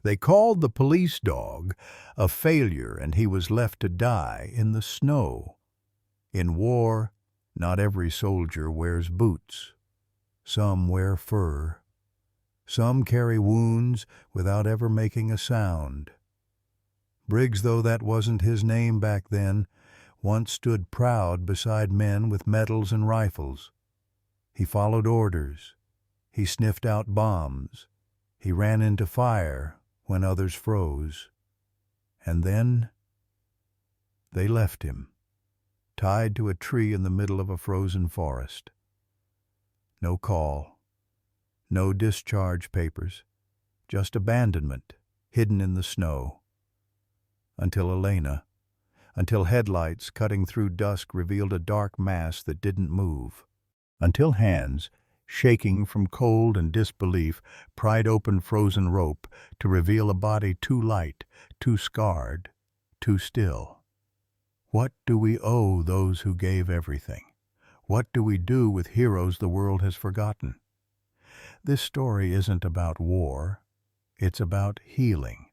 They called the police dog a failure, and he was left to die in the snow. In war, not every soldier wears boots. Some wear fur. Some carry wounds without ever making a sound. Briggs, though that wasn't his name back then, once stood proud beside men with medals and rifles. He followed orders. He sniffed out bombs. He ran into fire when others froze. And then they left him, tied to a tree in the middle of a frozen forest. No call, no discharge papers, just abandonment hidden in the snow. Until headlights cutting through dusk revealed a dark mass that didn't move. Until hands, shaking from cold and disbelief, pried open frozen rope to reveal a body too light, too scarred, too still. What do we owe those who gave everything? What do we do with heroes the world has forgotten? This story isn't about war. It's about healing,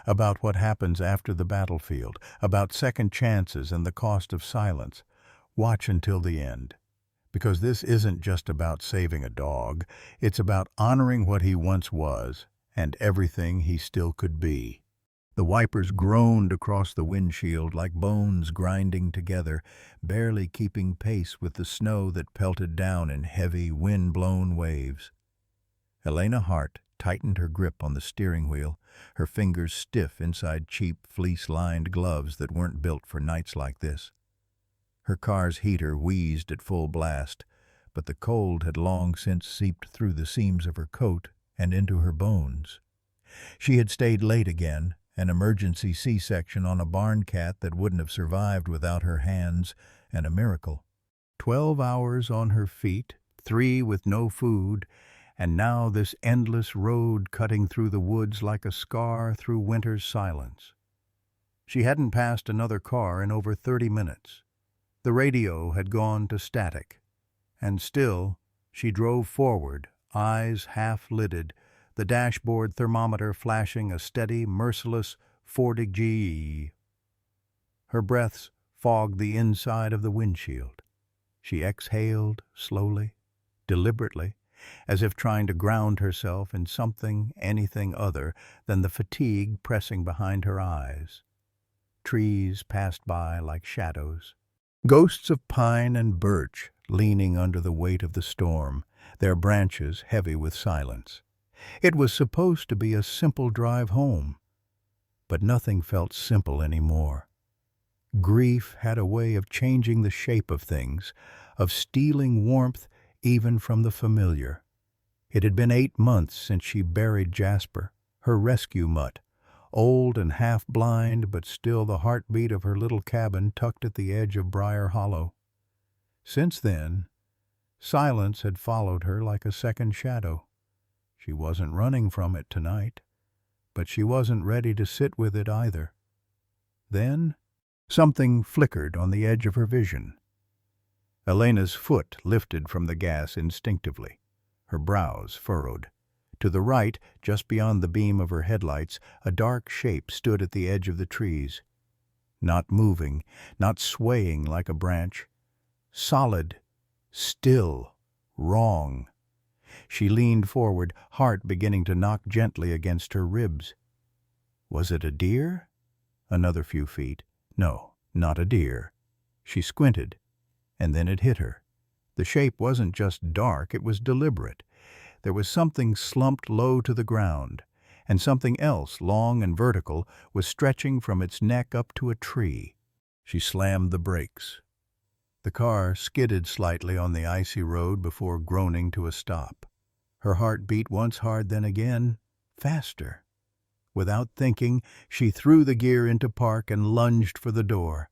about what happens after the battlefield, about second chances and the cost of silence. Watch until the end. Because this isn't just about saving a dog, it's about honoring what he once was and everything he still could be. The wipers groaned across the windshield like bones grinding together, barely keeping pace with the snow that pelted down in heavy, wind-blown waves. Elena Hart tightened her grip on the steering wheel, her fingers stiff inside cheap, fleece-lined gloves that weren't built for nights like this. Her car's heater wheezed at full blast, but the cold had long since seeped through the seams of her coat and into her bones. She had stayed late again, an emergency C-section on a barn cat that wouldn't have survived without her hands, and a miracle. 12 hours on her feet, 3 with no food, and now this endless road cutting through the woods like a scar through winter's silence. She hadn't passed another car in over 30 minutes. The radio had gone to static, and still she drove forward, eyes half-lidded, the dashboard thermometer flashing a steady, merciless 40 GE. Her breaths fogged the inside of the windshield. She exhaled slowly, deliberately, as if trying to ground herself in something, anything other than the fatigue pressing behind her eyes. Trees passed by like shadows. Ghosts of pine and birch leaning under the weight of the storm, their branches heavy with silence. It was supposed to be a simple drive home, but nothing felt simple anymore. Grief had a way of changing the shape of things, of stealing warmth even from the familiar. It had been 8 months since she buried Jasper, her rescue mutt, old and half-blind, but still the heartbeat of her little cabin tucked at the edge of Briar Hollow. Since then, silence had followed her like a second shadow. She wasn't running from it tonight, but she wasn't ready to sit with it either. Then, something flickered on the edge of her vision. Elena's foot lifted from the gas instinctively, her brows furrowed. To the right, just beyond the beam of her headlights, a dark shape stood at the edge of the trees. Not moving, not swaying like a branch. Solid, still, wrong. She leaned forward, heart beginning to knock gently against her ribs. Was it a deer? Another few feet. No, not a deer. She squinted, and then it hit her. The shape wasn't just dark, it was deliberate. There was something slumped low to the ground, and something else, long and vertical, was stretching from its neck up to a tree. She slammed the brakes. The car skidded slightly on the icy road before groaning to a stop. Her heart beat once hard, then again, faster. Without thinking, she threw the gear into park and lunged for the door.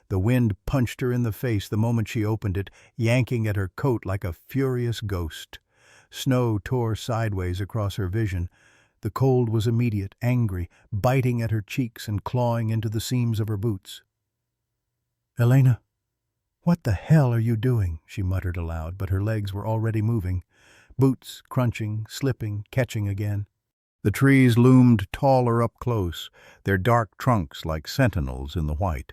The wind punched her in the face the moment she opened it, yanking at her coat like a furious ghost. Snow tore sideways across her vision. The cold was immediate, angry, biting at her cheeks and clawing into the seams of her boots. "Elena, what the hell are you doing?" she muttered aloud, but her legs were already moving. Boots crunching, slipping, catching again. The trees loomed taller up close, their dark trunks like sentinels in the white.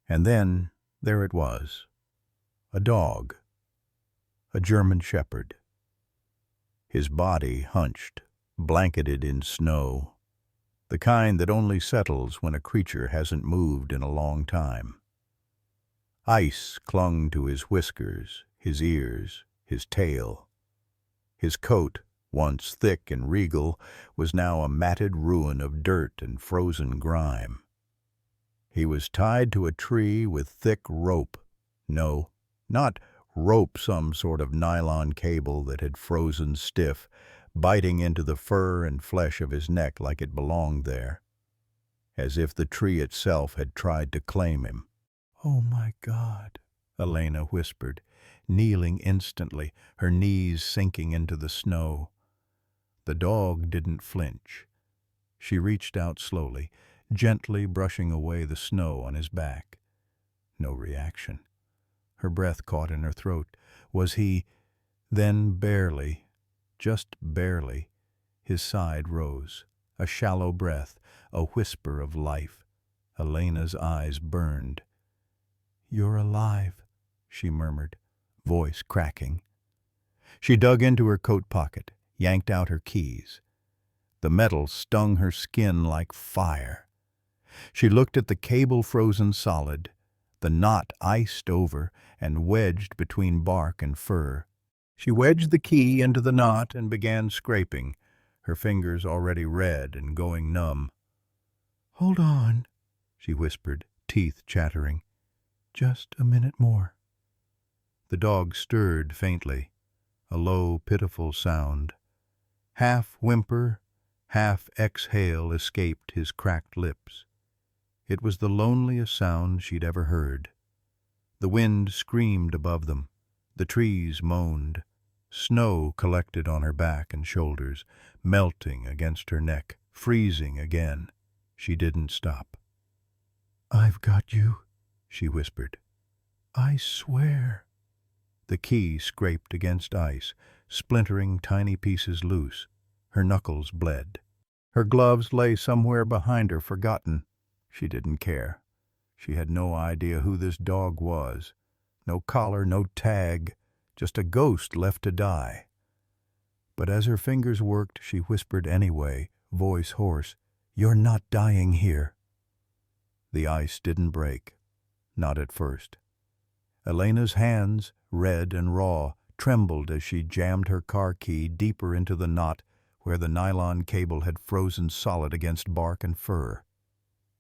And then there it was, a dog, a German shepherd. His body hunched, blanketed in snow, the kind that only settles when a creature hasn't moved in a long time. Ice clung to his whiskers, his ears, his tail. His coat, once thick and regal, was now a matted ruin of dirt and frozen grime. He was tied to a tree with thick rope. No, not rope, some sort of nylon cable that had frozen stiff, biting into the fur and flesh of his neck like it belonged there, as if the tree itself had tried to claim him. "Oh, my God," Elena whispered, kneeling instantly, her knees sinking into the snow. The dog didn't flinch. She reached out slowly, gently brushing away the snow on his back. No reaction. Her breath caught in her throat. Was he? Then barely, just barely, his side rose. A shallow breath, a whisper of life. Elena's eyes burned. "You're alive," she murmured, voice cracking. She dug into her coat pocket, yanked out her keys. The metal stung her skin like fire. She looked at the cable frozen solid, the knot iced over and wedged between bark and fur. She wedged the key into the knot and began scraping, her fingers already red and going numb. "Hold on," she whispered, teeth chattering. "Just a minute more." The dog stirred faintly, a low, pitiful sound. Half whimper, half exhale escaped his cracked lips. It was the loneliest sound she'd ever heard. The wind screamed above them. The trees moaned. Snow collected on her back and shoulders, melting against her neck, freezing again. She didn't stop. "I've got you," she whispered. "I swear." The key scraped against ice, splintering tiny pieces loose. Her knuckles bled. Her gloves lay somewhere behind her, forgotten. She didn't care. She had no idea who this dog was. No collar, no tag, just a ghost left to die. But as her fingers worked, she whispered anyway, voice hoarse, "You're not dying here." The ice didn't break. Not at first. Elena's hands, red and raw, trembled as she jammed her car key deeper into the knot where the nylon cable had frozen solid against bark and fur.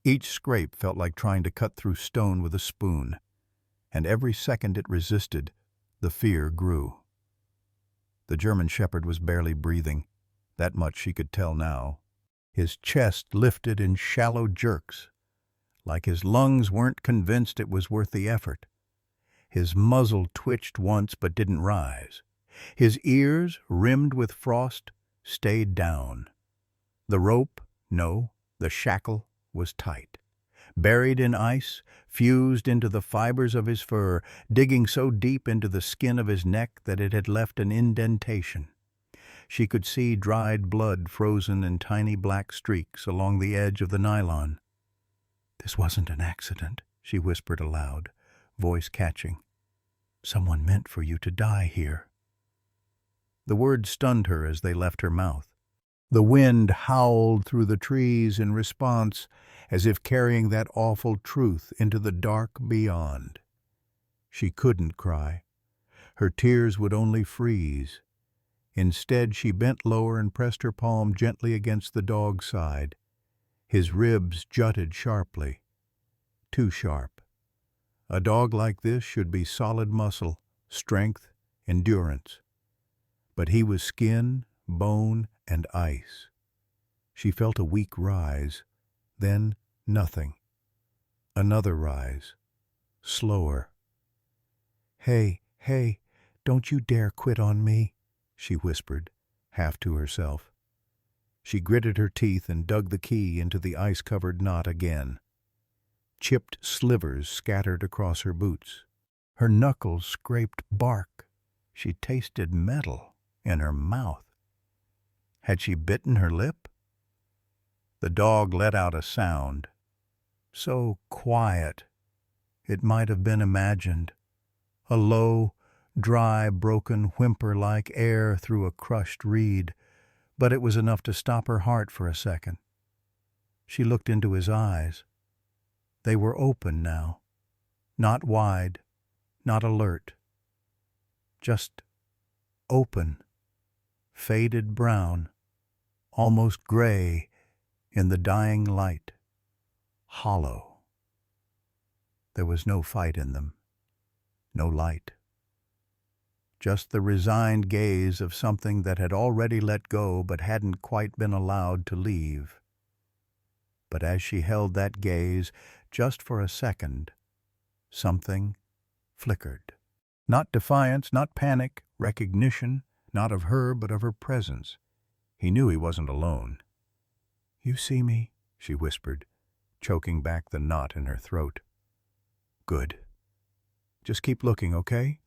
Each scrape felt like trying to cut through stone with a spoon, and every second it resisted, the fear grew. The German shepherd was barely breathing. That much she could tell now. His chest lifted in shallow jerks, like his lungs weren't convinced it was worth the effort. His muzzle twitched once but didn't rise. His ears, rimmed with frost, stayed down. The rope, no, the shackle, was tight. Buried in ice, fused into the fibers of his fur, digging so deep into the skin of his neck that it had left an indentation. She could see dried blood frozen in tiny black streaks along the edge of the nylon. "This wasn't an accident," she whispered aloud, voice catching. "Someone meant for you to die here." The words stunned her as they left her mouth. The wind howled through the trees in response, as if carrying that awful truth into the dark beyond. She couldn't cry. Her tears would only freeze. Instead, she bent lower and pressed her palm gently against the dog's side. His ribs jutted sharply. Too sharp. A dog like this should be solid muscle, strength, endurance. But he was skin, bone, and ice. She felt a weak rise, then nothing. Another rise, slower. "Hey, hey, don't you dare quit on me," she whispered, half to herself. She gritted her teeth and dug the key into the ice-covered knot again. Chipped slivers scattered across her boots. Her knuckles scraped bark. She tasted metal in her mouth. Had she bitten her lip? The dog let out a sound, so quiet it might have been imagined, a low, dry, broken whimper like air through a crushed reed, but it was enough to stop her heart for a second. She looked into his eyes. They were open now, not wide, not alert, just open, faded brown, almost gray in the dying light, hollow. There was no fight in them, no light. Just the resigned gaze of something that had already let go but hadn't quite been allowed to leave. But as she held that gaze, just for a second, something flickered. Not defiance, not panic, recognition, not of her but of her presence. He knew he wasn't alone. "You see me?" she whispered, choking back the knot in her throat. "Good. Just keep looking, okay?"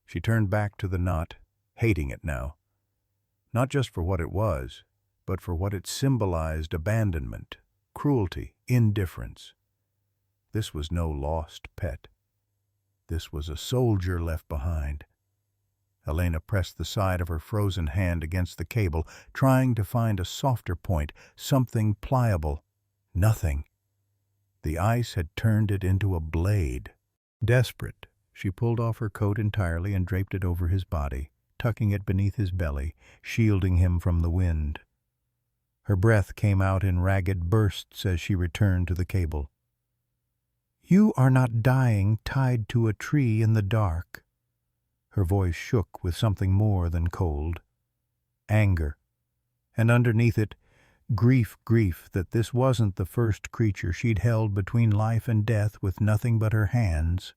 She turned back to the knot, hating it now. Not just for what it was, but for what it symbolized: abandonment, cruelty, indifference. This was no lost pet. This was a soldier left behind. Elena pressed the side of her frozen hand against the cable, trying to find a softer point, something pliable. Nothing. The ice had turned it into a blade. Desperate, she pulled off her coat entirely and draped it over his body, tucking it beneath his belly, shielding him from the wind. Her breath came out in ragged bursts as she returned to the cable. "You are not dying tied to a tree in the dark." Her voice shook with something more than cold. Anger. And underneath it, grief that this wasn't the first creature she'd held between life and death with nothing but her hands.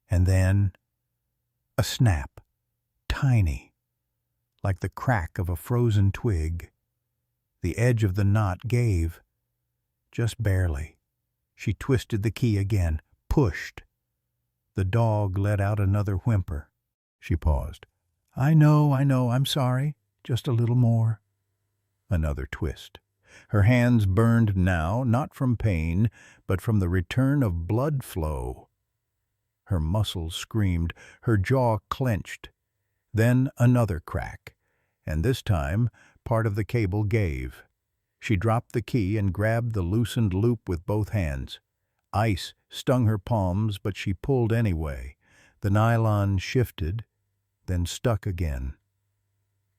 And then a snap, tiny, like the crack of a frozen twig. The edge of the knot gave, just barely. She twisted the key again, pushed. The dog let out another whimper. She paused. I know, I'm sorry. Just a little more." Another twist. Her hands burned now, not from pain, but from the return of blood flow. Her muscles screamed, her jaw clenched. Then another crack, and this time part of the cable gave. She dropped the key and grabbed the loosened loop with both hands. Ice stung her palms, but she pulled anyway. The nylon shifted, then stuck again.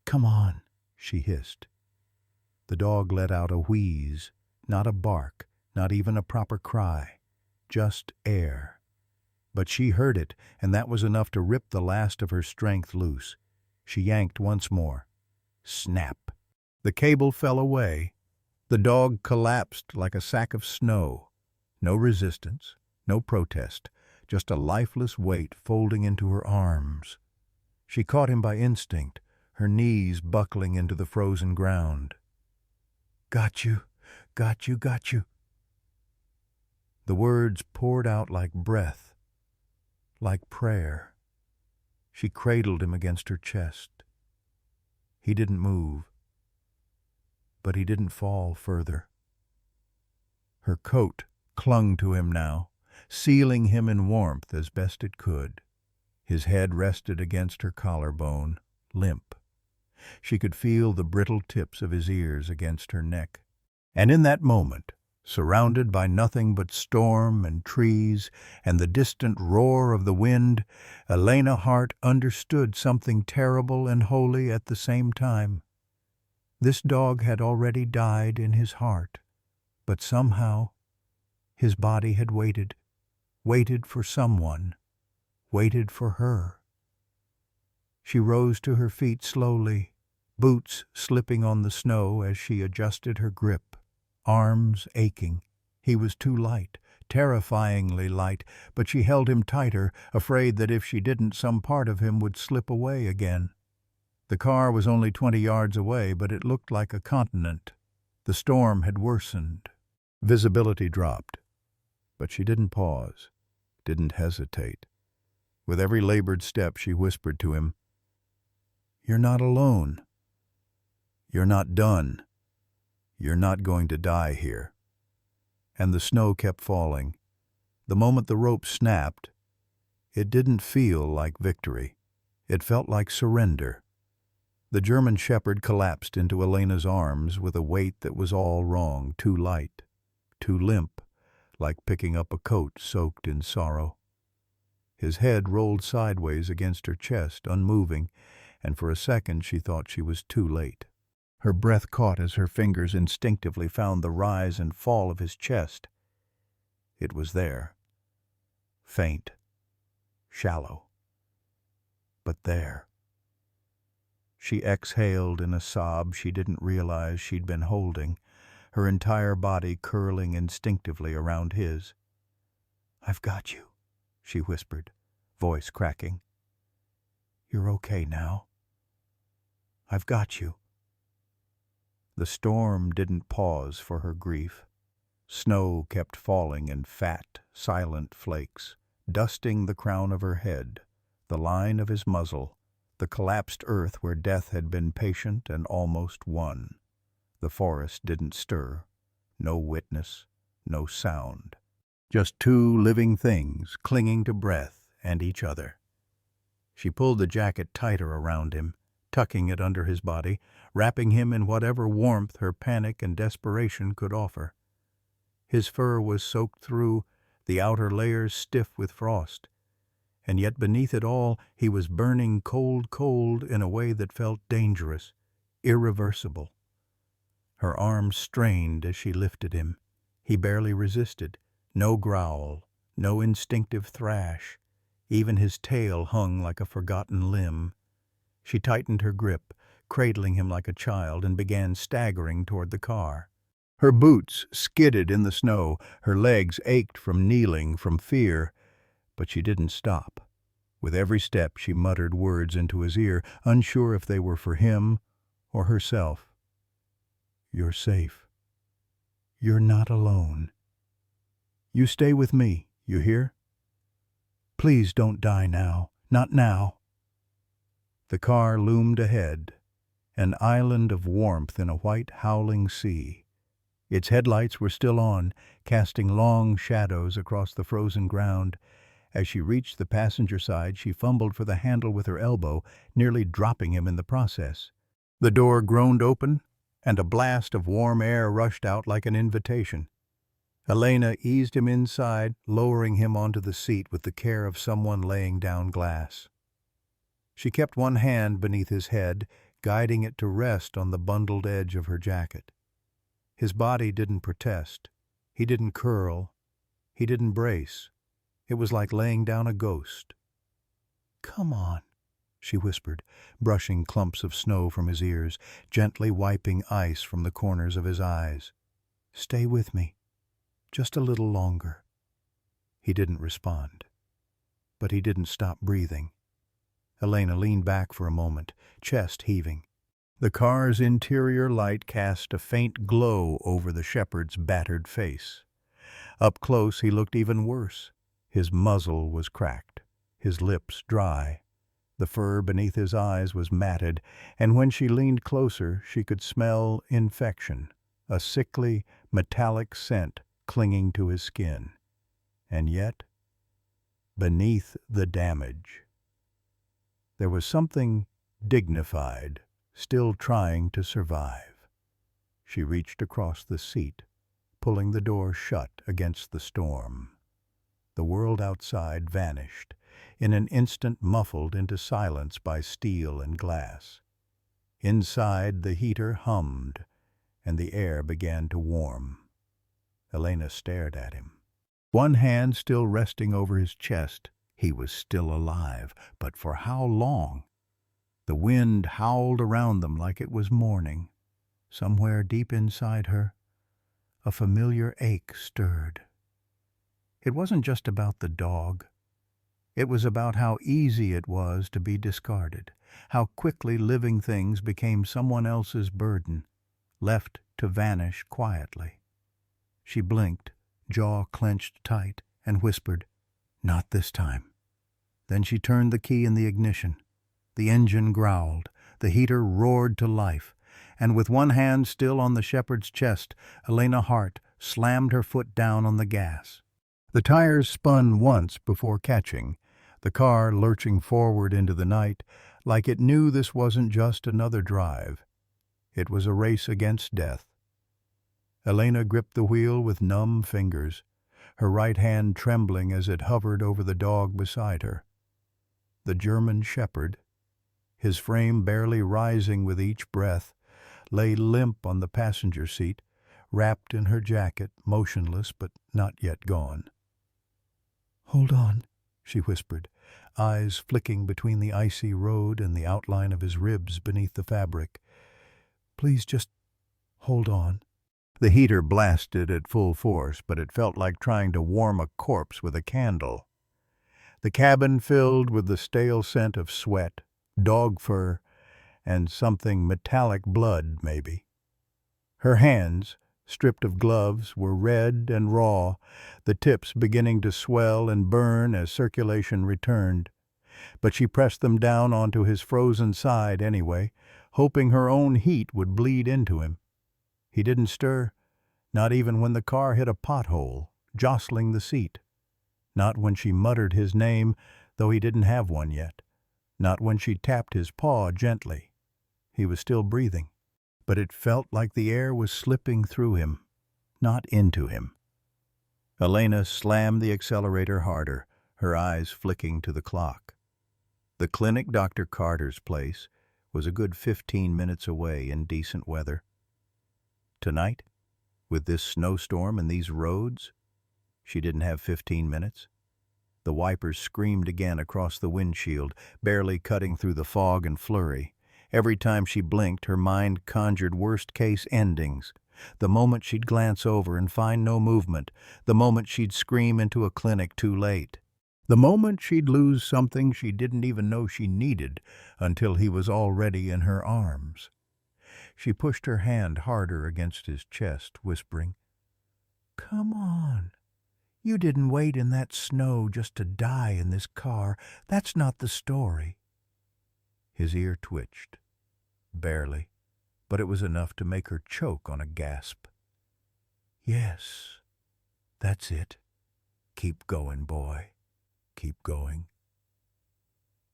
"Come on," she hissed. The dog let out a wheeze, not a bark, not even a proper cry, just air. But she heard it, and that was enough to rip the last of her strength loose. She yanked once more. Snap. The cable fell away. The dog collapsed like a sack of snow. No resistance, no protest, just a lifeless weight folding into her arms. She caught him by instinct, her knees buckling into the frozen ground. "Got you, got you, got you." The words poured out like breath, like prayer. She cradled him against her chest. He didn't move, but he didn't fall further. Her coat clung to him now, sealing him in warmth as best it could. His head rested against her collarbone, limp. She could feel the brittle tips of his ears against her neck. And in that moment, surrounded by nothing but storm and trees and the distant roar of the wind, Elena Hart understood something terrible and holy at the same time. This dog had already died in his heart, but somehow his body had waited for someone, waited for her. She rose to her feet slowly, boots slipping on the snow as she adjusted her grip, arms aching. He was too light, terrifyingly light, but she held him tighter, afraid that if she didn't, some part of him would slip away again. The car was only 20 yards away, but it looked like a continent. The storm had worsened. Visibility dropped. But she didn't pause, didn't hesitate. With every labored step, she whispered to him, "You're not alone." You're not done. You're not going to die here." And the snow kept falling. The moment the rope snapped, it didn't feel like victory. It felt like surrender. The German shepherd collapsed into Elena's arms with a weight that was all wrong, too light, too limp, like picking up a coat soaked in sorrow. His head rolled sideways against her chest, unmoving, and for a second she thought she was too late. Her breath caught as her fingers instinctively found the rise and fall of his chest. It was there. Faint, shallow, but there. She exhaled in a sob she didn't realize she'd been holding, her entire body curling instinctively around his. "I've got you," she whispered, voice cracking. "You're okay now. I've got you." The storm didn't pause for her grief. Snow kept falling in fat, silent flakes, dusting the crown of her head, the line of his muzzle, the collapsed earth where death had been patient and almost won. The forest didn't stir. No witness, no sound. Just two living things clinging to breath and each other. She pulled the jacket tighter around him, tucking it under his body, wrapping him in whatever warmth her panic and desperation could offer. His fur was soaked through, the outer layers stiff with frost. And yet beneath it all he was burning cold in a way that felt dangerous, irreversible. Her arms strained as she lifted him. He barely resisted. No growl, no instinctive thrash. Even his tail hung like a forgotten limb. She tightened her grip, cradling him like a child, and began staggering toward the car. Her boots skidded in the snow, her legs ached from kneeling, from fear. But she didn't stop. With every step she muttered words into his ear, unsure if they were for him or herself. "You're safe. You're not alone. You stay with me, you hear? Please don't die now. Not now." The car loomed ahead, an island of warmth in a white, howling sea. Its headlights were still on, casting long shadows across the frozen ground. As she reached the passenger side, she fumbled for the handle with her elbow, nearly dropping him in the process. The door groaned open, and a blast of warm air rushed out like an invitation. Elena eased him inside, lowering him onto the seat with the care of someone laying down glass. She kept one hand beneath his head, guiding it to rest on the bundled edge of her jacket. His body didn't protest. He didn't curl. He didn't brace. It was like laying down a ghost. "Come on," she whispered, brushing clumps of snow from his ears, gently wiping ice from the corners of his eyes. "Stay with me. Just a little longer." He didn't respond. But he didn't stop breathing. Elena leaned back for a moment, chest heaving. The car's interior light cast a faint glow over the shepherd's battered face. Up close he looked even worse. His muzzle was cracked, his lips dry. The fur beneath his eyes was matted, and when she leaned closer she could smell infection, a sickly, metallic scent clinging to his skin. And yet, beneath the damage, there was something dignified, still trying to survive. She reached across the seat, pulling the door shut against the storm. The world outside vanished, in an instant muffled into silence by steel and glass. Inside, the heater hummed, and the air began to warm. Elena stared at him. One hand still resting over his chest. He was still alive, but for how long? The wind howled around them like it was morning. Somewhere deep inside her, a familiar ache stirred. It wasn't just about the dog. It was about how easy it was to be discarded, how quickly living things became someone else's burden, left to vanish quietly. She blinked, jaw clenched tight, and whispered, "Not this time." Then she turned the key in the ignition. The engine growled, the heater roared to life, and with one hand still on the shepherd's chest, Elena Hart slammed her foot down on the gas. The tires spun once before catching, the car lurching forward into the night like it knew this wasn't just another drive. It was a race against death. Elena gripped the wheel with numb fingers, her right hand trembling as it hovered over the dog beside her. The German shepherd, his frame barely rising with each breath, lay limp on the passenger seat, wrapped in her jacket, motionless but not yet gone. "Hold on," she whispered, eyes flicking between the icy road and the outline of his ribs beneath the fabric. "Please just hold on." The heater blasted at full force, but it felt like trying to warm a corpse with a candle. The cabin filled with the stale scent of sweat, dog fur, and something metallic blood, maybe. Her hands, stripped of gloves, were red and raw, the tips beginning to swell and burn as circulation returned. But she pressed them down onto his frozen side anyway, hoping her own heat would bleed into him. He didn't stir, not even when the car hit a pothole, jostling the seat. Not when she muttered his name, though he didn't have one yet. Not when she tapped his paw gently. He was still breathing, but it felt like the air was slipping through him, not into him. Elena slammed the accelerator harder, her eyes flicking to the clock. The clinic, Dr. Carter's place, was a good 15 minutes away in decent weather. Tonight, with this snowstorm and these roads, she didn't have 15 minutes. The wipers screamed again across the windshield, barely cutting through the fog and flurry. Every time she blinked, her mind conjured worst-case endings. The moment she'd glance over and find no movement, the moment she'd scream into a clinic too late. The moment she'd lose something she didn't even know she needed until he was already in her arms. She pushed her hand harder against his chest, whispering, "Come on. You didn't wait in that snow just to die in this car. That's not the story." His ear twitched. Barely, but it was enough to make her choke on a gasp. "Yes, that's it. Keep going, boy. Keep going."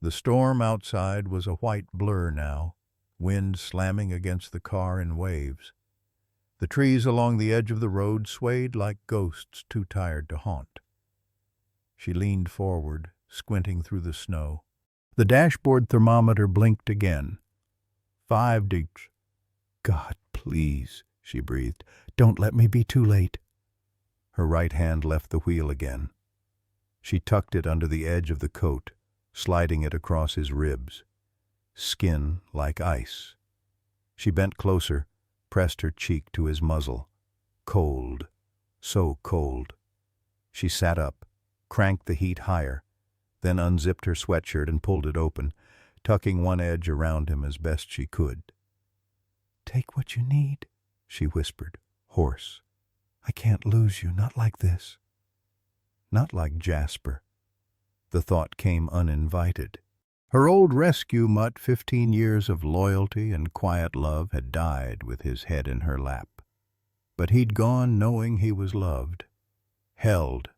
The storm outside was a white blur now, wind slamming against the car in waves. The trees along the edge of the road swayed like ghosts too tired to haunt. She leaned forward, squinting through the snow. The dashboard thermometer blinked again. 5 degrees. "God, please," she breathed, "don't let me be too late." Her right hand left the wheel again. She tucked it under the edge of the coat, sliding it across his ribs. Skin like ice. She bent closer, pressed her cheek to his muzzle. Cold, so cold. She sat up, cranked the heat higher, then unzipped her sweatshirt and pulled it open, tucking one edge around him as best she could. "Take what you need," she whispered, hoarse. "I can't lose you, not like this." Not like Jasper. The thought came uninvited. Her old rescue mutt, 15 years of loyalty and quiet love, had died with his head in her lap. But he'd gone knowing he was loved, held,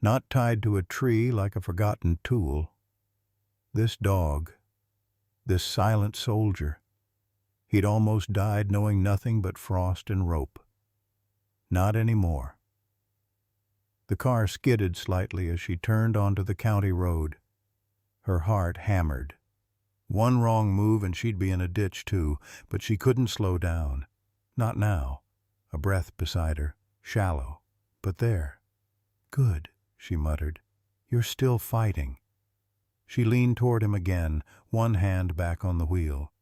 not tied to a tree like a forgotten tool. This dog, this silent soldier, he'd almost died knowing nothing but frost and rope. Not anymore. The car skidded slightly as she turned onto the county road. Her heart hammered. One wrong move and she'd be in a ditch too, but she couldn't slow down. Not now. A breath beside her, shallow, but there. "Good," she muttered. "You're still fighting." She leaned toward him again, one hand back on the wheel.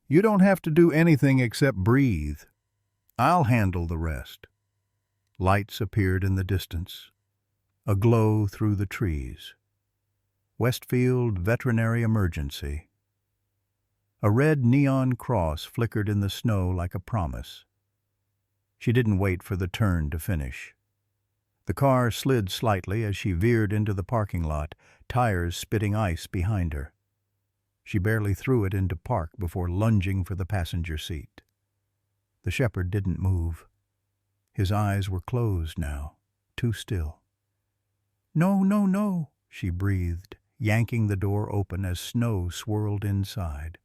"You don't have to do anything except breathe. I'll handle the rest." Lights appeared in the distance. A glow through the trees. Westfield Veterinary Emergency. A red neon cross flickered in the snow like a promise. She didn't wait for the turn to finish. The car slid slightly as she veered into the parking lot, tires spitting ice behind her. She barely threw it into park before lunging for the passenger seat. The shepherd didn't move. His eyes were closed now, too still. "No, no, no," she breathed, yanking the door open as snow swirled inside.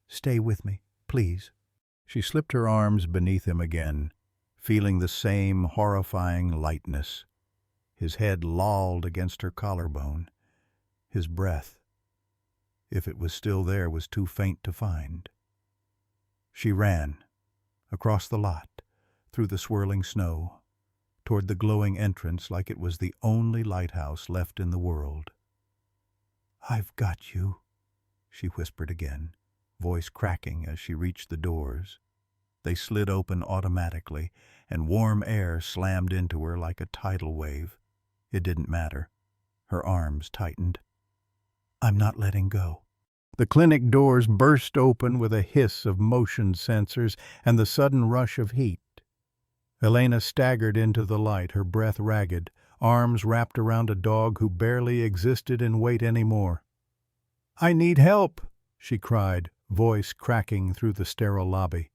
"Stay with me, please." She slipped her arms beneath him again, feeling the same horrifying lightness. His head lolled against her collarbone. His breath, if it was still there, was too faint to find. She ran, across the lot, through the swirling snow, toward the glowing entrance like it was the only lighthouse left in the world. "I've got you," she whispered again, voice cracking as she reached the doors. They slid open automatically, and warm air slammed into her like a tidal wave. It didn't matter. Her arms tightened. "I'm not letting go." The clinic doors burst open with a hiss of motion sensors and the sudden rush of heat. Elena staggered into the light, her breath ragged, arms wrapped around a dog who barely existed in weight anymore. "I need help," she cried, voice cracking through the sterile lobby.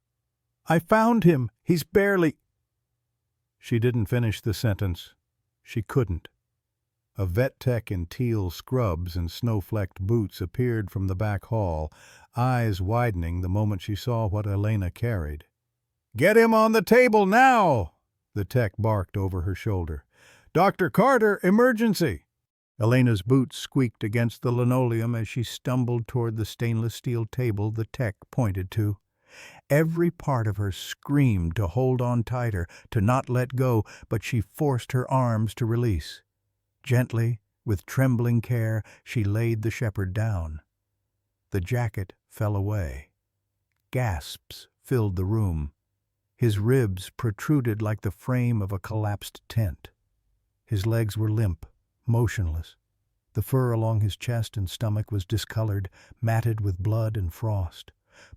"I found him. He's barely—" She didn't finish the sentence. She couldn't. A vet tech in teal scrubs and snow-flecked boots appeared from the back hall, eyes widening the moment she saw what Elena carried. "Get him on the table now!" the tech barked over her shoulder. "Dr. Carter, emergency!" Elena's boots squeaked against the linoleum as she stumbled toward the stainless steel table the tech pointed to. Every part of her screamed to hold on tighter, to not let go, but she forced her arms to release. Gently, with trembling care, she laid the shepherd down. The jacket fell away. Gasps filled the room. His ribs protruded like the frame of a collapsed tent. His legs were limp, motionless. The fur along his chest and stomach was discolored, matted with blood and frost.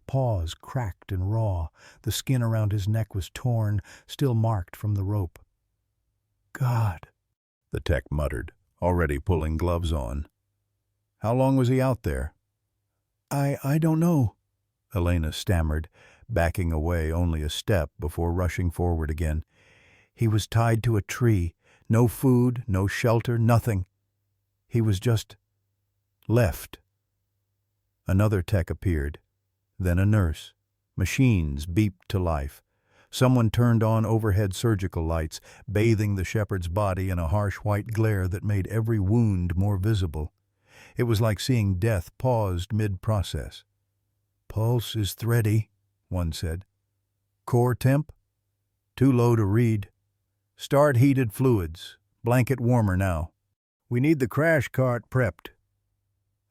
Paws cracked and raw. The skin around his neck was torn, still marked from the rope. "God," the tech muttered, already pulling gloves on. "How long was he out there?" I don't know," Elena stammered, backing away only a step before rushing forward again. "He was tied to a tree. No food, no shelter, nothing. He was just left." Another tech appeared, then a nurse. Machines beeped to life. Someone turned on overhead surgical lights, bathing the shepherd's body in a harsh white glare that made every wound more visible. It was like seeing death paused mid-process. "Pulse is thready," one said. "Core temp? Too low to read. Start heated fluids. Blanket warmer now. We need the crash cart prepped."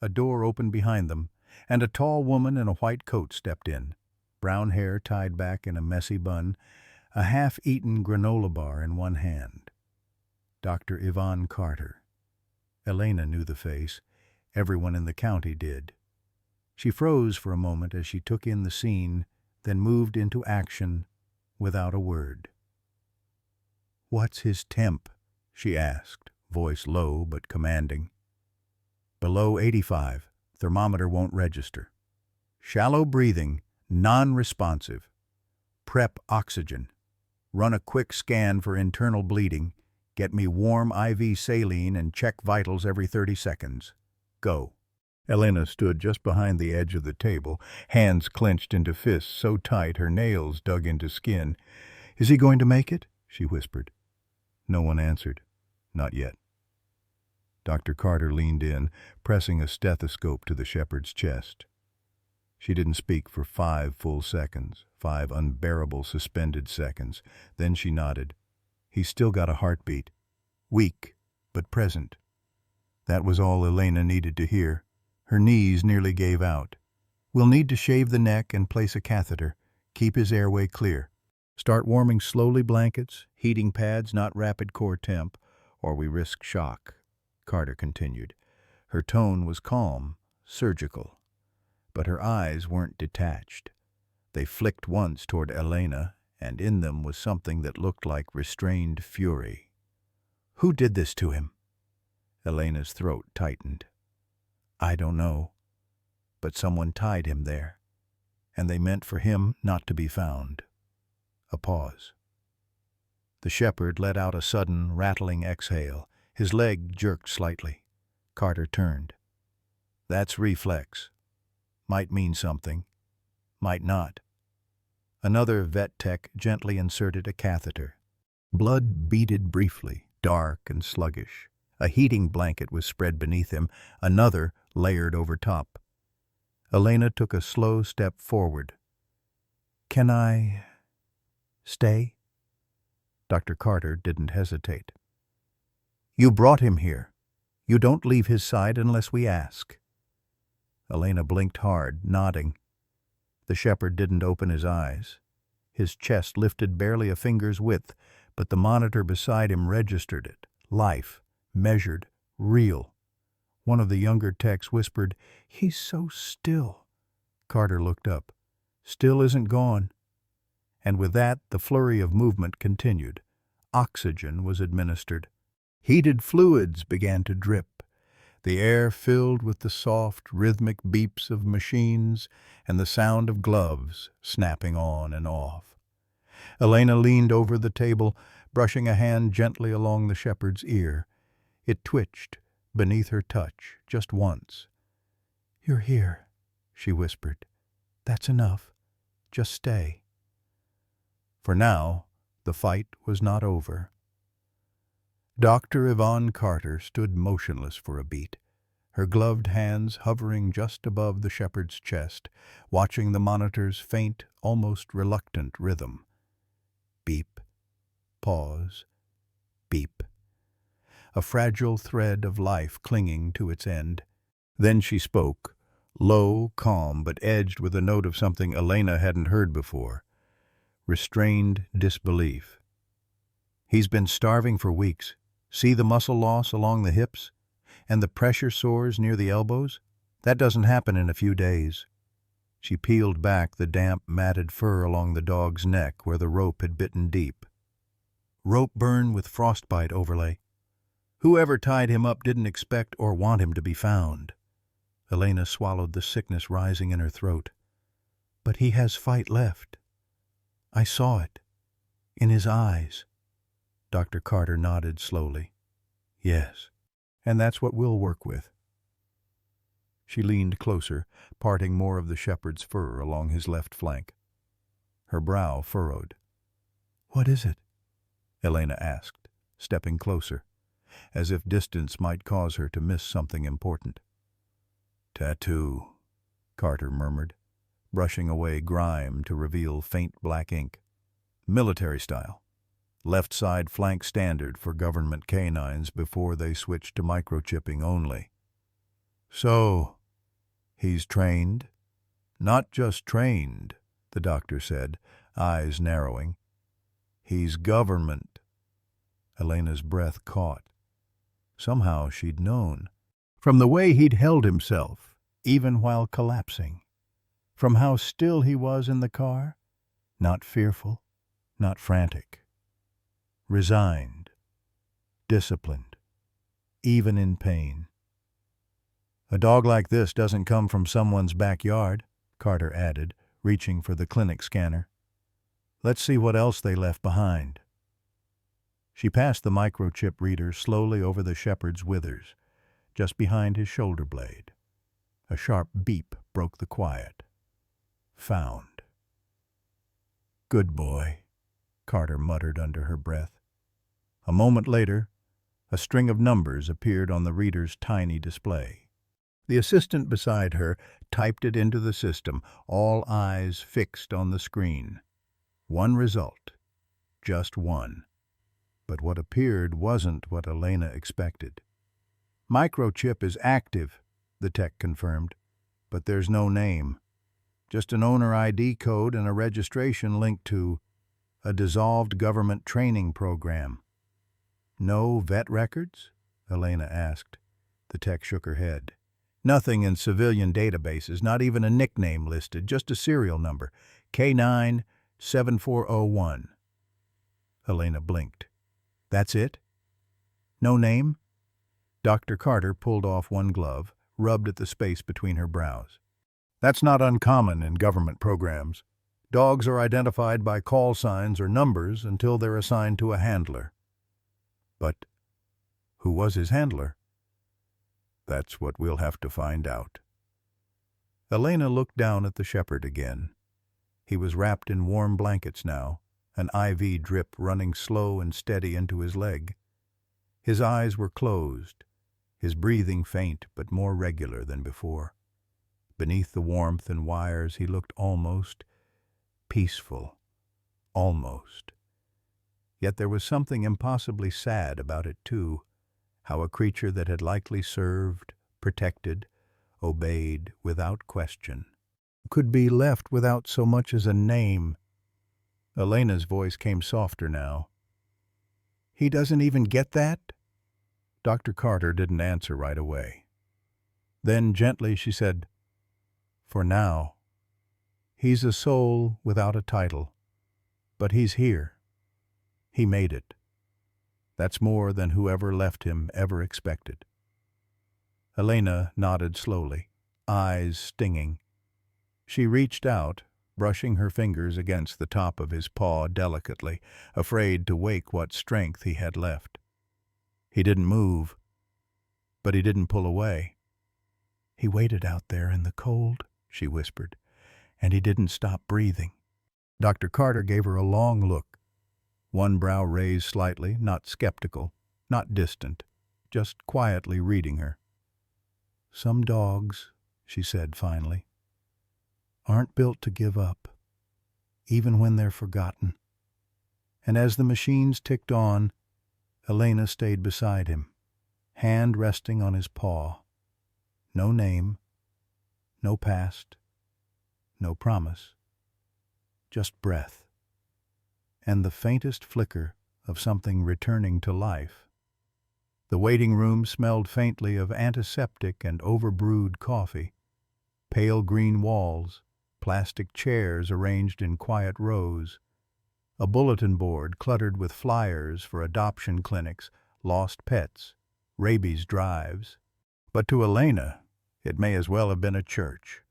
A door opened behind them, and a tall woman in a white coat stepped in. Brown hair tied back in a messy bun, a half-eaten granola bar in one hand. Dr. Yvonne Carter. Elena knew the face. Everyone in the county did. She froze for a moment as she took in the scene, then moved into action without a word. "What's his temp?" she asked, voice low but commanding. "Below 85. Thermometer won't register. Shallow breathing. Non-responsive. Prep oxygen. Run a quick scan for internal bleeding. Get me warm IV saline and check vitals every 30 seconds. Go." Elena stood just behind the edge of the table, hands clenched into fists so tight her nails dug into skin. "Is he going to make it?" she whispered. No one answered. Not yet. Dr. Carter leaned in, pressing a stethoscope to the shepherd's chest. She didn't speak for 5 full seconds, 5 unbearable suspended seconds. Then she nodded. He's still got a heartbeat. Weak, but present. That was all Elena needed to hear. Her knees nearly gave out. "We'll need to shave the neck and place a catheter. Keep his airway clear. Start warming slowly blankets, heating pads, not rapid core temp, or we risk shock," Carter continued. Her tone was calm, surgical. But her eyes weren't detached. They flicked once toward Elena, and in them was something that looked like restrained fury. "Who did this to him?" Elena's throat tightened. "I don't know." but someone tied him there, and they meant for him not to be found. A pause. The shepherd let out a sudden, rattling exhale. His leg jerked slightly. Carter turned. That's reflex. Might mean something. Might not. Another vet tech gently inserted a catheter. Blood beaded briefly, dark and sluggish. A heating blanket was spread beneath him, another layered over top. Elena took a slow step forward. "Can I stay?" Dr. Carter didn't hesitate. "You brought him here. You don't leave his side unless we ask." Elena blinked hard, nodding. The shepherd didn't open his eyes. His chest lifted barely a finger's width, but the monitor beside him registered it. Life, measured, real. One of the younger techs whispered, "He's so still." Carter looked up. "Still isn't gone." And with that, the flurry of movement continued. Oxygen was administered. Heated fluids began to drip. The air filled with the soft, rhythmic beeps of machines and the sound of gloves snapping on and off. Elena leaned over the table, brushing a hand gently along the shepherd's ear. It twitched beneath her touch, just once. "You're here," she whispered. "That's enough. Just stay." For now, the fight was not over. Dr. Yvonne Carter stood motionless for a beat, her gloved hands hovering just above the shepherd's chest, watching the monitor's faint, almost reluctant rhythm. Beep, pause, beep. A fragile thread of life clinging to its end. Then she spoke, low, calm, but edged with a note of something Elena hadn't heard before. Restrained disbelief. "He's been starving for weeks. See the muscle loss along the hips? And the pressure sores near the elbows? That doesn't happen in a few days." She peeled back the damp, matted fur along the dog's neck where the rope had bitten deep. Rope burn with frostbite overlay. Whoever tied him up didn't expect or want him to be found. Elena swallowed the sickness rising in her throat. "But he has fight left. I saw it. In his eyes." Dr. Carter nodded slowly. "Yes, and that's what we'll work with." She leaned closer, parting more of the shepherd's fur along his left flank. Her brow furrowed. "What is it?" Elena asked, stepping closer, as if distance might cause her to miss something important. "Tattoo," Carter murmured, brushing away grime to reveal faint black ink. "Military style. Left side flank standard for government canines before they switched to microchipping only." "So, he's trained?" "Not just trained," the doctor said, eyes narrowing. "He's government." Elena's breath caught. Somehow she'd known. From the way he'd held himself, even while collapsing. From how still he was in the car. Not fearful, not frantic. Resigned. Disciplined. Even in pain. "A dog like this doesn't come from someone's backyard," Carter added, reaching for the clinic scanner. "Let's see what else they left behind." She passed the microchip reader slowly over the shepherd's withers, just behind his shoulder blade. A sharp beep broke the quiet. "Found." "Good boy," Carter muttered under her breath. A moment later, a string of numbers appeared on the reader's tiny display. The assistant beside her typed it into the system, all eyes fixed on the screen. One result. Just one. But what appeared wasn't what Elena expected. "Microchip is active," the tech confirmed, "but there's no name. Just an owner ID code and a registration linked to a dissolved government training program." "No vet records?" Elena asked. The tech shook her head. "Nothing in civilian databases, not even a nickname listed, just a serial number, K97401. Elena blinked. "That's it? No name?" Dr. Carter pulled off one glove, rubbed at the space between her brows. That's not uncommon in government programs. Dogs are identified by call signs or numbers until they're assigned to a handler. But who was his handler? That's what we'll have to find out. Elena looked down at the shepherd again. He was wrapped in warm blankets now, an IV drip running slow and steady into his leg. His eyes were closed, his breathing faint but more regular than before. Beneath the warmth and wires he looked almost peaceful. Almost. Yet there was something impossibly sad about it too, how a creature that had likely served, protected, obeyed without question, could be left without so much as a name. Elena's voice came softer now. He doesn't even get that? Dr. Carter didn't answer right away. Then gently she said, For now. He's a soul without a title, but he's here. He made it. That's more than whoever left him ever expected. Elena nodded slowly, eyes stinging. She reached out, brushing her fingers against the top of his paw delicately, afraid to wake what strength he had left. He didn't move, but he didn't pull away. He waited out there in the cold, she whispered, and he didn't stop breathing. Dr. Carter gave her a long look, one brow raised slightly, not skeptical, not distant, just quietly reading her. Some dogs, she said finally, aren't built to give up, even when they're forgotten. And as the machines ticked on, Elena stayed beside him, hand resting on his paw. No name, no past, no promise, just breath, and the faintest flicker of something returning to life. The waiting room smelled faintly of antiseptic and overbrewed coffee. Pale green walls, plastic chairs arranged in quiet rows, a bulletin board cluttered with flyers for adoption clinics, lost pets, rabies drives. But to Elena, it may as well have been a church.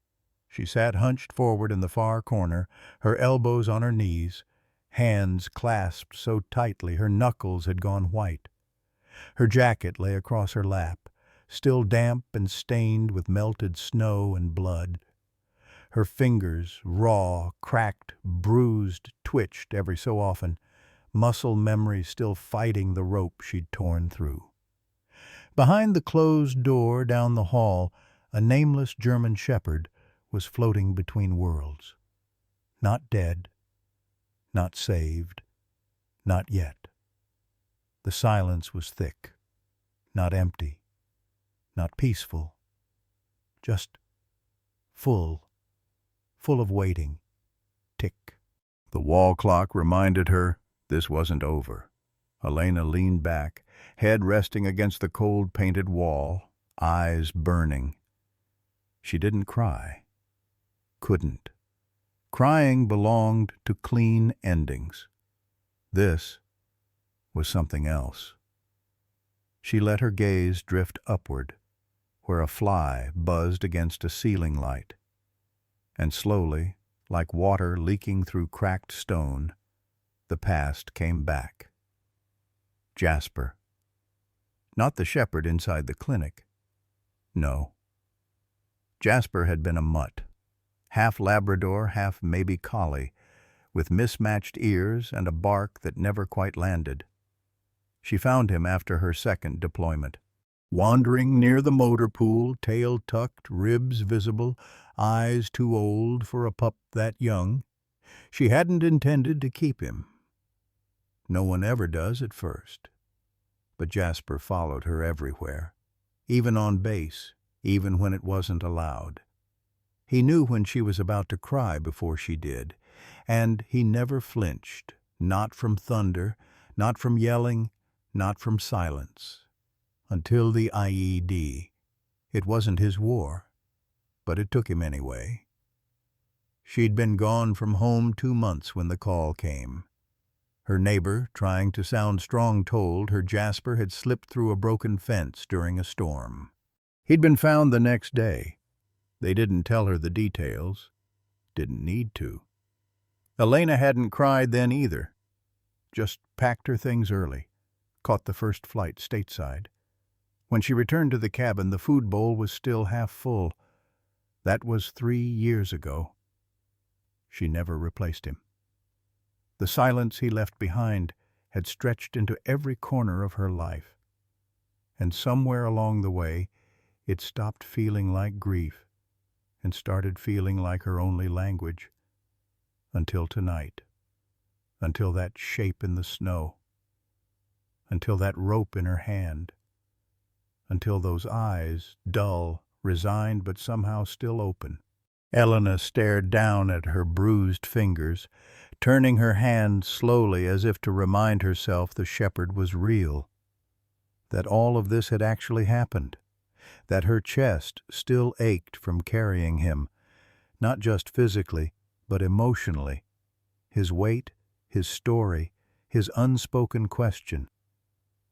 She sat hunched forward in the far corner, her elbows on her knees, hands clasped so tightly her knuckles had gone white. Her jacket lay across her lap, still damp and stained with melted snow and blood. Her fingers, raw, cracked, bruised, twitched every so often, muscle memory still fighting the rope she'd torn through. Behind the closed door down the hall, a nameless German shepherd was floating between worlds. Not dead, not saved, not yet. The silence was thick, not empty, not peaceful, just full of waiting. Tick. The wall clock reminded her this wasn't over. Elena leaned back, head resting against the cold painted wall, eyes burning. She didn't cry. Couldn't. Crying belonged to clean endings. This was something else. She let her gaze drift upward, where a fly buzzed against a ceiling light. And slowly, like water leaking through cracked stone, the past came back. Jasper. Not the shepherd inside the clinic. No. Jasper had been a mutt, half Labrador, half maybe collie, with mismatched ears and a bark that never quite landed. She found him after her second deployment. Wandering near the motor pool, tail tucked, ribs visible, eyes too old for a pup that young. She hadn't intended to keep him. No one ever does at first. But Jasper followed her everywhere, even on base, even when it wasn't allowed. He knew when she was about to cry before she did, and he never flinched, not from thunder, not from yelling, not from silence. Until the IED. It wasn't his war, but it took him anyway. She'd been gone from home 2 months when the call came. Her neighbor, trying to sound strong, told her Jasper had slipped through a broken fence during a storm. He'd been found the next day, They didn't tell her the details. Didn't need to. Elena hadn't cried then either. Just packed her things early. Caught the first flight stateside. When she returned to the cabin, the food bowl was still half full. That was 3 years ago. She never replaced him. The silence he left behind had stretched into every corner of her life. And somewhere along the way, it stopped feeling like grief and started feeling like her only language. Until tonight. Until that shape in the snow. Until that rope in her hand. Until those eyes, dull, resigned but somehow still open. Elena stared down at her bruised fingers, turning her hand slowly as if to remind herself the shepherd was real. That all of this had actually happened. That her chest still ached from carrying him, not just physically, but emotionally. His weight, his story, his unspoken question.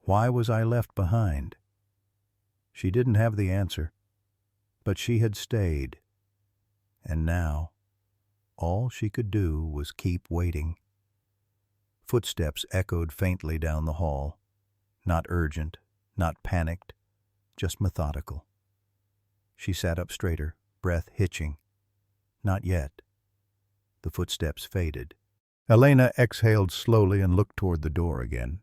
Why was I left behind? She didn't have the answer, but she had stayed. And now, all she could do was keep waiting. Footsteps echoed faintly down the hall. Not urgent, not panicked, just methodical. She sat up straighter, breath hitching. Not yet. The footsteps faded. Elena exhaled slowly and looked toward the door again.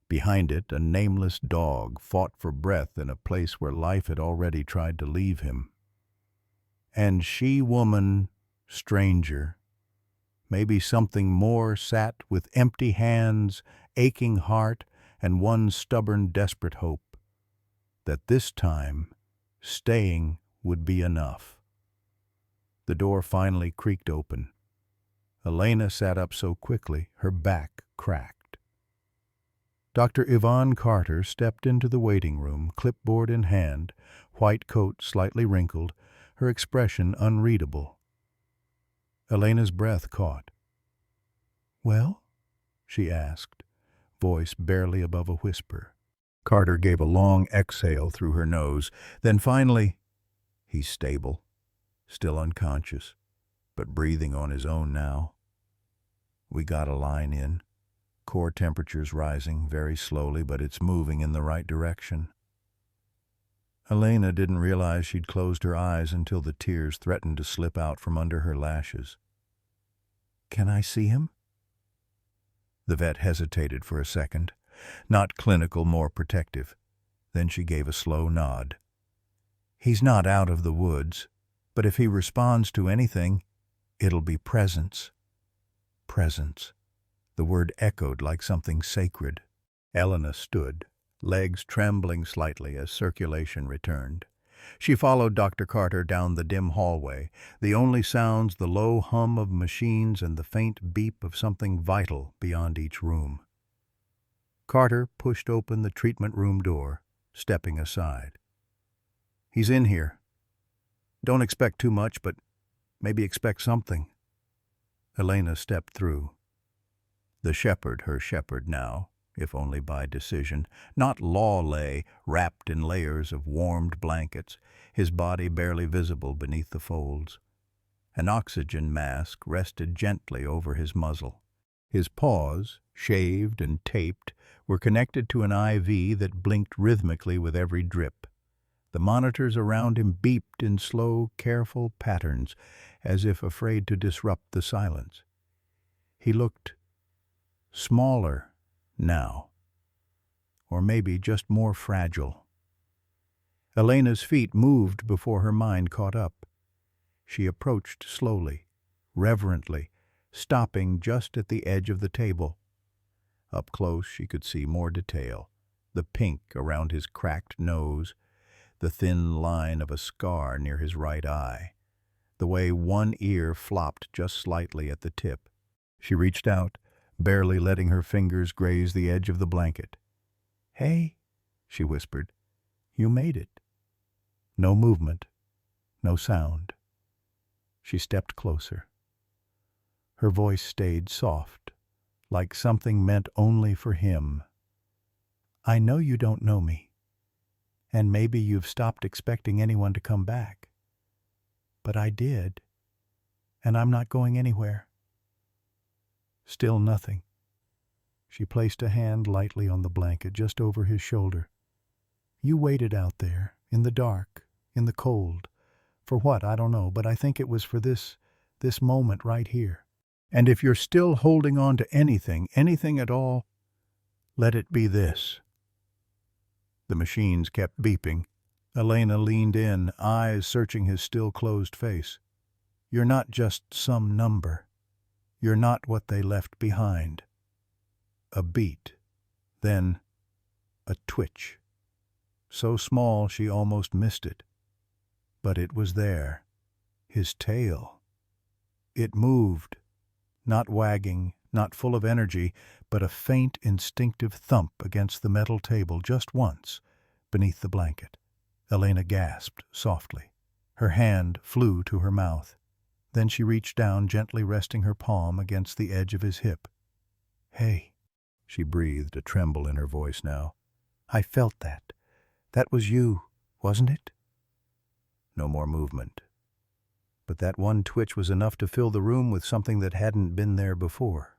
Behind it, a nameless dog fought for breath in a place where life had already tried to leave him. And she-woman, stranger, maybe something more, sat with empty hands, aching heart, and one stubborn, desperate hope. That this time, staying would be enough. The door finally creaked open. Elena sat up so quickly, her back cracked. Dr. Yvonne Carter stepped into the waiting room, clipboard in hand, white coat slightly wrinkled, her expression unreadable. Elena's breath caught. "Well?" she asked, voice barely above a whisper. Carter gave a long exhale through her nose, then finally, "He's stable, still unconscious, but breathing on his own now. We got a line in. Core temperature's rising, very slowly, but it's moving in the right direction." Elena didn't realize she'd closed her eyes until the tears threatened to slip out from under her lashes. "Can I see him?" The vet hesitated for a second, not clinical, more protective. Then she gave a slow nod. "He's not out of the woods, but if he responds to anything, it'll be presence." Presence. The word echoed like something sacred. Elena stood, legs trembling slightly as circulation returned. She followed Dr. Carter down the dim hallway, the only sounds the low hum of machines and the faint beep of something vital beyond each room. Carter pushed open the treatment room door, stepping aside. "He's in here. Don't expect too much, but maybe expect something." Elena stepped through. The shepherd, her shepherd now, if only by decision. Not law lay, wrapped in layers of warmed blankets, his body barely visible beneath the folds. An oxygen mask rested gently over his muzzle. His paws, shaved and taped, were connected to an IV that blinked rhythmically with every drip. The monitors around him beeped in slow, careful patterns, as if afraid to disrupt the silence. He looked smaller now, or maybe just more fragile. Elena's feet moved before her mind caught up. She approached slowly, reverently, stopping just at the edge of the table. Up close she could see more detail, the pink around his cracked nose, the thin line of a scar near his right eye, the way one ear flopped just slightly at the tip. She reached out, barely letting her fingers graze the edge of the blanket. "Hey," she whispered, "you made it." No movement, no sound. She stepped closer. Her voice stayed soft, like something meant only for him. "I know you don't know me, and maybe you've stopped expecting anyone to come back. But I did, and I'm not going anywhere. Still nothing. She placed a hand lightly on the blanket just over his shoulder. You waited out there, in the dark, in the cold. For what, I don't know, but I think it was for this moment right here. And if you're still holding on to anything at all, let it be this. The machines kept beeping. Elena leaned in, eyes searching his still closed face. You're not just some number. You're not what they left behind. A beat. Then a twitch. So small she almost missed it. But it was there. His tail. It moved. Not wagging, not full of energy, but a faint, instinctive thump against the metal table just once, beneath the blanket. Elena gasped softly. Her hand flew to her mouth. Then she reached down, gently resting her palm against the edge of his hip. "Hey," she breathed, a tremble in her voice now. "I felt that. That was you, wasn't it?" No more movement. But that one twitch was enough to fill the room with something that hadn't been there before.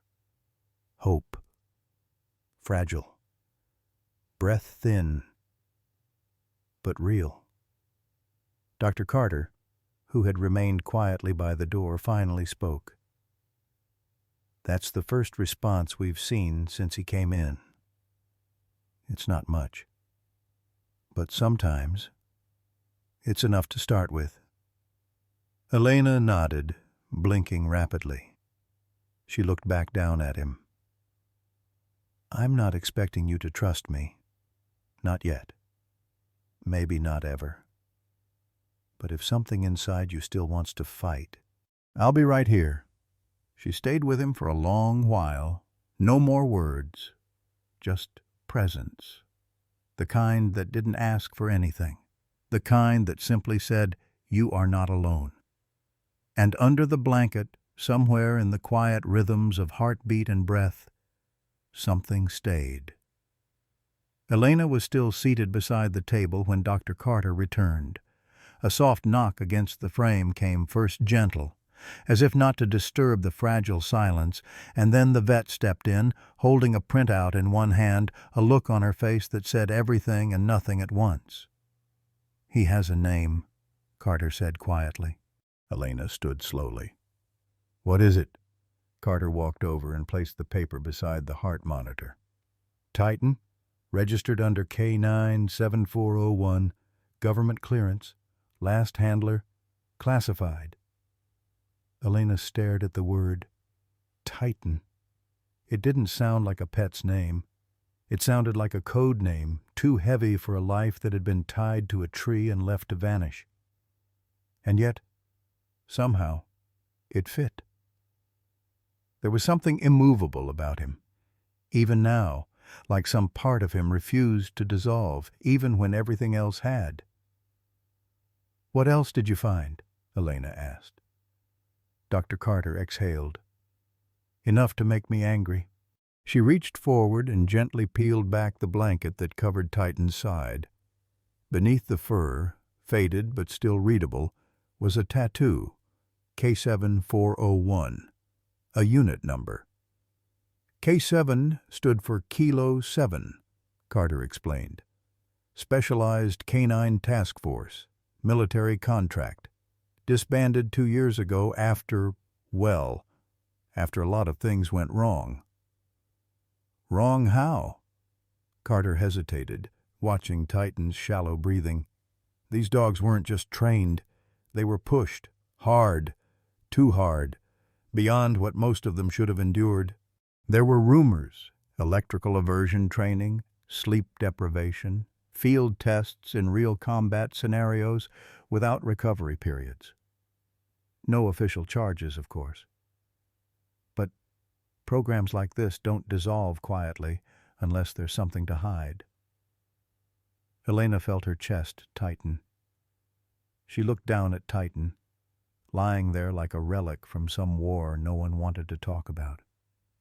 Hope. Fragile. Breath thin. But real. Dr. Carter, who had remained quietly by the door, finally spoke. "That's the first response we've seen since he came in. It's not much. But sometimes it's enough to start with." Elena nodded, blinking rapidly. She looked back down at him. "I'm not expecting you to trust me. Not yet. Maybe not ever. But if something inside you still wants to fight, I'll be right here." She stayed with him for a long while. No more words. Just presence. The kind that didn't ask for anything. The kind that simply said, "You are not alone." And under the blanket, somewhere in the quiet rhythms of heartbeat and breath, something stayed. Elena was still seated beside the table when Dr. Carter returned. A soft knock against the frame came first gentle, as if not to disturb the fragile silence, and then the vet stepped in, holding a printout in one hand, a look on her face that said everything and nothing at once. "He has a name," Carter said quietly. Elena stood slowly. "What is it?" Carter walked over and placed the paper beside the heart monitor. "Titan, registered under K97401, government clearance, last handler, classified." Elena stared at the word Titan. It didn't sound like a pet's name. It sounded like a code name, too heavy for a life that had been tied to a tree and left to vanish. And yet, somehow, it fit. There was something immovable about him. Even now, like some part of him refused to dissolve, even when everything else had. "What else did you find?" Elena asked. Dr. Carter exhaled. "Enough to make me angry." She reached forward and gently peeled back the blanket that covered Titan's side. Beneath the fur, faded but still readable, was a tattoo, K7401, a unit number. K7 stood for Kilo 7, Carter explained. Specialized Canine Task Force, military contract. Disbanded 2 years ago after a lot of things went wrong. Wrong how? Carter hesitated, watching Titan's shallow breathing. These dogs weren't just trained. They were pushed, hard, too hard, beyond what most of them should have endured. There were rumors, electrical aversion training, sleep deprivation, field tests in real combat scenarios without recovery periods. No official charges, of course. But programs like this don't dissolve quietly unless there's something to hide. Elena felt her chest tighten. She looked down at Titan, lying there like a relic from some war no one wanted to talk about.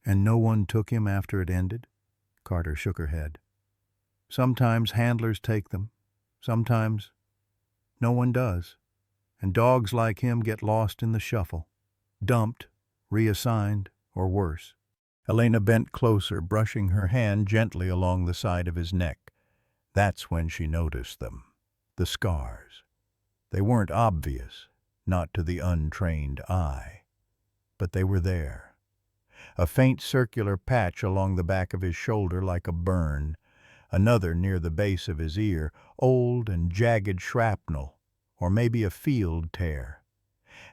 "And no one took him after it ended?" Carter shook her head. "Sometimes handlers take them. Sometimes no one does. and dogs like him get lost in the shuffle, dumped, reassigned, or worse. Elena bent closer, brushing her hand gently along the side of his neck. That's when she noticed them. The scars. They weren't obvious, not to the untrained eye, but they were there. A faint circular patch along the back of his shoulder like a burn, another near the base of his ear, old and jagged shrapnel, or maybe a field tear.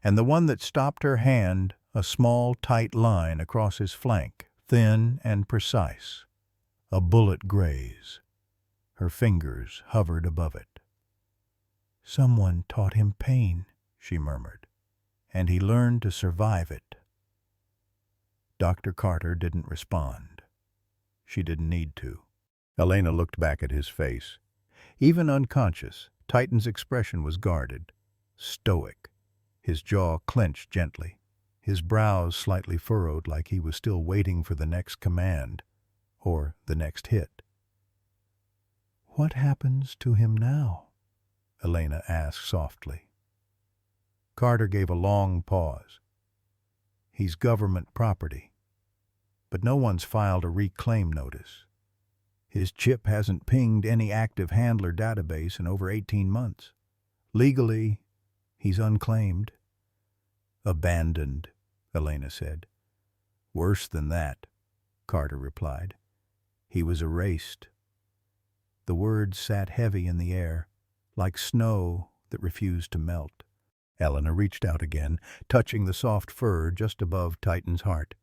And the one that stopped her hand, a small, tight line across his flank, thin and precise. A bullet graze. Her fingers hovered above it. "Someone taught him pain," she murmured, "and he learned to survive it." Dr. Carter didn't respond. She didn't need to. Elena looked back at his face. Even unconscious, Titan's expression was guarded, stoic. His jaw clenched gently, his brows slightly furrowed like he was still waiting for the next command, or the next hit. "What happens to him now?" Elena asked softly. Carter gave a long pause. "He's government property, but no one's filed a reclaim notice. His chip hasn't pinged any active handler database in over 18 months. Legally, he's unclaimed." "Abandoned," Elena said. "Worse than that," Carter replied. "He was erased." The words sat heavy in the air, like snow that refused to melt. Elena reached out again, touching the soft fur just above Titan's heart.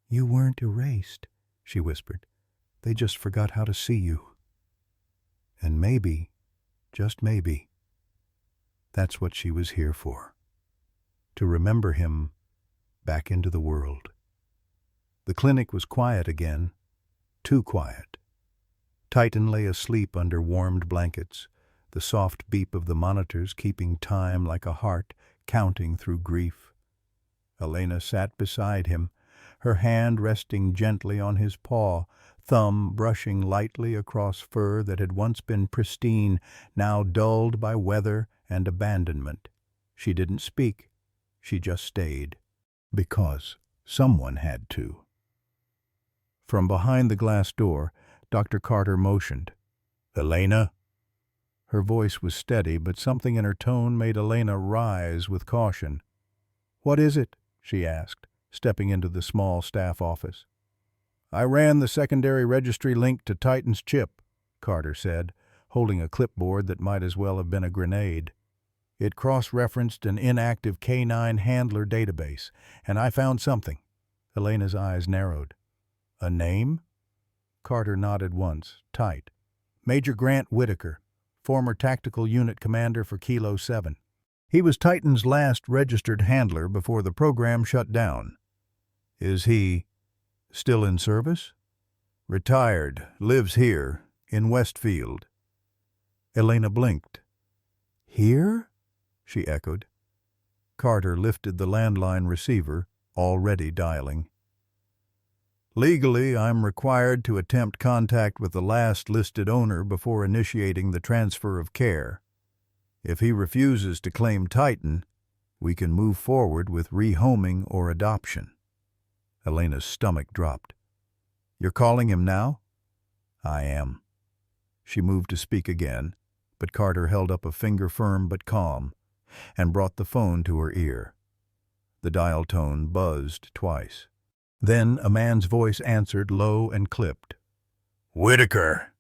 "You weren't erased," she whispered. "They just forgot how to see you. And maybe, just maybe, that's what she was here for. To remember him back into the world." The clinic was quiet again, too quiet. Titan lay asleep under warmed blankets, the soft beep of the monitors keeping time like a heart counting through grief. Elena sat beside him, her hand resting gently on his paw, thumb brushing lightly across fur that had once been pristine, now dulled by weather and abandonment. She didn't speak. She just stayed. Because someone had to. From behind the glass door, Dr. Carter motioned. "Elena?" Her voice was steady, but something in her tone made Elena rise with caution. "What is it?" she asked, stepping into the small staff office. "I ran the secondary registry link to Titan's chip," Carter said, holding a clipboard that might as well have been a grenade. "It cross-referenced an inactive K9 handler database, and I found something." Elena's eyes narrowed. "A name?" Carter nodded once, tight. "Major Grant Whitaker, former tactical unit commander for Kilo 7. He was Titan's last registered handler before the program shut down." "Is he still in service?" "Retired, lives here, in Westfield." Elena blinked. "Here?" she echoed. Carter lifted the landline receiver, already dialing. "Legally, I'm required to attempt contact with the last listed owner before initiating the transfer of care. If he refuses to claim Titan, we can move forward with rehoming or adoption." Elena's stomach dropped. "You're calling him now?" "I am." She moved to speak again, but Carter held up a finger firm but calm, and brought the phone to her ear. The dial tone buzzed twice. Then a man's voice answered, low and clipped. "Whitaker!"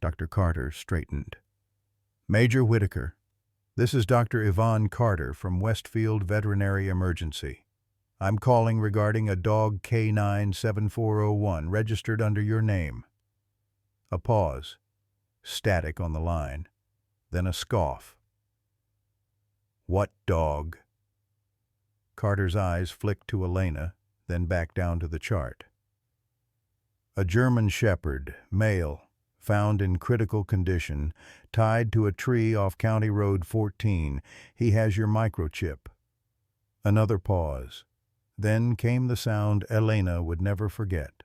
Dr. Carter straightened. "Major Whitaker, this is Dr. Yvonne Carter from Westfield Veterinary Emergency. I'm calling regarding a dog K97401 registered under your name." A pause, static on the line, then a scoff. "What dog?" Carter's eyes flicked to Elena, then back down to the chart. "A German Shepherd, male, found in critical condition, tied to a tree off County Road 14. He has your microchip." Another pause. Then came the sound Elena would never forget.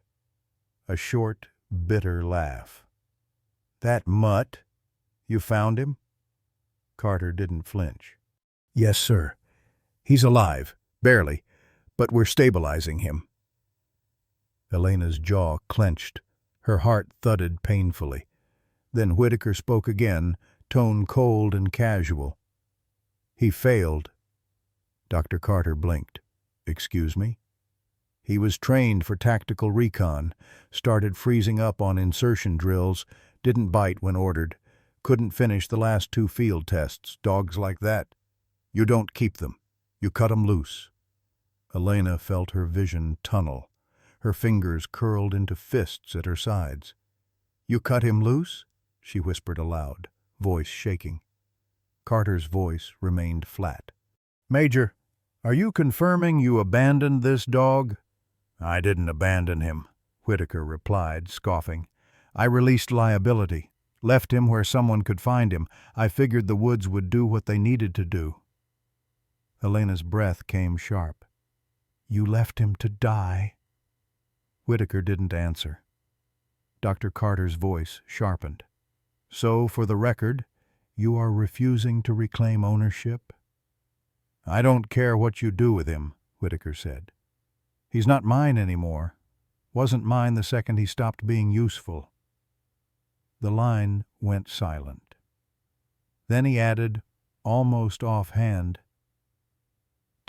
A short, bitter laugh. "That mutt? You found him?" Carter didn't flinch. Yes, sir. He's alive. Barely. But we're stabilizing him. Elena's jaw clenched. Her heart thudded painfully. Then Whitaker spoke again, tone cold and casual. He failed. Dr. Carter blinked. Excuse me? He was trained for tactical recon, started freezing up on insertion drills, didn't bite when ordered, couldn't finish the last 2 field tests. Dogs like that, you don't keep them. You cut 'em loose. Elena felt her vision tunnel. Her fingers curled into fists at her sides. You cut him loose? She whispered aloud, voice shaking. Carter's voice remained flat. Major, are you confirming you abandoned this dog? I didn't abandon him, Whitaker replied, scoffing. I released liability, left him where someone could find him. I figured the woods would do what they needed to do. Elena's breath came sharp. You left him to die? Whitaker didn't answer. Dr. Carter's voice sharpened. So, for the record, you are refusing to reclaim ownership? I don't care what you do with him, Whitaker said. He's not mine anymore. Wasn't mine the second he stopped being useful. The line went silent. Then he added, almost offhand,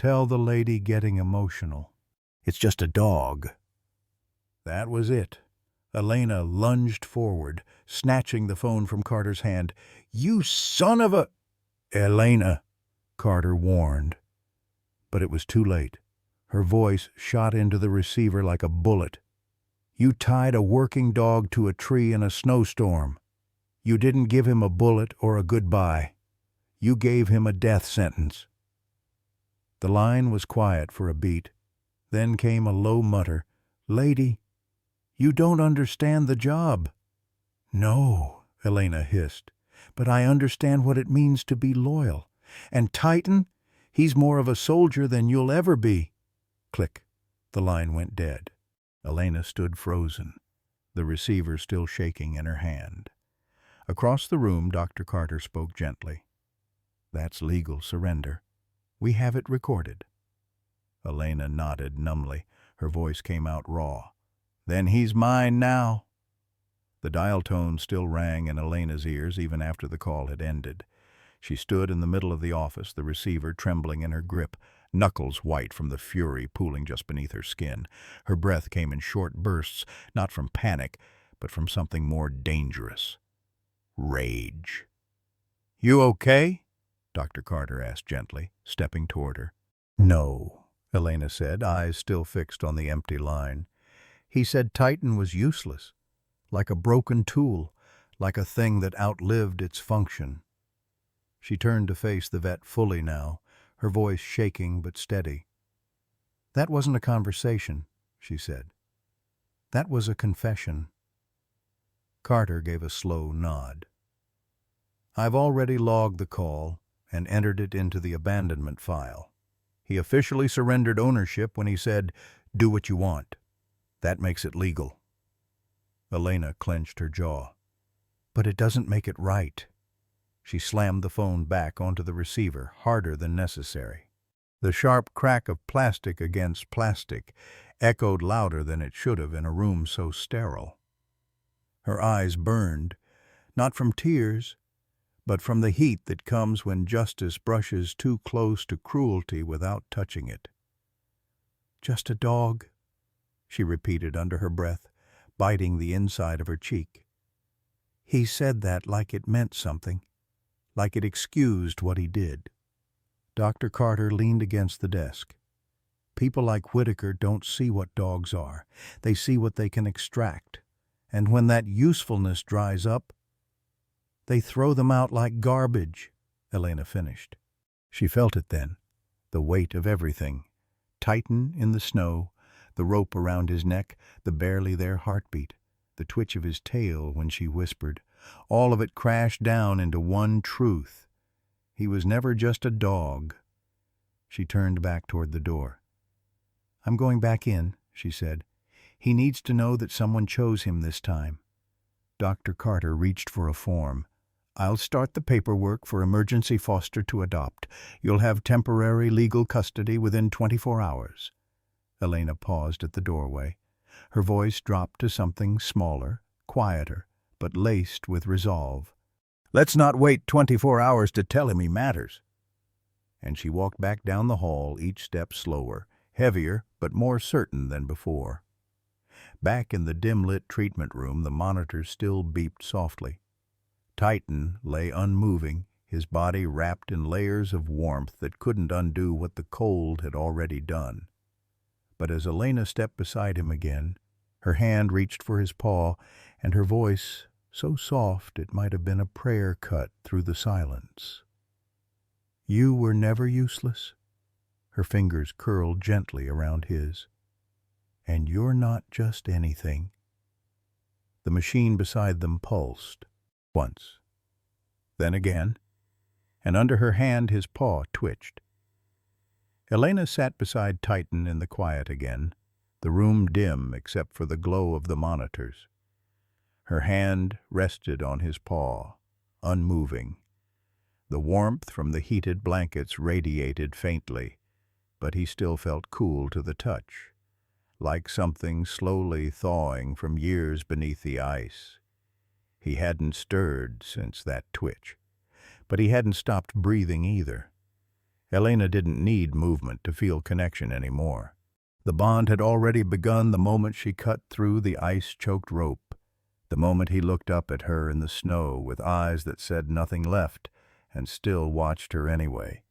Tell the lady getting emotional. It's just a dog. That was it. Elena lunged forward, snatching the phone from Carter's hand. You son of a... Elena, Carter warned. But it was too late. Her voice shot into the receiver like a bullet. You tied a working dog to a tree in a snowstorm. You didn't give him a bullet or a goodbye. You gave him a death sentence. The line was quiet for a beat. Then came a low mutter. Lady, you don't understand the job. No, Elena hissed, but I understand what it means to be loyal. And Titan, he's more of a soldier than you'll ever be. Click. The line went dead. Elena stood frozen, the receiver still shaking in her hand. Across the room, Dr. Carter spoke gently. That's legal surrender. We have it recorded. Elena nodded numbly. Her voice came out raw. Then he's mine now. The dial tone still rang in Elena's ears even after the call had ended. She stood in the middle of the office, the receiver trembling in her grip, knuckles white from the fury pooling just beneath her skin. Her breath came in short bursts, not from panic, but from something more dangerous. Rage. You okay? Dr. Carter asked gently, stepping toward her. No, Elena said, eyes still fixed on the empty line. He said Titan was useless, like a broken tool, like a thing that outlived its function. She turned to face the vet fully now, her voice shaking but steady. That wasn't a conversation, she said. That was a confession. Carter gave a slow nod. I've already logged the call and entered it into the abandonment file. He officially surrendered ownership when he said, do what you want. That makes it legal. Elena clenched her jaw. But it doesn't make it right. She slammed the phone back onto the receiver, harder than necessary. The sharp crack of plastic against plastic echoed louder than it should have in a room so sterile. Her eyes burned, not from tears, but from the heat that comes when justice brushes too close to cruelty without touching it. Just a dog, she repeated under her breath, biting the inside of her cheek. He said that like it meant something, like it excused what he did. Dr. Carter leaned against the desk. People like Whitaker don't see what dogs are. They see what they can extract. And when that usefulness dries up, they throw them out like garbage, Elena finished. She felt it then, the weight of everything. Titan in the snow, the rope around his neck, the barely there heartbeat, the twitch of his tail when she whispered. All of it crashed down into one truth. He was never just a dog. She turned back toward the door. I'm going back in, she said. He needs to know that someone chose him this time. Dr. Carter reached for a form. I'll start the paperwork for emergency foster to adopt. You'll have temporary legal custody within 24 hours. Elena paused at the doorway. Her voice dropped to something smaller, quieter, but laced with resolve. Let's not wait 24 hours to tell him he matters. And she walked back down the hall, each step slower, heavier but more certain than before. Back in the dim-lit treatment room, the monitors still beeped softly. Titan lay unmoving, his body wrapped in layers of warmth that couldn't undo what the cold had already done. But as Elena stepped beside him again, her hand reached for his paw, and her voice, so soft it might have been a prayer cut through the silence. You were never useless. Her fingers curled gently around his. And you're not just anything. The machine beside them pulsed. Once. Then again. And under her hand his paw twitched. Elena sat beside Titan in the quiet again, the room dim except for the glow of the monitors. Her hand rested on his paw, unmoving. The warmth from the heated blankets radiated faintly, but he still felt cool to the touch, like something slowly thawing from years beneath the ice. He hadn't stirred since that twitch, but he hadn't stopped breathing either. Elena didn't need movement to feel connection anymore. The bond had already begun the moment she cut through the ice-choked rope, the moment he looked up at her in the snow with eyes that said nothing left and still watched her anyway.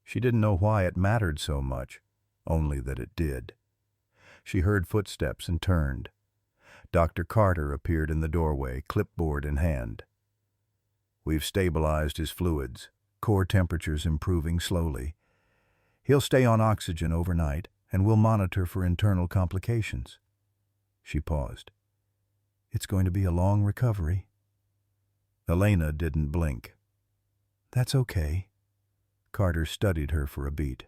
She didn't know why it mattered so much, only that it did. She heard footsteps and turned. Dr. Carter appeared in the doorway, clipboard in hand. We've stabilized his fluids, core temperatures improving slowly. He'll stay on oxygen overnight, and we'll monitor for internal complications. She paused. It's going to be a long recovery. Elena didn't blink. That's okay. Carter studied her for a beat.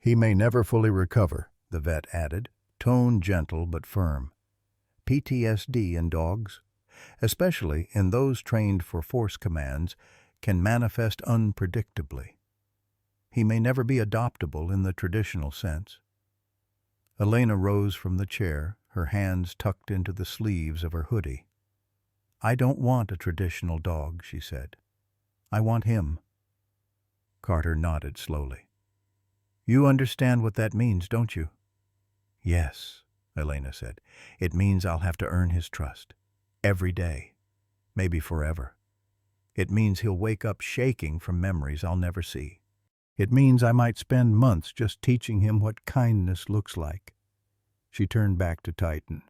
He may never fully recover, the vet added, tone gentle but firm. PTSD in dogs, especially in those trained for force commands, can manifest unpredictably. He may never be adoptable in the traditional sense. Elena rose from the chair, her hands tucked into the sleeves of her hoodie. I don't want a traditional dog, she said. I want him. Carter nodded slowly. You understand what that means, don't you? Yes, Elena said. It means I'll have to earn his trust. Every day. Maybe forever. It means he'll wake up shaking from memories I'll never see. It means I might spend months just teaching him what kindness looks like. She turned back to Titan.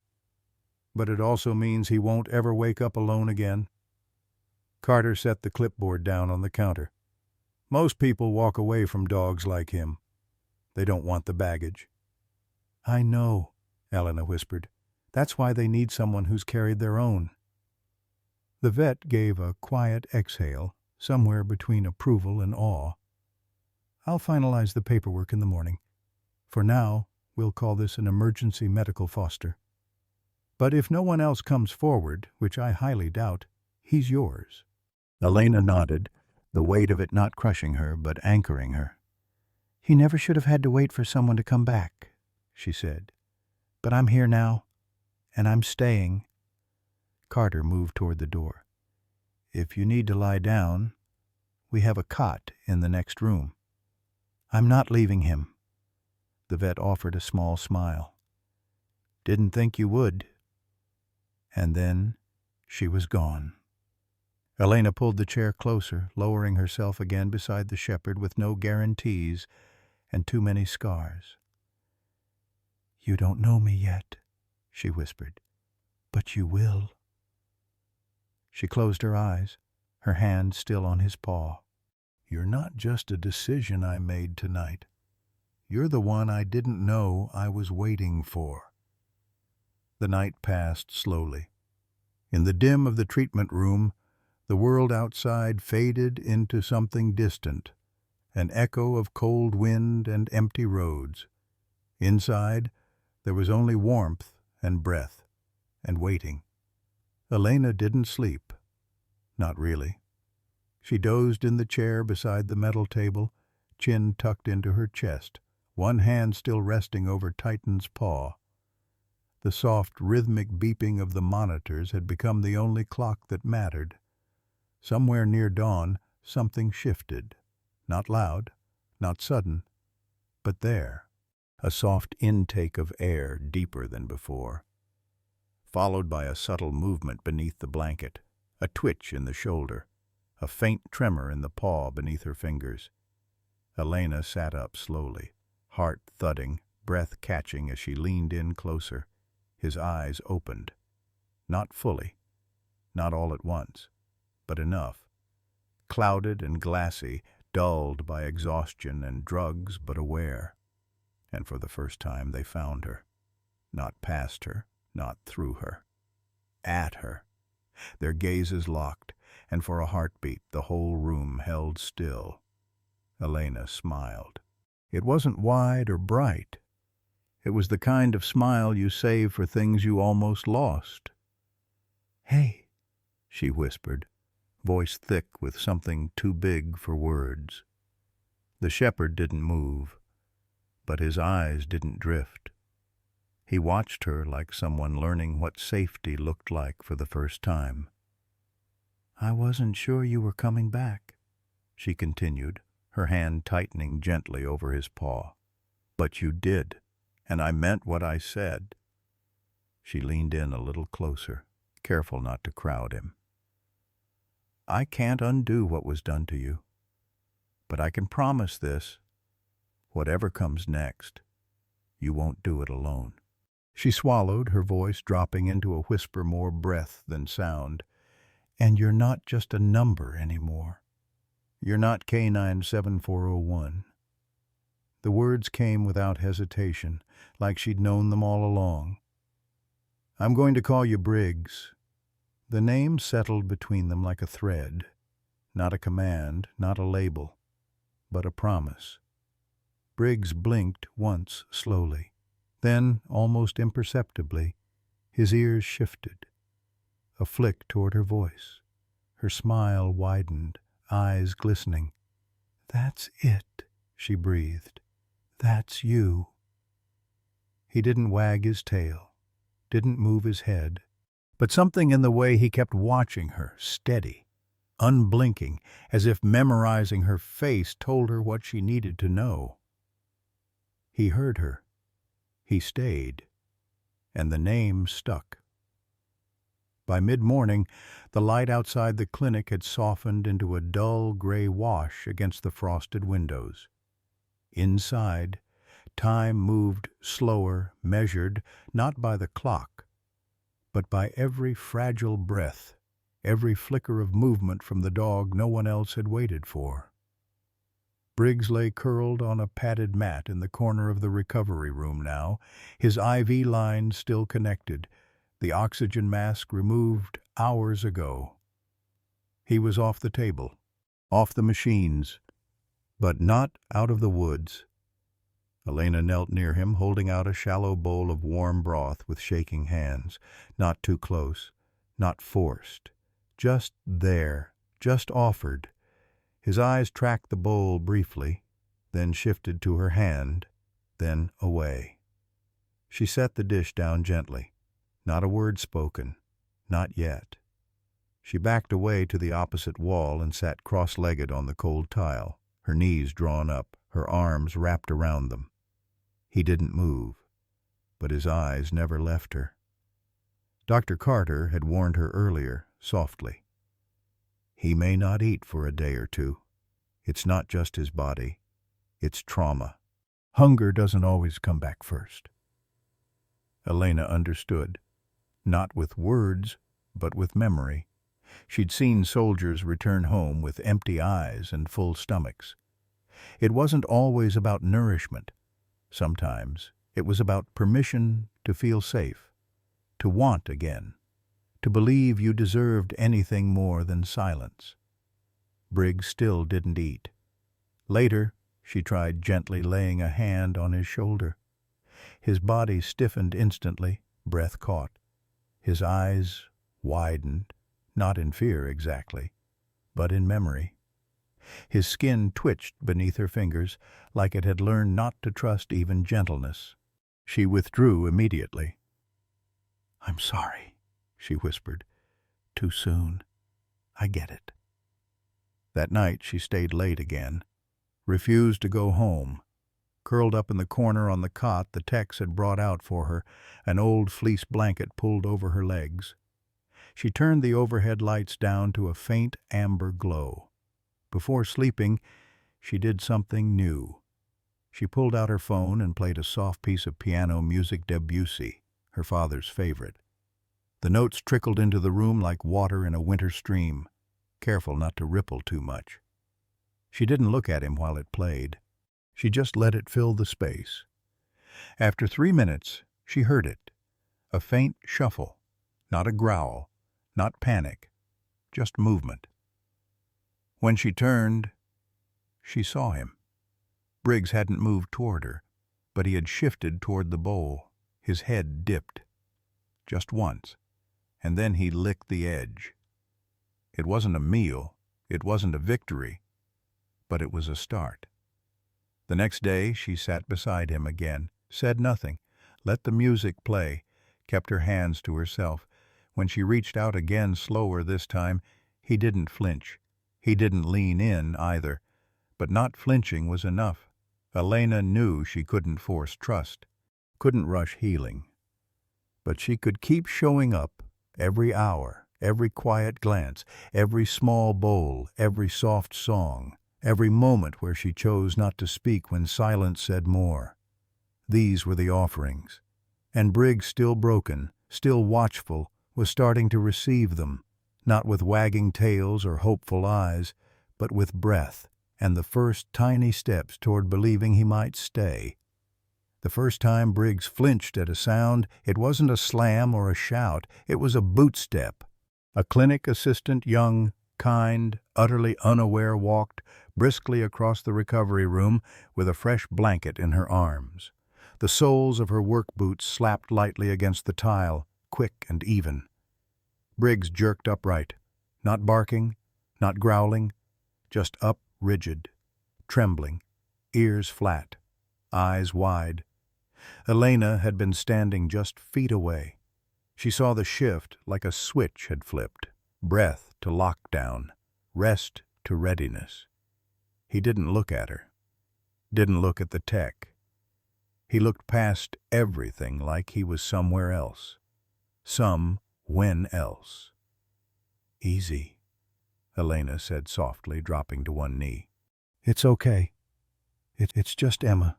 But it also means he won't ever wake up alone again. Carter set the clipboard down on the counter. Most people walk away from dogs like him. They don't want the baggage. I know, Elena whispered. That's why they need someone who's carried their own. The vet gave a quiet exhale, somewhere between approval and awe. I'll finalize the paperwork in the morning. For now, we'll call this an emergency medical foster. But if no one else comes forward, which I highly doubt, he's yours. Elena nodded, the weight of it not crushing her, but anchoring her. He never should have had to wait for someone to come back, she said. But I'm here now, and I'm staying. Carter moved toward the door. If you need to lie down, we have a cot in the next room. I'm not leaving him. The vet offered a small smile. Didn't think you would. And then she was gone. Elena pulled the chair closer, lowering herself again beside the shepherd with no guarantees and too many scars. You don't know me yet, she whispered, but you will. She closed her eyes, her hand still on his paw. You're not just a decision I made tonight. You're the one I didn't know I was waiting for. The night passed slowly. In the dim of the treatment room, the world outside faded into something distant, an echo of cold wind and empty roads. Inside, there was only warmth and breath and waiting. Elena didn't sleep. Not really. She dozed in the chair beside the metal table, chin tucked into her chest, one hand still resting over Titan's paw. The soft, rhythmic beeping of the monitors had become the only clock that mattered. Somewhere near dawn, something shifted. Not loud, not sudden, but there. A soft intake of air deeper than before, followed by a subtle movement beneath the blanket, a twitch in the shoulder, a faint tremor in the paw beneath her fingers. Elena sat up slowly, heart thudding, breath catching as she leaned in closer. His eyes opened. Not fully, not all at once, but enough. Clouded and glassy, dulled by exhaustion and drugs, but aware. And for the first time they found her. Not past her, not through her. At her. Their gazes locked, and for a heartbeat the whole room held still. Elena smiled. It wasn't wide or bright. It was the kind of smile you save for things you almost lost. "Hey," she whispered, voice thick with something too big for words. The shepherd didn't move, but his eyes didn't drift. He watched her like someone learning what safety looked like for the first time. "I wasn't sure you were coming back," she continued, her hand tightening gently over his paw. "But you did, and I meant what I said." She leaned in a little closer, careful not to crowd him. "I can't undo what was done to you, but I can promise this. Whatever comes next, you won't do it alone." She swallowed, her voice dropping into a whisper more breath than sound. "And you're not just a number anymore. You're not K97401. The words came without hesitation, like she'd known them all along. "I'm going to call you Briggs." The name settled between them like a thread. Not a command, not a label, but a promise. Briggs blinked once slowly. Then, almost imperceptibly, his ears shifted. A flick toward her voice. Her smile widened, eyes glistening. "That's it," she breathed. "That's you." He didn't wag his tail, didn't move his head, but something in the way he kept watching her, steady, unblinking, as if memorizing her face told her what she needed to know. He heard her. He stayed, and the name stuck. By mid-morning, the light outside the clinic had softened into a dull gray wash against the frosted windows. Inside, time moved slower, measured, not by the clock, but by every fragile breath, every flicker of movement from the dog no one else had waited for. Briggs lay curled on a padded mat in the corner of the recovery room now, his IV line still connected, the oxygen mask removed hours ago. He was off the table, off the machines, but not out of the woods. Elena knelt near him, holding out a shallow bowl of warm broth with shaking hands, not too close, not forced, just there, just offered. His eyes tracked the bowl briefly, then shifted to her hand, then away. She set the dish down gently. Not a word spoken. Not yet. She backed away to the opposite wall and sat cross-legged on the cold tile, her knees drawn up, her arms wrapped around them. He didn't move, but his eyes never left her. Dr. Carter had warned her earlier, softly. He may not eat for a day or two. It's not just his body. It's trauma. Hunger doesn't always come back first. Elena understood. Not with words, but with memory. She'd seen soldiers return home with empty eyes and full stomachs. It wasn't always about nourishment. Sometimes it was about permission to feel safe, to want again, to believe you deserved anything more than silence. Briggs still didn't eat. Later, she tried gently laying a hand on his shoulder. His body stiffened instantly, breath caught. His eyes widened, not in fear exactly, but in memory. His skin twitched beneath her fingers, like it had learned not to trust even gentleness. She withdrew immediately. "I'm sorry," she whispered. "Too soon. I get it." That night she stayed late again, refused to go home. Curled up in the corner on the cot the Tex had brought out for her, an old fleece blanket pulled over her legs. She turned the overhead lights down to a faint amber glow. Before sleeping, she did something new. She pulled out her phone and played a soft piece of piano music, Debussy, her father's favorite. The notes trickled into the room like water in a winter stream, careful not to ripple too much. She didn't look at him while it played. She just let it fill the space. After 3 minutes, she heard it. A faint shuffle, not a growl, not panic, just movement. When she turned, she saw him. Briggs hadn't moved toward her, but he had shifted toward the bowl. His head dipped. Just once, and then he licked the edge. It wasn't a meal, it wasn't a victory, but it was a start. The next day she sat beside him again, said nothing, let the music play, kept her hands to herself. When she reached out again, slower this time, he didn't flinch. He didn't lean in either, but not flinching was enough. Elena knew she couldn't force trust, couldn't rush healing. But she could keep showing up every hour, every quiet glance, every small bowl, every soft song, every moment where she chose not to speak when silence said more. These were the offerings. And Briggs, still broken, still watchful, was starting to receive them, not with wagging tails or hopeful eyes, but with breath and the first tiny steps toward believing he might stay. The first time Briggs flinched at a sound, it wasn't a slam or a shout, it was a boot step. A clinic assistant, young, kind, utterly unaware, walked briskly across the recovery room with a fresh blanket in her arms. The soles of her work boots slapped lightly against the tile, quick and even. Briggs jerked upright, not barking, not growling, just up, rigid, trembling, ears flat, eyes wide. Elena had been standing just feet away. She saw the shift like a switch had flipped, breath to lockdown, rest to readiness. He didn't look at her, didn't look at the tech. He looked past everything like he was somewhere else. When else. "Easy," Elena said softly, dropping to one knee. "It's okay. It's just Emma.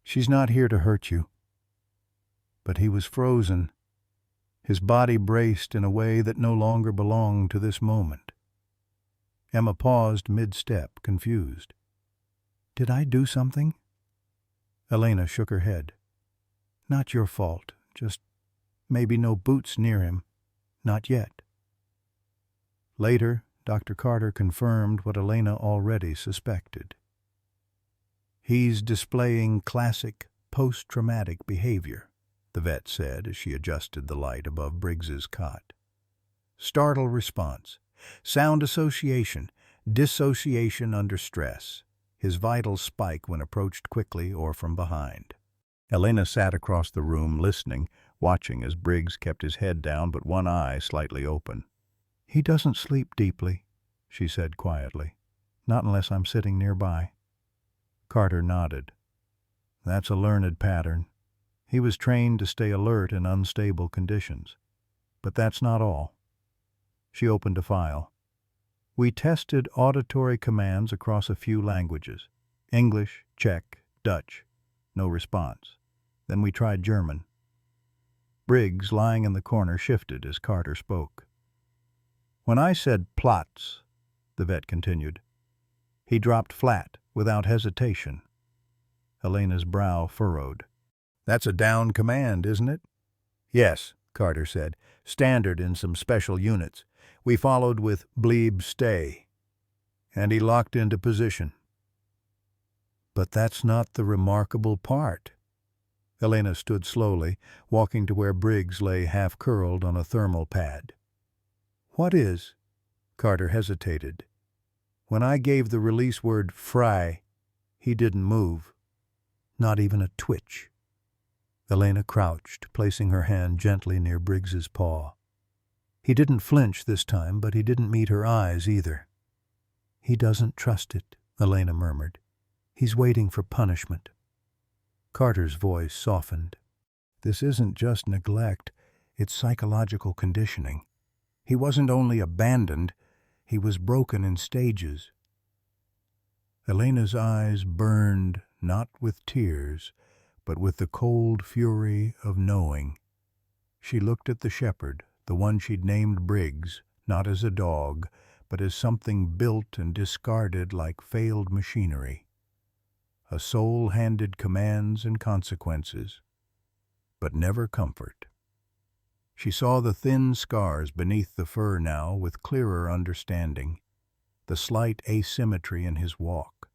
She's not here to hurt you." But he was frozen, his body braced in a way that no longer belonged to this moment. Emma paused mid-step, confused. "Did I do something?" Elena shook her head. "Not your fault, just maybe no boots near him. Not yet." Later, Dr. Carter confirmed what Elena already suspected. "He's displaying classic post-traumatic behavior," the vet said as she adjusted the light above Briggs's cot. "Startle response, sound association, dissociation under stress. His vitals spike when approached quickly or from behind." Elena sat across the room, listening, watching as Briggs kept his head down but one eye slightly open. "He doesn't sleep deeply," she said quietly. "Not unless I'm sitting nearby." Carter nodded. "That's a learned pattern. He was trained to stay alert in unstable conditions. But that's not all." She opened a file. "We tested auditory commands across a few languages. English, Czech, Dutch. No response. Then we tried German." Briggs, lying in the corner, shifted as Carter spoke. "When I said Platz," the vet continued, "he dropped flat, without hesitation." Elena's brow furrowed. "That's a down command, isn't it?" "Yes," Carter said. "Standard in some special units. We followed with Bleib stay." And he locked into position. "But that's not the remarkable part." Elena stood slowly, walking to where Briggs lay half-curled on a thermal pad. "What is?" Carter hesitated. When I gave the release word fry, he didn't move, not even a twitch. Elena crouched, placing her hand gently near Briggs's paw. He didn't flinch this time, but he didn't meet her eyes either. "He doesn't trust it," Elena murmured. "He's waiting for punishment." Carter's voice softened. "This isn't just neglect, it's psychological conditioning. He wasn't only abandoned, he was broken in stages." Elena's eyes burned, not with tears, but with the cold fury of knowing. She looked at the shepherd, the one she'd named Briggs, not as a dog, but as something built and discarded like failed machinery. A soul handed commands and consequences, but never comfort. She saw the thin scars beneath the fur now with clearer understanding, the slight asymmetry in his walk,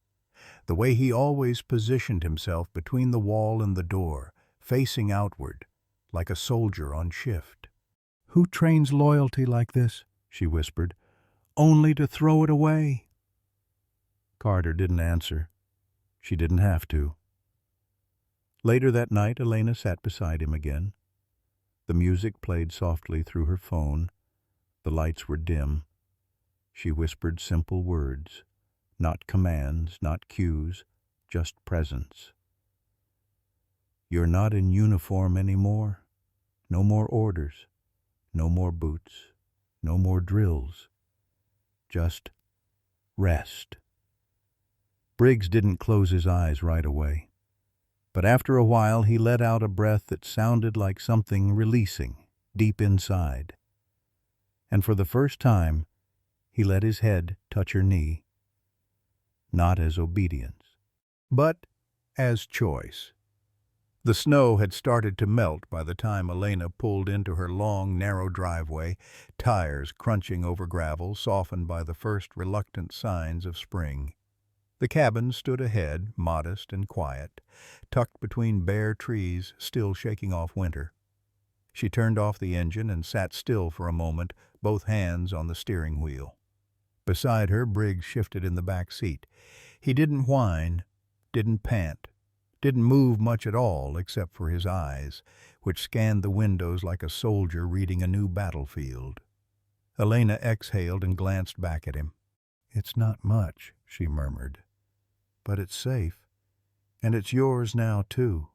the way he always positioned himself between the wall and the door, facing outward, like a soldier on shift. "Who trains loyalty like this?" she whispered. "Only to throw it away." Carter didn't answer. She didn't have to. Later that night, Elena sat beside him again. The music played softly through her phone. The lights were dim. She whispered simple words, not commands, not cues, just presence. "You're not in uniform anymore. No more orders. No more boots. No more drills. Just rest." Briggs didn't close his eyes right away, but after a while he let out a breath that sounded like something releasing deep inside. And for the first time, he let his head touch her knee, not as obedience, but as choice. The snow had started to melt by the time Elena pulled into her long, narrow driveway, tires crunching over gravel, softened by the first reluctant signs of spring. The cabin stood ahead, modest and quiet, tucked between bare trees still shaking off winter. She turned off the engine and sat still for a moment, both hands on the steering wheel. Beside her, Briggs shifted in the back seat. He didn't whine, didn't pant, didn't move much at all except for his eyes, which scanned the windows like a soldier reading a new battlefield. Elena exhaled and glanced back at him. "It's not much," she murmured, "but it's safe, and it's yours now, too."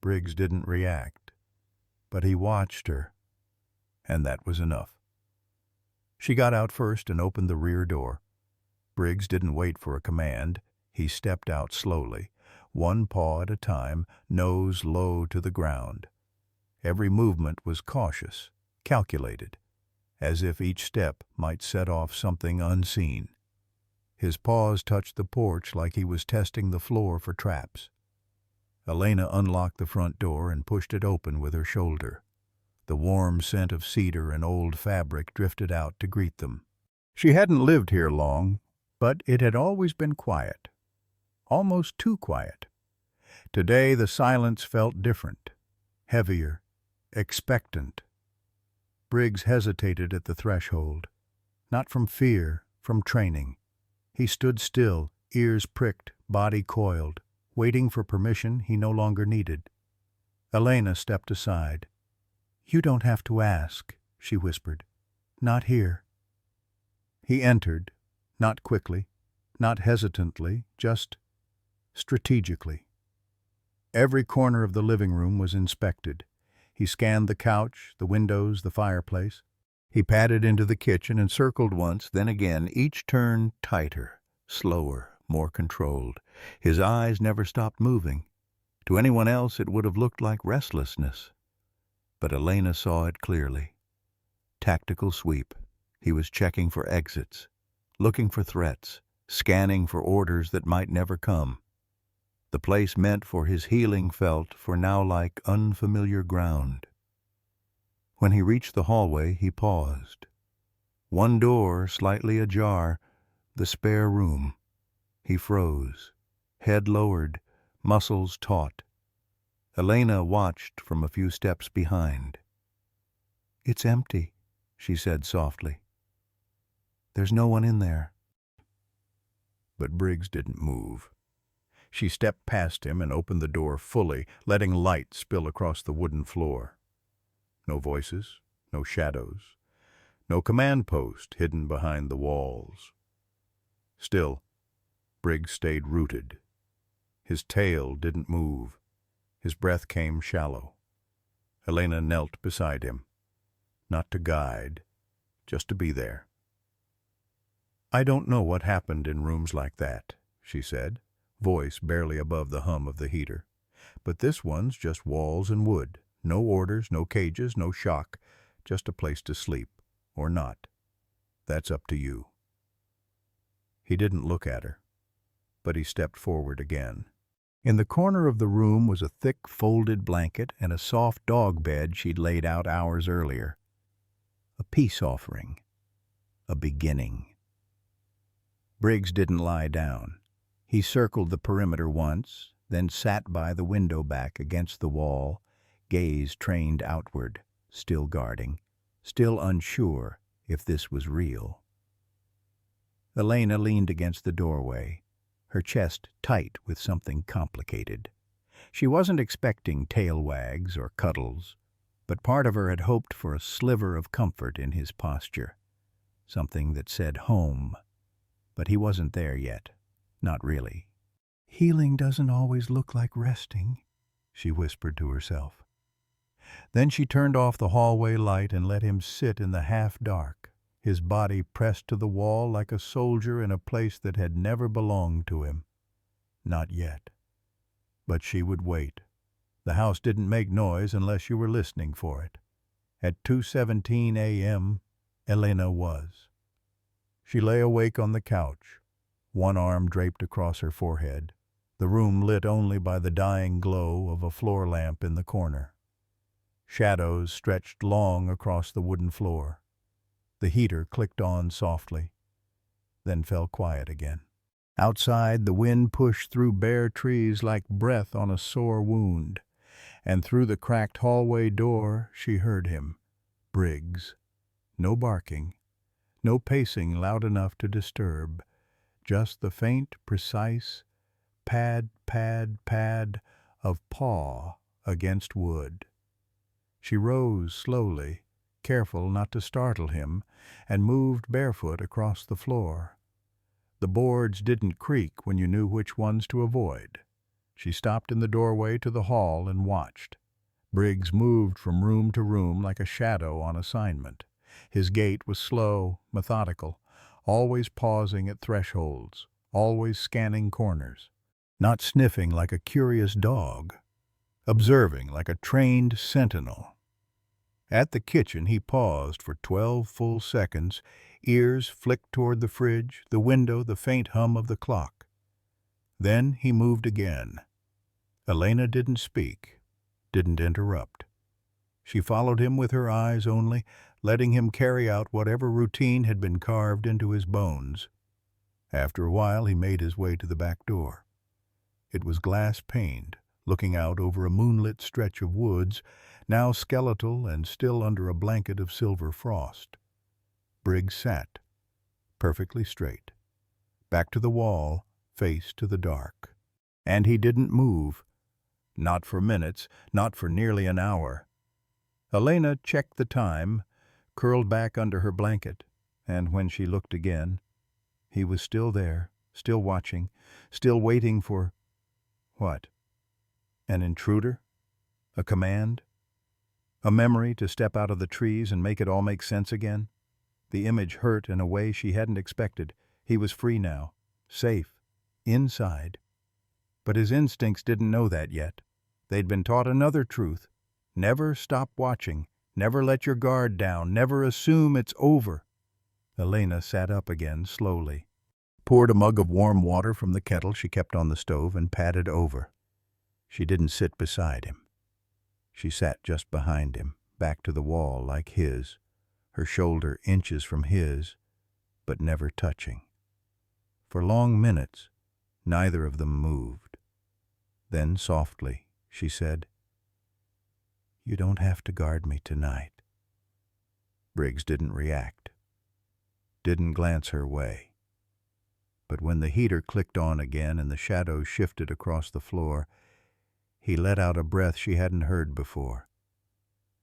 Briggs didn't react, but he watched her, and that was enough. She got out first and opened the rear door. Briggs didn't wait for a command. He stepped out slowly, one paw at a time, nose low to the ground. Every movement was cautious, calculated, as if each step might set off something unseen. His paws touched the porch like he was testing the floor for traps. Elena unlocked the front door and pushed it open with her shoulder. The warm scent of cedar and old fabric drifted out to greet them. She hadn't lived here long, but it had always been quiet. Almost too quiet. Today the silence felt different, heavier, expectant. Briggs hesitated at the threshold, not from fear, from training. He stood still, ears pricked, body coiled, waiting for permission he no longer needed. Elena stepped aside. "You don't have to ask," she whispered. "Not here." He entered, not quickly, not hesitantly, just strategically. Every corner of the living room was inspected. He scanned the couch, the windows, the fireplace. He padded into the kitchen and circled once, then again, each turn tighter, slower, more controlled. His eyes never stopped moving. To anyone else it would have looked like restlessness. But Elena saw it clearly. Tactical sweep. He was checking for exits, looking for threats, scanning for orders that might never come. The place meant for his healing felt for now like unfamiliar ground. When he reached the hallway, he paused. One door slightly ajar, the spare room. He froze, head lowered, muscles taut. Elena watched from a few steps behind. "It's empty," she said softly. "There's no one in there." But Briggs didn't move. She stepped past him and opened the door fully, letting light spill across the wooden floor. No voices, no shadows, no command post hidden behind the walls. Still, Briggs stayed rooted. His tail didn't move. His breath came shallow. Elena knelt beside him, not to guide, just to be there. "I don't know what happened in rooms like that," she said, voice barely above the hum of the heater. "But this one's just walls and wood. No orders, no cages, no shock. Just a place to sleep. Or not. That's up to you." He didn't look at her, but he stepped forward again. In the corner of the room was a thick folded blanket and a soft dog bed she'd laid out hours earlier. A peace offering. A beginning. Briggs didn't lie down. He circled the perimeter once, then sat by the window back against the wall, gaze trained outward, still guarding, still unsure if this was real. Elena leaned against the doorway, her chest tight with something complicated. She wasn't expecting tail wags or cuddles, but part of her had hoped for a sliver of comfort in his posture, something that said home. But he wasn't there yet, not really. "Healing doesn't always look like resting," she whispered to herself. Then she turned off the hallway light and let him sit in the half-dark, his body pressed to the wall like a soldier in a place that had never belonged to him. Not yet. But she would wait. The house didn't make noise unless you were listening for it. At 2:17 a.m., Elena was. She lay awake on the couch, one arm draped across her forehead, the room lit only by the dying glow of a floor lamp in the corner. Shadows stretched long across the wooden floor. The heater clicked on softly, then fell quiet again. Outside, the wind pushed through bare trees like breath on a sore wound, and through the cracked hallway door she heard him, Briggs. No barking, no pacing loud enough to disturb, just the faint, precise pad, pad, pad of paw against wood. She rose slowly, careful not to startle him, and moved barefoot across the floor. The boards didn't creak when you knew which ones to avoid. She stopped in the doorway to the hall and watched. Briggs moved from room to room like a shadow on assignment. His gait was slow, methodical, always pausing at thresholds, always scanning corners, not sniffing like a curious dog, observing like a trained sentinel. At the kitchen he paused for 12 full seconds, ears flicked toward the fridge, the window, the faint hum of the clock. Then he moved again. Elena didn't speak, didn't interrupt. She followed him with her eyes only, letting him carry out whatever routine had been carved into his bones. After a while he made his way to the back door. It was glass-paned, looking out over a moonlit stretch of woods, now skeletal and still under a blanket of silver frost. Briggs sat, perfectly straight, back to the wall, face to the dark. And he didn't move. Not for minutes, not for nearly an hour. Elena checked the time, curled back under her blanket, and when she looked again, he was still there, still watching, still waiting for... what? An intruder? A command? A memory to step out of the trees and make it all make sense again? The image hurt in a way she hadn't expected. He was free now, safe, inside. But his instincts didn't know that yet. They'd been taught another truth. Never stop watching. Never let your guard down. Never assume it's over. Elena sat up again slowly, poured a mug of warm water from the kettle she kept on the stove, and padded over. She didn't sit beside him. She sat just behind him, back to the wall like his, her shoulder inches from his, but never touching. For long minutes, neither of them moved. Then softly, she said, "You don't have to guard me tonight." Briggs didn't react, didn't glance her way. But when the heater clicked on again and the shadows shifted across the floor, he let out a breath she hadn't heard before.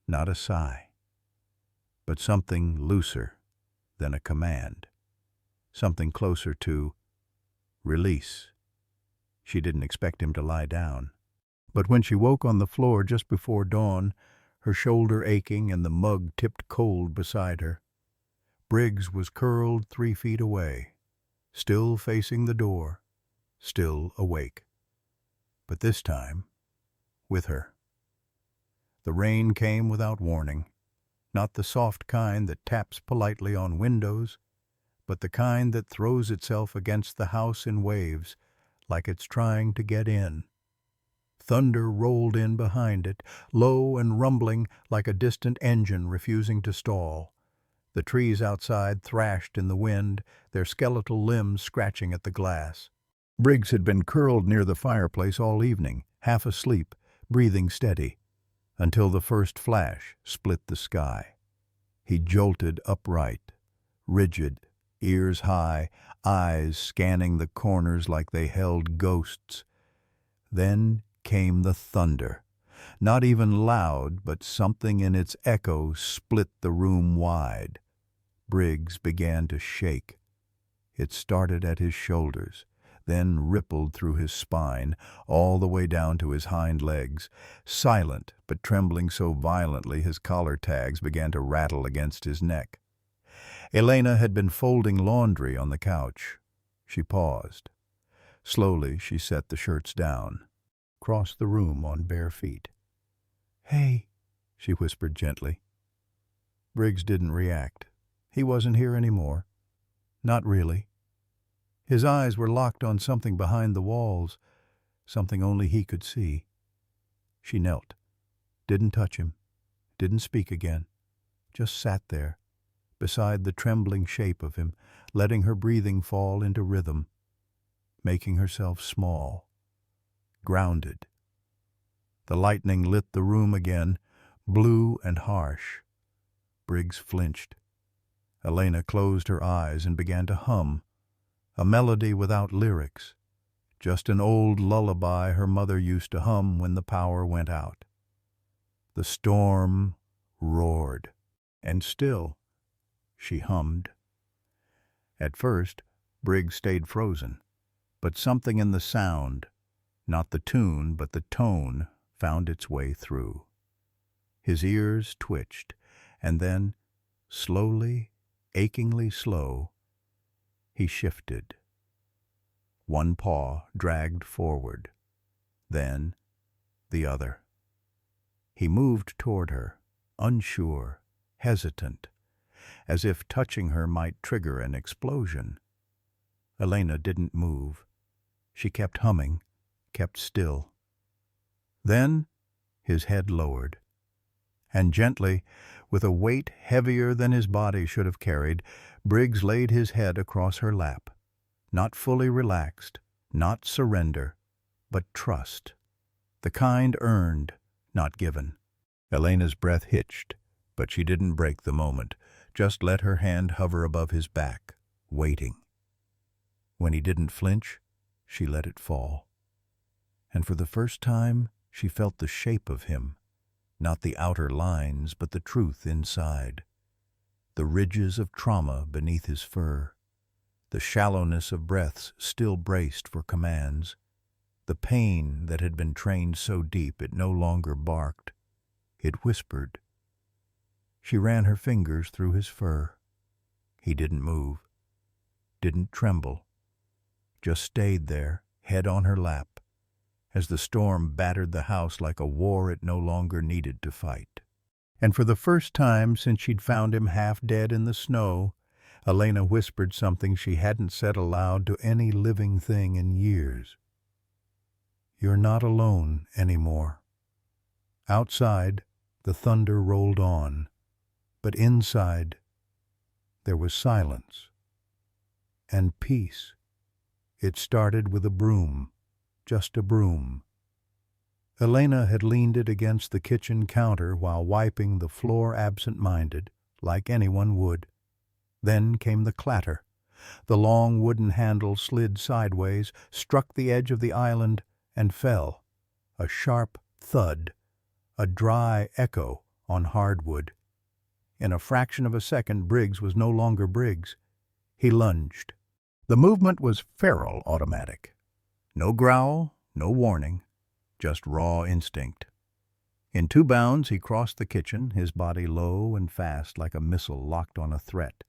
Not a sigh, but something looser than a command. Something closer to release. She didn't expect him to lie down. But when she woke on the floor just before dawn, her shoulder aching and the mug tipped cold beside her, Briggs was curled 3 feet away, still facing the door, still awake. But this time, with her. The rain came without warning, not the soft kind that taps politely on windows, but the kind that throws itself against the house in waves, like it's trying to get in. Thunder rolled in behind it, low and rumbling like a distant engine refusing to stall. The trees outside thrashed in the wind, their skeletal limbs scratching at the glass. Briggs had been curled near the fireplace all evening, half asleep, breathing steady, until the first flash split the sky. He jolted upright, rigid, ears high, eyes scanning the corners like they held ghosts. Then came the thunder. Not even loud, but something in its echo split the room wide. Briggs began to shake. It started at his shoulders, then rippled through his spine, all the way down to his hind legs, silent but trembling so violently his collar tags began to rattle against his neck. Elena had been folding laundry on the couch. She paused. Slowly she set the shirts down, crossed the room on bare feet. "Hey," she whispered gently. Briggs didn't react. He wasn't here anymore. Not really. His eyes were locked on something behind the walls, something only he could see. She knelt, didn't touch him, didn't speak again, just sat there, beside the trembling shape of him, letting her breathing fall into rhythm, making herself small, grounded. The lightning lit the room again, blue and harsh. Briggs flinched. Elena closed her eyes and began to hum, a melody without lyrics, just an old lullaby her mother used to hum when the power went out. The storm roared, and still she hummed. At first, Briggs stayed frozen, but something in the sound, not the tune but the tone, found its way through. His ears twitched, and then, slowly, achingly slow, he shifted. One paw dragged forward, then the other. He moved toward her, unsure, hesitant, as if touching her might trigger an explosion. Elena didn't move. She kept humming, kept still. Then his head lowered, and gently, with a weight heavier than his body should have carried, Briggs laid his head across her lap. Not fully relaxed, not surrender, but trust. The kind earned, not given. Elena's breath hitched, but she didn't break the moment, just let her hand hover above his back, waiting. When he didn't flinch, she let it fall. And for the first time, she felt the shape of him, not the outer lines, but the truth inside. The ridges of trauma beneath his fur, the shallowness of breaths still braced for commands, the pain that had been trained so deep it no longer barked, it whispered. She ran her fingers through his fur. He didn't move, didn't tremble, just stayed there, head on her lap, as the storm battered the house like a war it no longer needed to fight. And for the first time since she'd found him half dead in the snow, Elena whispered something she hadn't said aloud to any living thing in years. "You're not alone anymore." Outside, the thunder rolled on, but inside, there was silence and peace. It started with a broom, just a broom. Elena had leaned it against the kitchen counter while wiping the floor absent-minded, like anyone would. Then came the clatter, The long wooden handle slid sideways, struck the edge of the island, and fell. A sharp thud, a dry echo on hardwood. In a fraction of a second, Briggs was no longer Briggs. He lunged. The movement was feral automatic. No growl, no warning, just raw instinct. In 2 bounds, he crossed the kitchen, his body low and fast like a missile locked on a threat.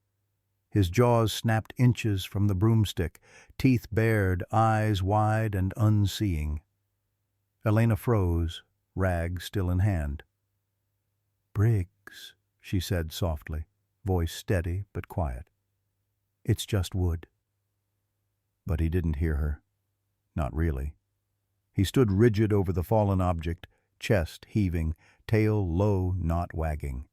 His jaws snapped inches from the broomstick, teeth bared, eyes wide and unseeing. Elena froze, rag still in hand. "Briggs," she said softly, voice steady but quiet. "It's just wood." But he didn't hear her. Not really. He stood rigid over the fallen object, chest heaving, tail low, not wagging.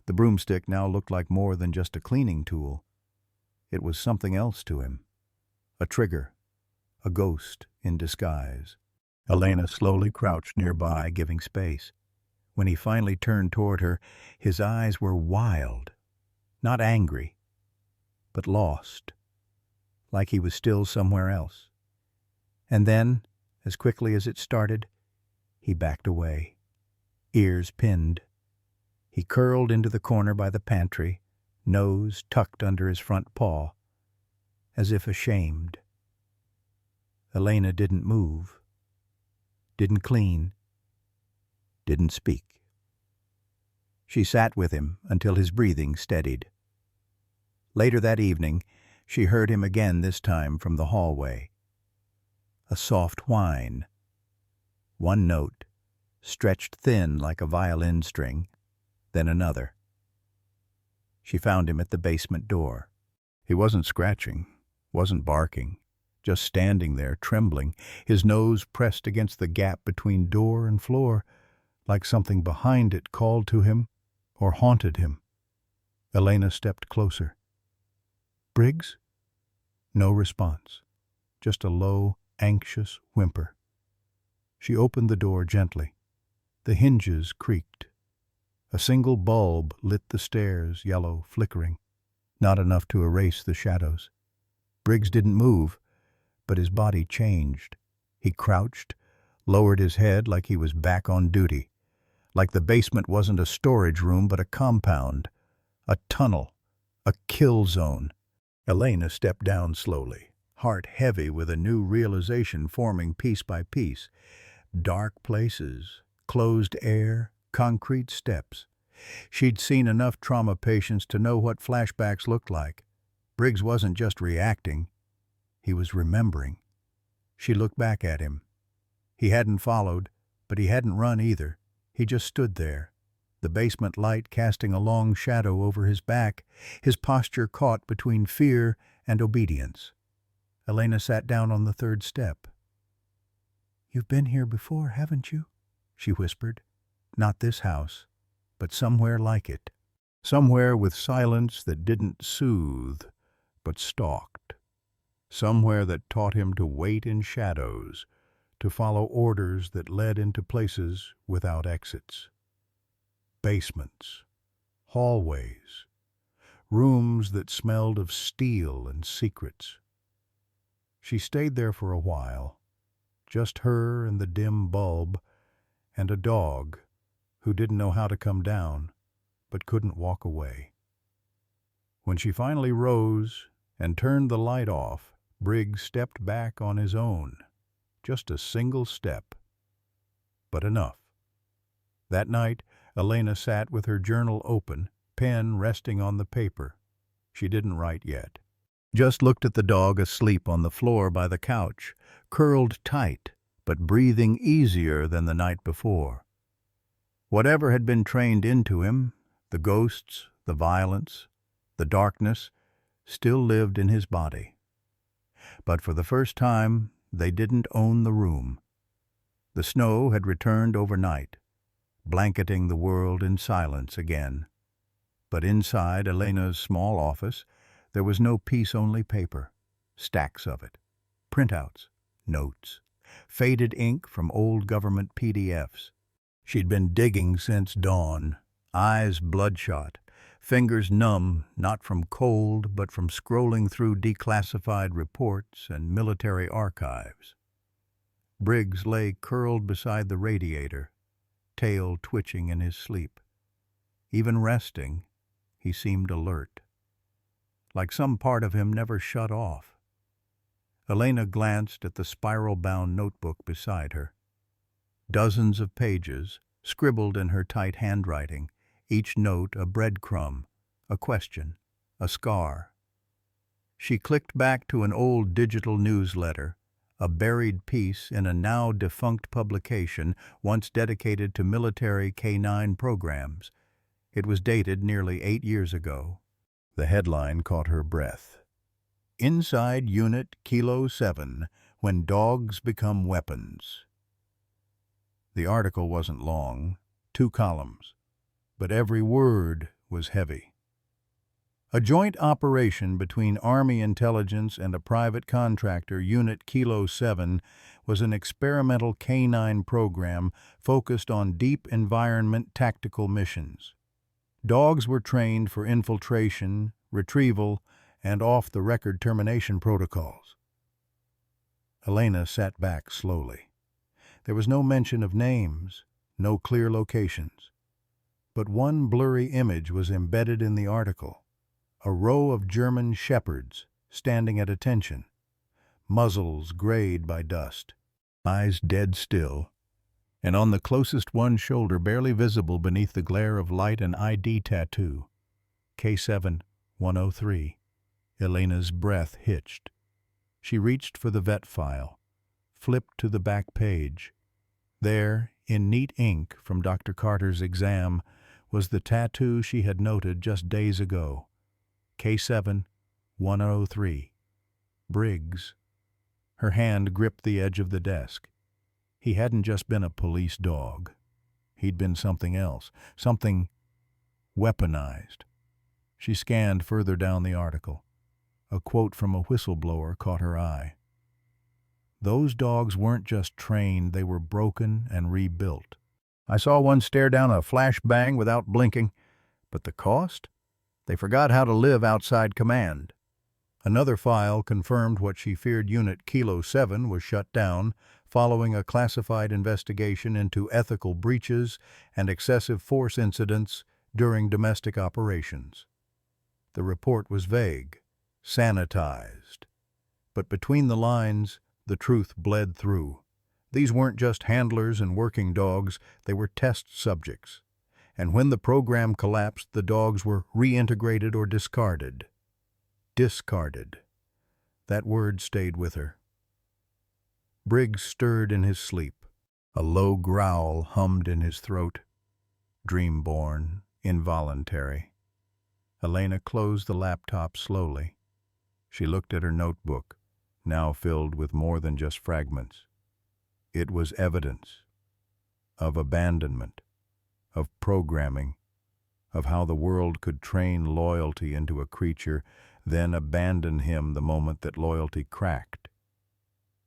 The broomstick now looked like more than just a cleaning tool. It was something else to him. A trigger. A ghost in disguise. Elena slowly crouched nearby, giving space. When he finally turned toward her, his eyes were wild. Not angry, but lost. Like he was still somewhere else. And then, as quickly as it started, he backed away, ears pinned. He curled into the corner by the pantry, nose tucked under his front paw, as if ashamed. Elena didn't move, didn't clean, didn't speak. She sat with him until his breathing steadied. Later that evening, she heard him again, this time from the hallway. A soft whine. One note, stretched thin like a violin string, then another. She found him at the basement door. He wasn't scratching, wasn't barking, just standing there, trembling, his nose pressed against the gap between door and floor, like something behind it called to him or haunted him. Elena stepped closer. "Briggs?" No response, just a low, anxious whimper. She opened the door gently. The hinges creaked. A single bulb lit the stairs, yellow, flickering, not enough to erase the shadows. Briggs didn't move, but his body changed. He crouched, lowered his head like he was back on duty, like the basement wasn't a storage room but a compound, a tunnel, a kill zone. Elena stepped down slowly, heart heavy with a new realization forming piece by piece. Dark places, closed air, concrete steps. She'd seen enough trauma patients to know what flashbacks looked like. Briggs wasn't just reacting, he was remembering. She looked back at him. He hadn't followed, but he hadn't run either. He just stood there, the basement light casting a long shadow over his back, his posture caught between fear and obedience. Elena sat down on the 3rd step. "You've been here before, haven't you?" she whispered. "Not this house, but somewhere like it. Somewhere with silence that didn't soothe, but stalked. Somewhere that taught him to wait in shadows, to follow orders that led into places without exits. Basements, hallways, rooms that smelled of steel and secrets." She stayed there for a while, just her and the dim bulb, and a dog who didn't know how to come down, but couldn't walk away. When she finally rose and turned the light off, Briggs stepped back on his own. Just a single step, but enough. That night, Elena sat with her journal open, pen resting on the paper. She didn't write yet. Just looked at the dog asleep on the floor by the couch, curled tight, but breathing easier than the night before. Whatever had been trained into him, the ghosts, the violence, the darkness, still lived in his body. But for the first time, they didn't own the room. The snow had returned overnight, blanketing the world in silence again. But inside Elena's small office, there was no peace-only paper, stacks of it, printouts, notes, faded ink from old government PDFs. She'd been digging since dawn, eyes bloodshot, fingers numb not from cold but from scrolling through declassified reports and military archives. Briggs lay curled beside the radiator, tail twitching in his sleep. Even resting, he seemed alert, like some part of him never shut off. Elena glanced at the spiral-bound notebook beside her. Dozens of pages, scribbled in her tight handwriting, each note a breadcrumb, a question, a scar. She clicked back to an old digital newsletter, a buried piece in a now-defunct publication once dedicated to military K-9 programs. It was dated nearly 8 years ago. The headline caught her breath. Inside Unit Kilo 7, When Dogs Become Weapons. The article wasn't long, 2 columns, but every word was heavy. A joint operation between Army intelligence and a private contractor, Unit Kilo 7, was an experimental K-9 program focused on deep environment tactical missions. Dogs were trained for infiltration, retrieval, and off-the-record termination protocols. Elena sat back slowly. There was no mention of names, no clear locations. But one blurry image was embedded in the article. A row of German shepherds standing at attention, muzzles grayed by dust, eyes dead still, and on the closest one shoulder barely visible beneath the glare of light an ID tattoo, K7-103. Elena's breath hitched. She reached for the vet file, flipped to the back page. There, in neat ink from Dr. Carter's exam, was the tattoo she had noted just days ago. K7-103. Briggs. Her hand gripped the edge of the desk. He hadn't just been a police dog. He'd been something else, something weaponized. She scanned further down the article. A quote from a whistleblower caught her eye. Those dogs weren't just trained, they were broken and rebuilt. I saw one stare down a flashbang without blinking, but the cost? They forgot how to live outside command. Another file confirmed what she feared. Unit Kilo 7 was shut down following a classified investigation into ethical breaches and excessive force incidents during domestic operations. The report was vague, sanitized, but between the lines, the truth bled through. These weren't just handlers and working dogs, they were test subjects. And when the program collapsed, the dogs were reintegrated or discarded. Discarded. That word stayed with her. Briggs stirred in his sleep. A low growl hummed in his throat. Dream-born, involuntary. Elena closed the laptop slowly. She looked at her notebook, now filled with more than just fragments. It was evidence of abandonment, of programming, of how the world could train loyalty into a creature, then abandon him the moment that loyalty cracked.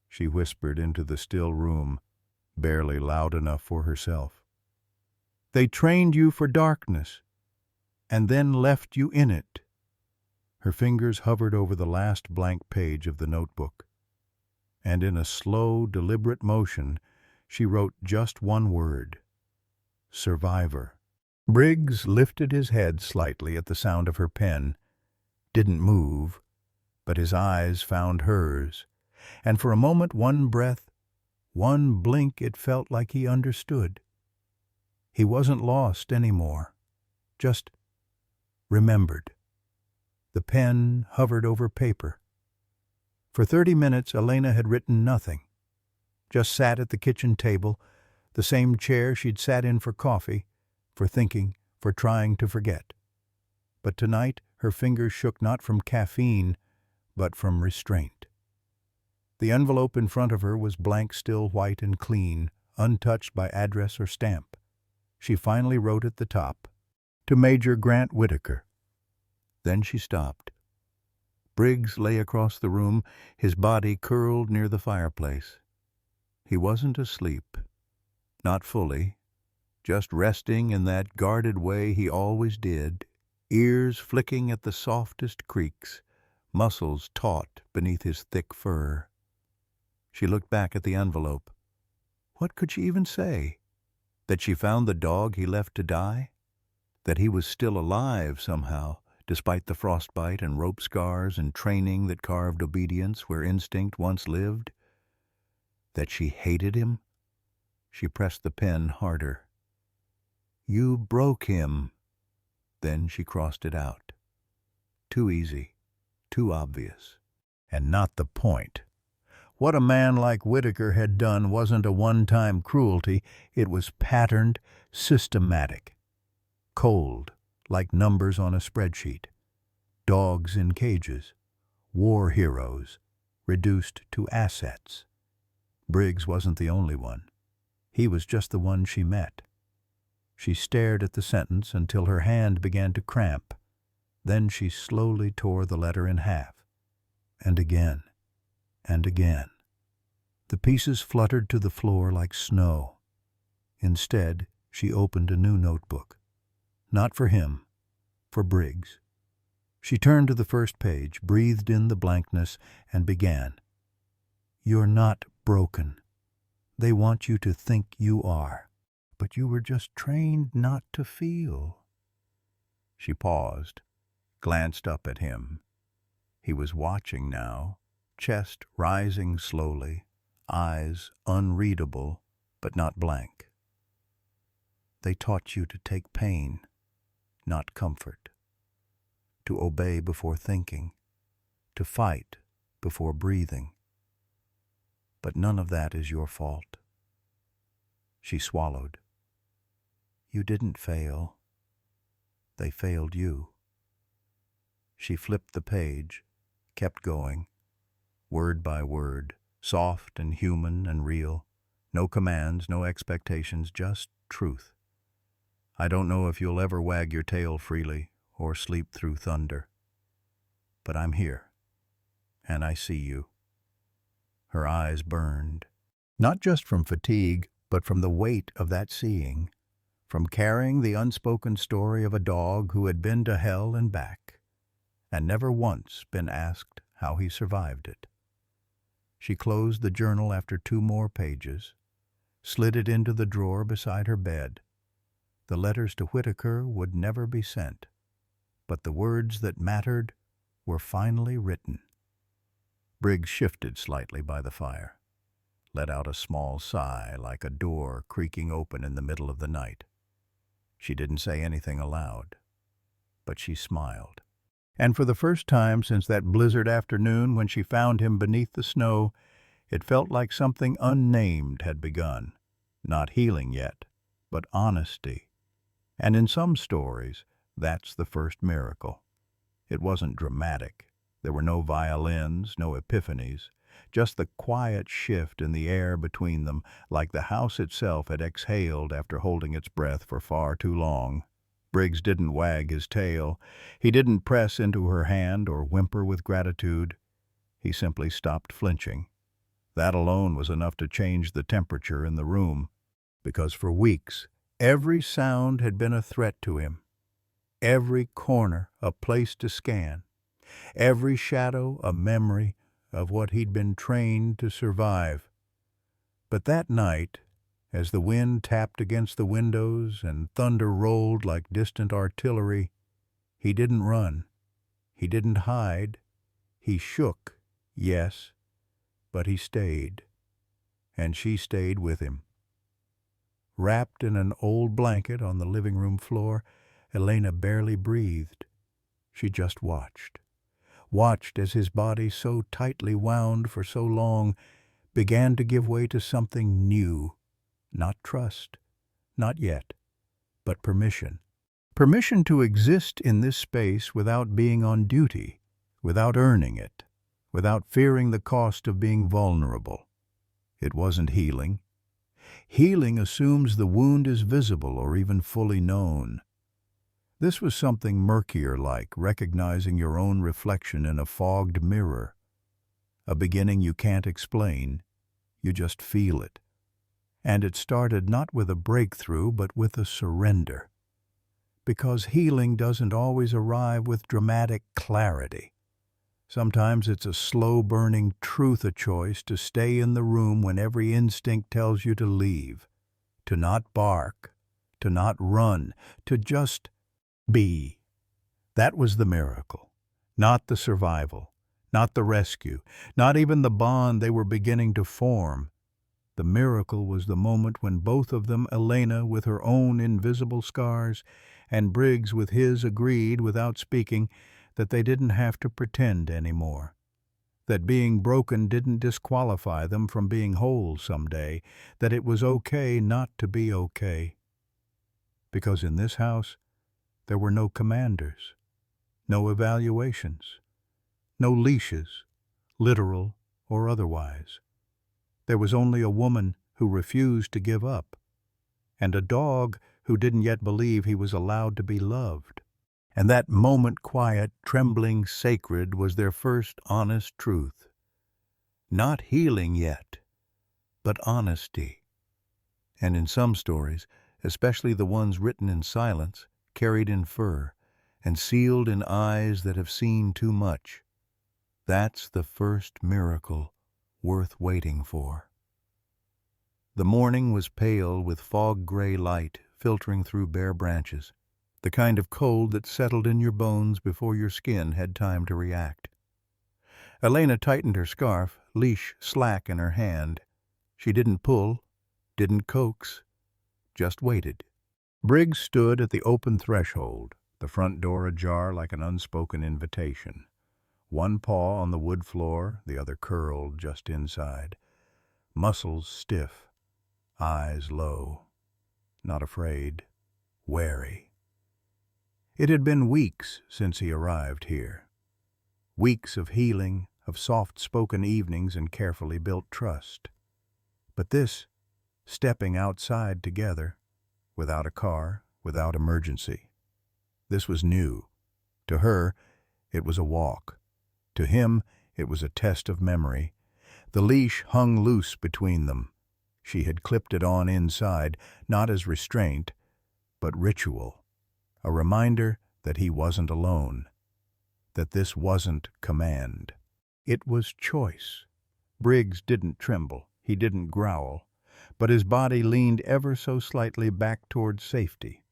She whispered into the still room, barely loud enough for herself. They trained you for darkness, and then left you in it. Her fingers hovered over the last blank page of the notebook, and in a slow, deliberate motion, she wrote just one word: survivor. Briggs lifted his head slightly at the sound of her pen, didn't move, but his eyes found hers, and for a moment, one breath, one blink, it felt like he understood. He wasn't lost anymore, just remembered. The pen hovered over paper. For 30 minutes, Elena had written nothing, just sat at the kitchen table, the same chair she'd sat in for coffee, for thinking, for trying to forget. But tonight, her fingers shook not from caffeine, but from restraint. The envelope in front of her was blank, still white and clean, untouched by address or stamp. She finally wrote at the top, "To Major Grant Whitaker." Then she stopped. Briggs lay across the room, his body curled near the fireplace. He wasn't asleep. Not fully. Just resting in that guarded way he always did, ears flicking at the softest creaks, muscles taut beneath his thick fur. She looked back at the envelope. What could she even say? That she found the dog he left to die? That he was still alive somehow, despite the frostbite and rope scars and training that carved obedience where instinct once lived? That she hated him? She pressed the pen harder. You broke him. Then she crossed it out. Too easy, too obvious, and not the point. What a man like Whitaker had done wasn't a one-time cruelty, it was patterned, systematic. Cold, like numbers on a spreadsheet. Dogs in cages. War heroes, reduced to assets. Briggs wasn't the only one. He was just the one she met. She stared at the sentence until her hand began to cramp. Then she slowly tore the letter in half. And again. And again. The pieces fluttered to the floor like snow. Instead, she opened a new notebook. Not for him, for Briggs. She turned to the first page, breathed in the blankness, and began. You're not broken. They want you to think you are, but you were just trained not to feel. She paused, glanced up at him. He was watching now, chest rising slowly, eyes unreadable, but not blank. They taught you to take pain, not comfort, to obey before thinking, to fight before breathing. But none of that is your fault. She swallowed. You didn't fail. They failed you. She flipped the page, kept going, word by word, soft and human and real. No commands, no expectations, just truth. I don't know if you'll ever wag your tail freely or sleep through thunder. But I'm here, and I see you. Her eyes burned, not just from fatigue, but from the weight of that seeing, from carrying the unspoken story of a dog who had been to hell and back, and never once been asked how he survived it. She closed the journal after 2 more pages, slid it into the drawer beside her bed. The letters to Whitaker would never be sent, but the words that mattered were finally written. Briggs shifted slightly by the fire, let out a small sigh like a door creaking open in the middle of the night. She didn't say anything aloud, but she smiled. And for the first time since that blizzard afternoon when she found him beneath the snow, it felt like something unnamed had begun. Not healing yet, but honesty. And in some stories, that's the first miracle. It wasn't dramatic. There were no violins, no epiphanies, just the quiet shift in the air between them, like the house itself had exhaled after holding its breath for far too long. Briggs didn't wag his tail. He didn't press into her hand or whimper with gratitude. He simply stopped flinching. That alone was enough to change the temperature in the room, because for weeks, every sound had been a threat to him. Every corner a place to scan. Every shadow a memory of what he'd been trained to survive. But that night, as the wind tapped against the windows and thunder rolled like distant artillery, he didn't run. He didn't hide. He shook, yes, but he stayed. And she stayed with him. Wrapped in an old blanket on the living room floor, Elena barely breathed. She just watched. Watched as his body, so tightly wound for so long, began to give way to something new. Not trust, not yet, but permission. Permission to exist in this space without being on duty, without earning it, without fearing the cost of being vulnerable. It wasn't healing. Healing assumes the wound is visible or even fully known. This was something murkier, like recognizing your own reflection in a fogged mirror. A beginning you can't explain, you just feel it. And it started not with a breakthrough, but with a surrender. because healing doesn't always arrive with dramatic clarity. Sometimes it's a slow-burning truth, a choice to stay in the room when every instinct tells you to leave, to not bark, to not run, to just be. That was the miracle, not the survival, not the rescue, not even the bond they were beginning to form. The miracle was the moment when both of them, Elena with her own invisible scars and Briggs with his, agreed, without speaking, that they didn't have to pretend anymore, that being broken didn't disqualify them from being whole someday, that it was okay not to be okay. Because in this house, there were no commanders, no evaluations, no leashes, literal or otherwise. There was only a woman who refused to give up, and a dog who didn't yet believe he was allowed to be loved. And that moment, quiet, trembling, sacred, was their first honest truth. Not healing yet, but honesty. And in some stories, especially the ones written in silence, carried in fur, and sealed in eyes that have seen too much, that's the first miracle worth waiting for. The morning was pale with fog-gray light filtering through bare branches, the kind of cold that settled in your bones before your skin had time to react. Elena tightened her scarf, leash slack in her hand. She didn't pull, didn't coax, just waited. Briggs stood at the open threshold, the front door ajar like an unspoken invitation. One paw on the wood floor, the other curled just inside. Muscles stiff, eyes low. Not afraid, wary. It had been weeks since he arrived here. Weeks of healing, of soft-spoken evenings and carefully built trust. But this, stepping outside together, without a car, without emergency, this was new. To her, it was a walk. To him, it was a test of memory. The leash hung loose between them. She had clipped it on inside, not as restraint, but ritual. A reminder that he wasn't alone, that this wasn't command. It was choice. Briggs didn't tremble, he didn't growl, but his body leaned ever so slightly back toward safety,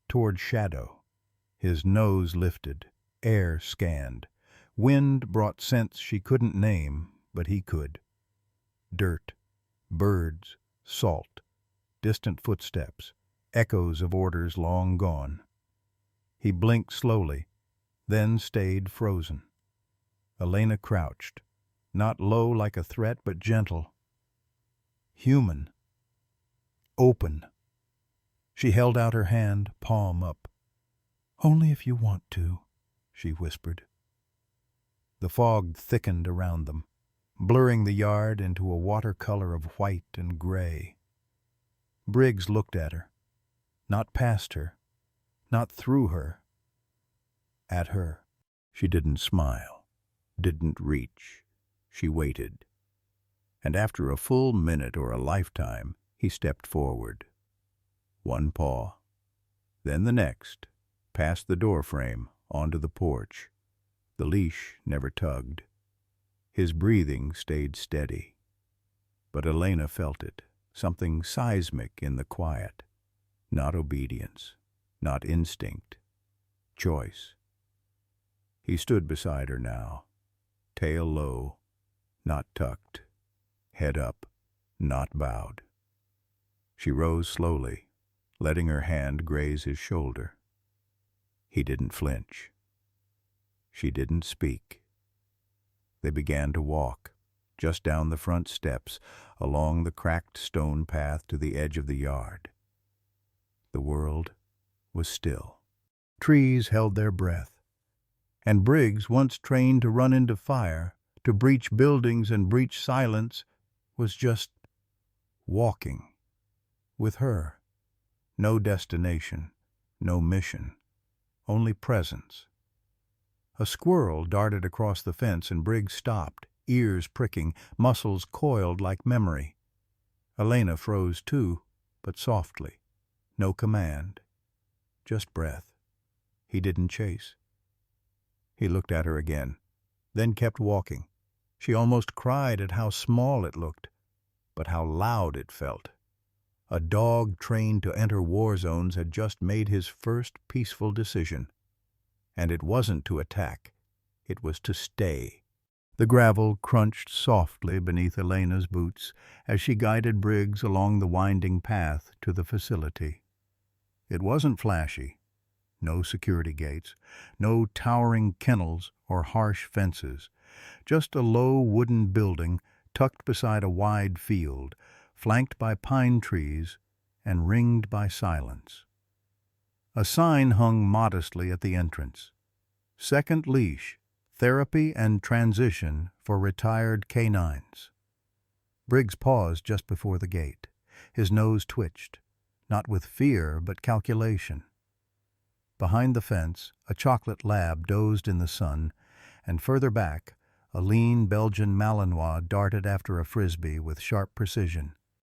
toward shadow. His nose lifted, air scanned. Wind brought scents she couldn't name, but he could. Dirt, birds, salt, distant footsteps, echoes of orders long gone. He blinked slowly, then stayed frozen. Elena crouched, not low like a threat, but gentle. Human. Open. She held out her hand, palm up. "Only if you want to," she whispered. The fog thickened around them, blurring the yard into a watercolor of white and gray. Briggs looked at her, not past her, not through her, at her. She didn't smile, didn't reach. She waited. And after a full minute or a lifetime, he stepped forward. One paw, then the next, past the doorframe, onto the porch. The leash never tugged. His breathing stayed steady. But Elena felt it, something seismic in the quiet. Not obedience, not instinct, choice. He stood beside her now, tail low, not tucked, head up, not bowed. She rose slowly, letting her hand graze his shoulder. He didn't flinch. She didn't speak. They began to walk, just down the front steps, along the cracked stone path to the edge of the yard. The world was still. Trees held their breath. And Briggs, once trained to run into fire, to breach buildings and breach silence, was just walking. With her. No destination, no mission, only presence. A squirrel darted across the fence and Briggs stopped, ears pricking, muscles coiled like memory. Elena froze too, but softly. No command, just breath. He didn't chase. He looked at her again, then kept walking. She almost cried at how small it looked, but how loud it felt. A dog trained to enter war zones had just made his first peaceful decision. And it wasn't to attack, it was to stay. The gravel crunched softly beneath Elena's boots as she guided Briggs along the winding path to the facility. It wasn't flashy. No security gates, no towering kennels or harsh fences, just a low wooden building tucked beside a wide field, flanked by pine trees and ringed by silence. A sign hung modestly at the entrance. Second Leash, Therapy and Transition for Retired Canines. Briggs paused just before the gate. His nose twitched, not with fear but calculation. Behind the fence, a chocolate lab dozed in the sun, and further back, a lean Belgian Malinois darted after a frisbee with sharp precision.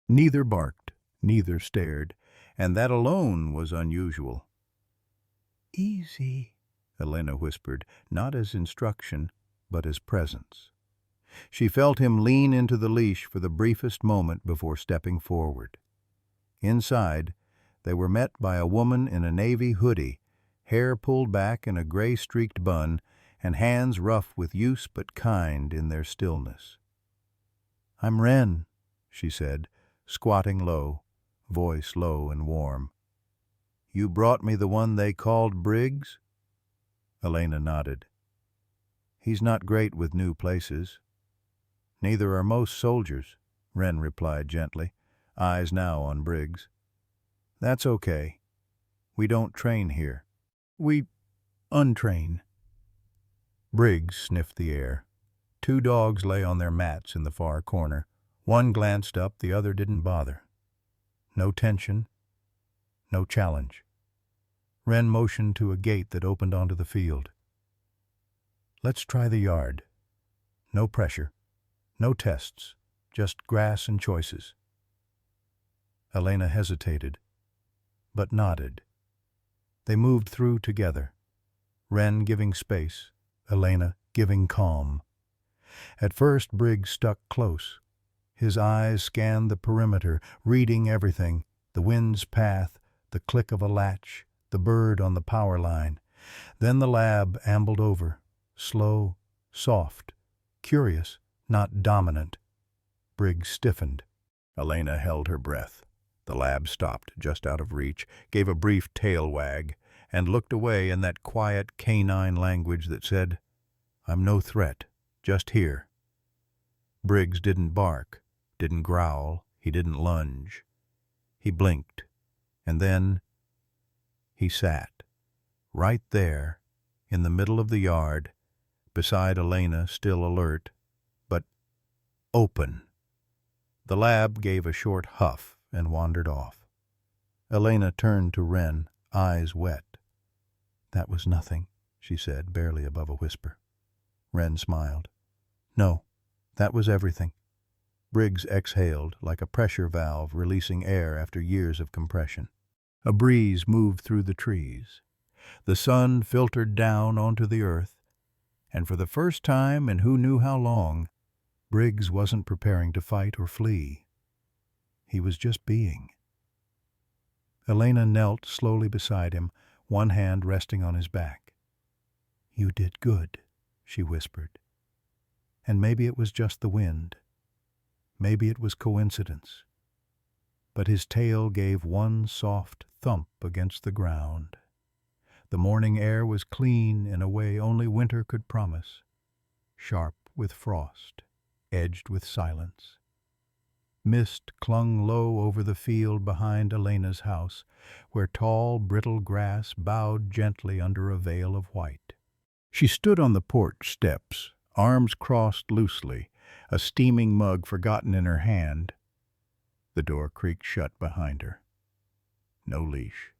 Neither barked, neither stared, and that alone was unusual. "Easy," Elena whispered, not as instruction, but as presence. She felt him lean into the leash for the briefest moment before stepping forward. Inside, they were met by a woman in a navy hoodie, hair pulled back in a gray-streaked bun, and hands rough with use but kind in their stillness. "I'm Wren," she said, squatting low, voice low and warm. "You brought me the one they called Briggs?" Elena nodded. "He's not great with new places." "Neither are most soldiers," Wren replied gently, eyes now on Briggs. "That's okay. We don't train here. We untrain." Briggs sniffed the air. Two dogs lay on their mats in the far corner. One glanced up, the other didn't bother. No tension, no challenge. Wren motioned to a gate that opened onto the field. "Let's try the yard. No pressure, no tests, just grass and choices." Elena hesitated, but nodded. They moved through together, Wren giving space, Elena giving calm. At first Briggs stuck close. His eyes scanned the perimeter, reading everything, the wind's path, the click of a latch, the bird on the power line. Then the lab ambled over, slow, soft, curious, not dominant. Briggs stiffened. Elena held her breath. The lab stopped just out of reach, gave a brief tail wag, and looked away in that quiet canine language that said, "I'm no threat, just here." Briggs didn't bark, didn't growl, he didn't lunge. He blinked, and then he sat, right there, in the middle of the yard, beside Elena, still alert, but open. The lab gave a short huff and wandered off. Elena turned to Wren, eyes wet. "That was nothing," she said, barely above a whisper. Wren smiled. "No, that was everything." Briggs exhaled like a pressure valve releasing air after years of compression. A breeze moved through the trees. The sun filtered down onto the earth, and for the first time in who knew how long, Briggs wasn't preparing to fight or flee. He was just being. Elena knelt slowly beside him, one hand resting on his back. "You did good," she whispered. And maybe it was just the wind. Maybe it was coincidence. But his tail gave one soft thump against the ground. The morning air was clean in a way only winter could promise, sharp with frost, edged with silence. Mist clung low over the field behind Elena's house, where tall, brittle grass bowed gently under a veil of white. She stood on the porch steps, arms crossed loosely, a steaming mug forgotten in her hand. The door creaked shut behind her. No leash.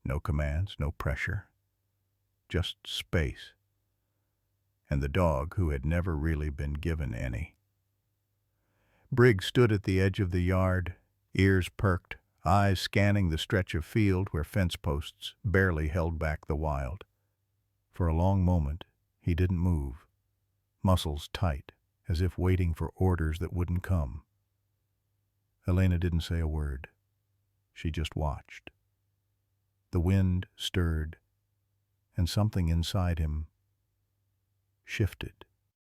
No commands, no pressure. Just space. And the dog who had never really been given any. Briggs stood at the edge of the yard, ears perked, eyes scanning the stretch of field where fence posts barely held back the wild. For a long moment, he didn't move, muscles tight, as if waiting for orders that wouldn't come. Elena didn't say a word. She just watched. The wind stirred, and something inside him shifted.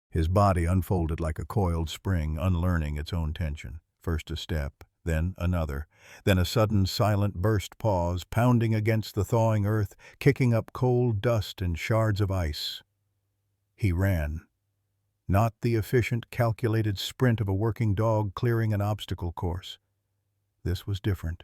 His body unfolded like a coiled spring, unlearning its own tension. First a step, then another, then a sudden silent burst pause, pounding against the thawing earth, kicking up cold dust and shards of ice. He ran. Not the efficient, calculated sprint of a working dog clearing an obstacle course. This was different.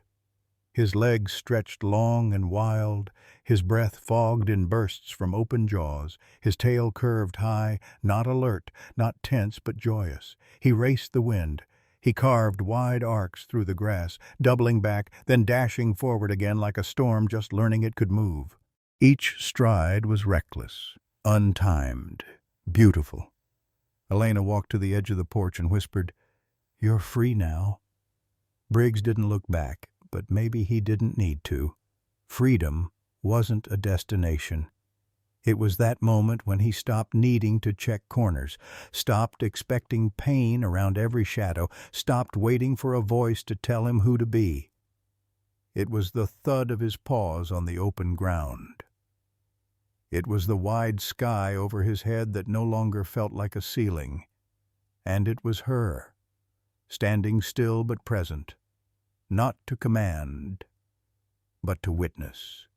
His legs stretched long and wild, his breath fogged in bursts from open jaws, his tail curved high, not alert, not tense, but joyous. He raced the wind. He carved wide arcs through the grass, doubling back, then dashing forward again like a storm just learning it could move. Each stride was reckless, untimed, beautiful. Elena walked to the edge of the porch and whispered, "You're free now." Briggs didn't look back, but maybe he didn't need to. Freedom wasn't a destination. It was that moment when he stopped needing to check corners, stopped expecting pain around every shadow, stopped waiting for a voice to tell him who to be. It was the thud of his paws on the open ground. It was the wide sky over his head that no longer felt like a ceiling. And it was her, standing still but present, not to command, but to witness.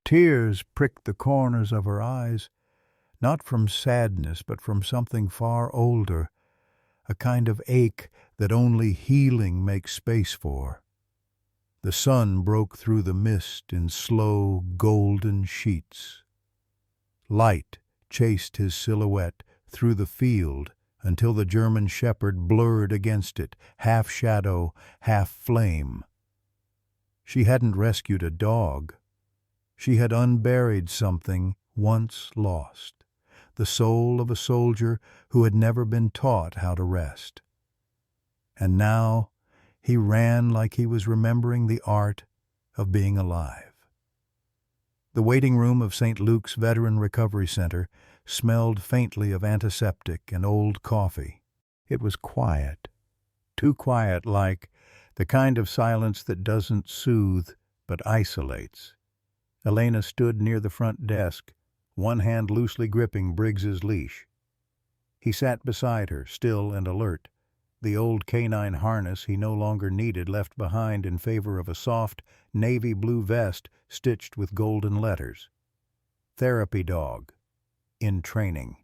Tears pricked the corners of her eyes, not from sadness, but from something far older, a kind of ache that only healing makes space for. The sun broke through the mist in slow, golden sheets. Light chased his silhouette through the field until the German shepherd blurred against it, half shadow, half flame. She hadn't rescued a dog. She had unburied something once lost, the soul of a soldier who had never been taught how to rest. And now he ran like he was remembering the art of being alive. The waiting room of St. Luke's Veteran Recovery Center smelled faintly of antiseptic and old coffee. It was quiet, too quiet, like the kind of silence that doesn't soothe but isolates. Elena stood near the front desk, one hand loosely gripping Briggs's leash. He sat beside her, still and alert, the old canine harness he no longer needed left behind in favor of a soft, navy blue vest stitched with golden letters. Therapy dog, in training.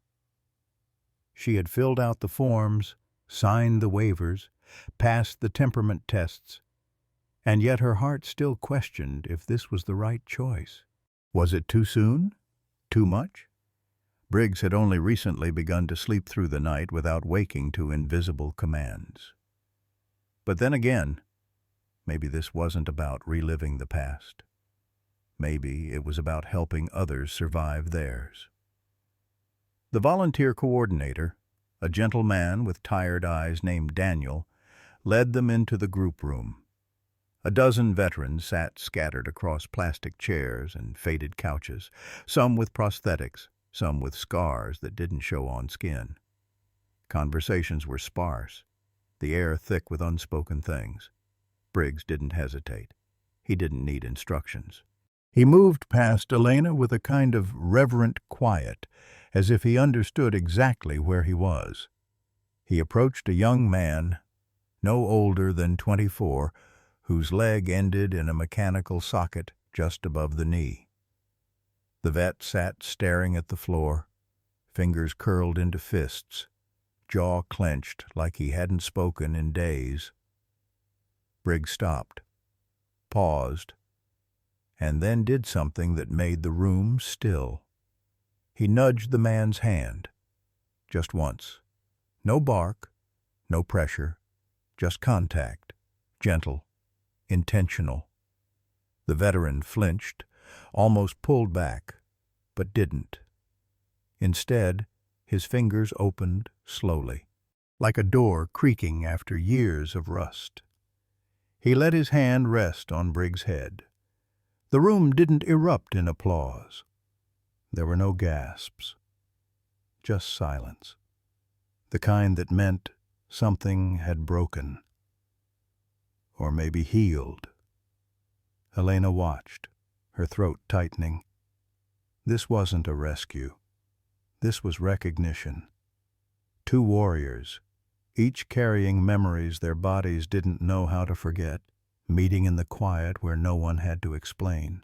She had filled out the forms, signed the waivers, passed the temperament tests, and yet her heart still questioned if this was the right choice. Was it too soon? Too much? Briggs had only recently begun to sleep through the night without waking to invisible commands. But then again, maybe this wasn't about reliving the past. Maybe it was about helping others survive theirs. The volunteer coordinator, a gentle man with tired eyes named Daniel, led them into the group room. A dozen veterans sat scattered across plastic chairs and faded couches, some with prosthetics, some with scars that didn't show on skin. Conversations were sparse, the air thick with unspoken things. Briggs didn't hesitate. He didn't need instructions. He moved past Elena with a kind of reverent quiet, as if he understood exactly where he was. He approached a young man, no older than 24, whose leg ended in a mechanical socket just above the knee. The vet sat staring at the floor, fingers curled into fists, jaw clenched like he hadn't spoken in days. Briggs stopped, paused, and then did something that made the room still. He nudged the man's hand, just once. No bark, no pressure, just contact, gentle, intentional. The veteran flinched, almost pulled back, but didn't. Instead, his fingers opened slowly, like a door creaking after years of rust. He let his hand rest on Briggs' head. The room didn't erupt in applause. There were no gasps, just silence, the kind that meant something had broken, or maybe healed. Elena watched, her throat tightening. This wasn't a rescue. This was recognition. Two warriors, each carrying memories their bodies didn't know how to forget, meeting in the quiet where no one had to explain.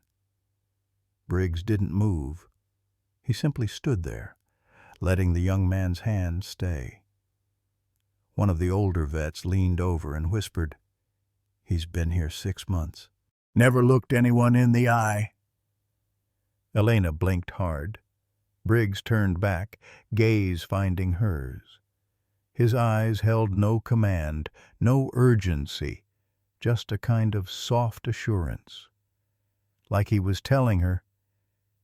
Briggs didn't move. He simply stood there, letting the young man's hand stay. One of the older vets leaned over and whispered, "He's been here 6 months. Never looked anyone in the eye." Elena blinked hard. Briggs turned back, gaze finding hers. His eyes held no command, no urgency, just a kind of soft assurance. Like he was telling her,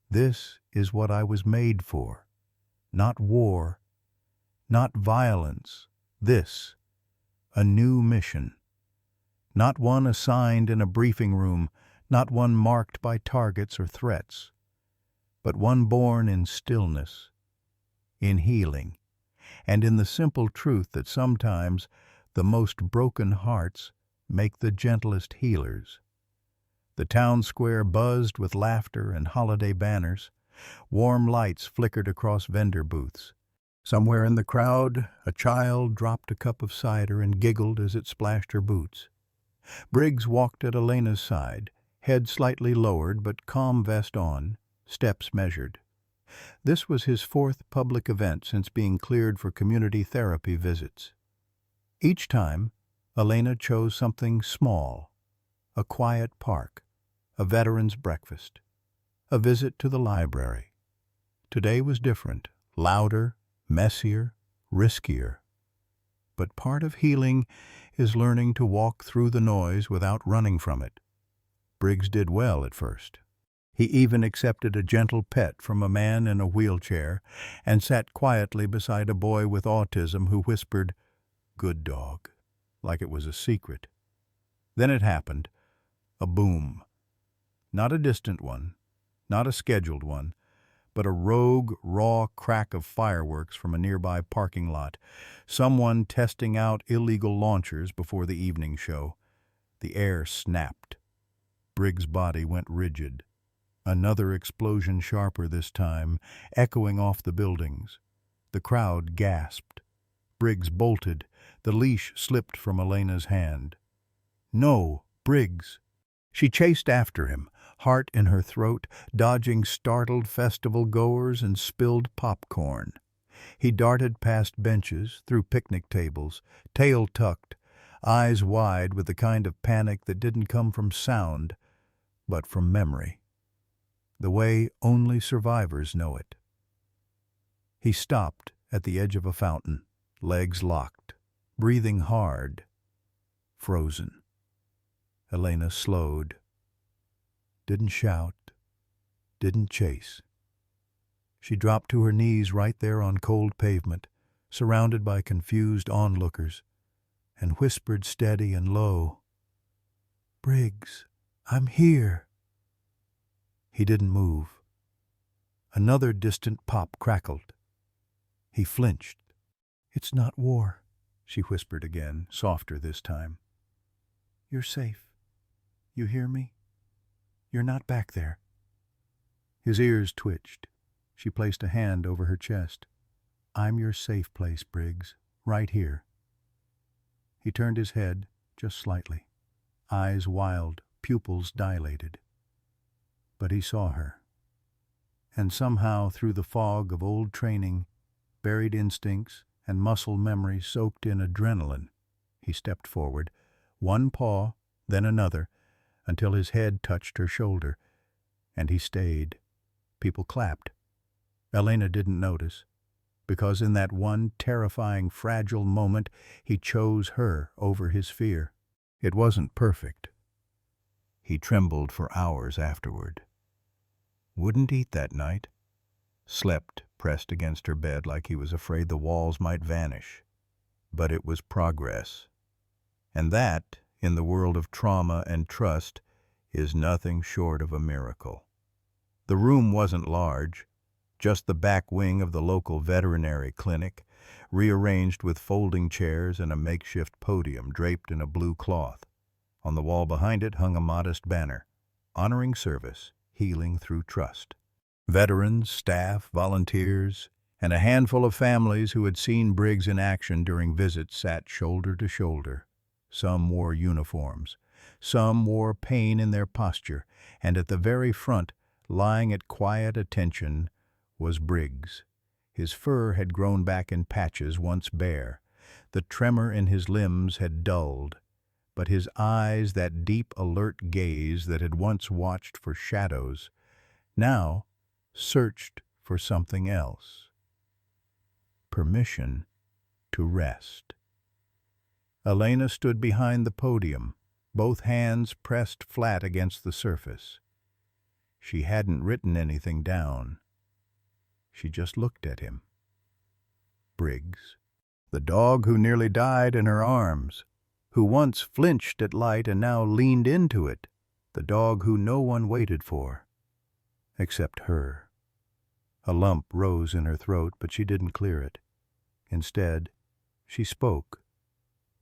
"This is what I was made for. Not war, not violence. This, a new mission. Not one assigned in a briefing room, not one marked by targets or threats, but one born in stillness, in healing, and in the simple truth that sometimes the most broken hearts make the gentlest healers." The town square buzzed with laughter and holiday banners. Warm lights flickered across vendor booths. Somewhere in the crowd, a child dropped a cup of cider and giggled as it splashed her boots. Briggs walked at Elena's side, head slightly lowered but calm vest on, steps measured. This was his 4th public event since being cleared for community therapy visits. Each time, Elena chose something small: a quiet park, a veteran's breakfast, a visit to the library. Today was different, louder, messier, riskier. But part of healing is learning to walk through the noise without running from it. Briggs did well at first. He even accepted a gentle pet from a man in a wheelchair and sat quietly beside a boy with autism who whispered, "Good dog," like it was a secret. Then it happened, a boom. Not a distant one, not a scheduled one, but a rogue, raw crack of fireworks from a nearby parking lot, someone testing out illegal launchers before the evening show. The air snapped. Briggs' body went rigid. Another explosion, sharper this time, echoing off the buildings. The crowd gasped. Briggs bolted. The leash slipped from Elena's hand. "No, Briggs!" She chased after him, heart in her throat, dodging startled festival-goers and spilled popcorn. He darted past benches, through picnic tables, tail tucked, eyes wide with the kind of panic that didn't come from sound, but from memory. The way only survivors know it. He stopped at the edge of a fountain, legs locked, breathing hard, frozen. Elena slowed. Didn't shout, didn't chase. She dropped to her knees right there on cold pavement, surrounded by confused onlookers, and whispered steady and low, "Briggs, I'm here." He didn't move. Another distant pop crackled. He flinched. "It's not war," she whispered again, softer this time. "You're safe. You hear me? You're not back there." His ears twitched. She placed a hand over her chest. "I'm your safe place, Briggs, right here." He turned his head, just slightly, eyes wild, pupils dilated. But he saw her. And somehow, through the fog of old training, buried instincts, and muscle memory soaked in adrenaline, he stepped forward, one paw, then another, until his head touched her shoulder, and he stayed. People clapped. Elena didn't notice, because in that one terrifying, fragile moment, he chose her over his fear. It wasn't perfect. He trembled for hours afterward. Wouldn't eat that night. Slept pressed against her bed like he was afraid the walls might vanish. But it was progress. And that in the world of trauma and trust is nothing short of a miracle. The room wasn't large, just the back wing of the local veterinary clinic, rearranged with folding chairs and a makeshift podium draped in a blue cloth. On the wall behind it hung a modest banner, honoring service, healing through trust. Veterans, staff, volunteers, and a handful of families who had seen Briggs in action during visits sat shoulder to shoulder. Some wore uniforms, some wore pain in their posture, and at the very front, lying at quiet attention, was Briggs. His fur had grown back in patches once bare. The tremor in his limbs had dulled, but his eyes, that deep, alert gaze that had once watched for shadows, now searched for something else. Permission to rest. Elena stood behind the podium, both hands pressed flat against the surface. She hadn't written anything down. She just looked at him. Briggs, the dog who nearly died in her arms, who once flinched at light and now leaned into it, the dog who no one waited for, except her. A lump rose in her throat, but she didn't clear it. Instead, she spoke,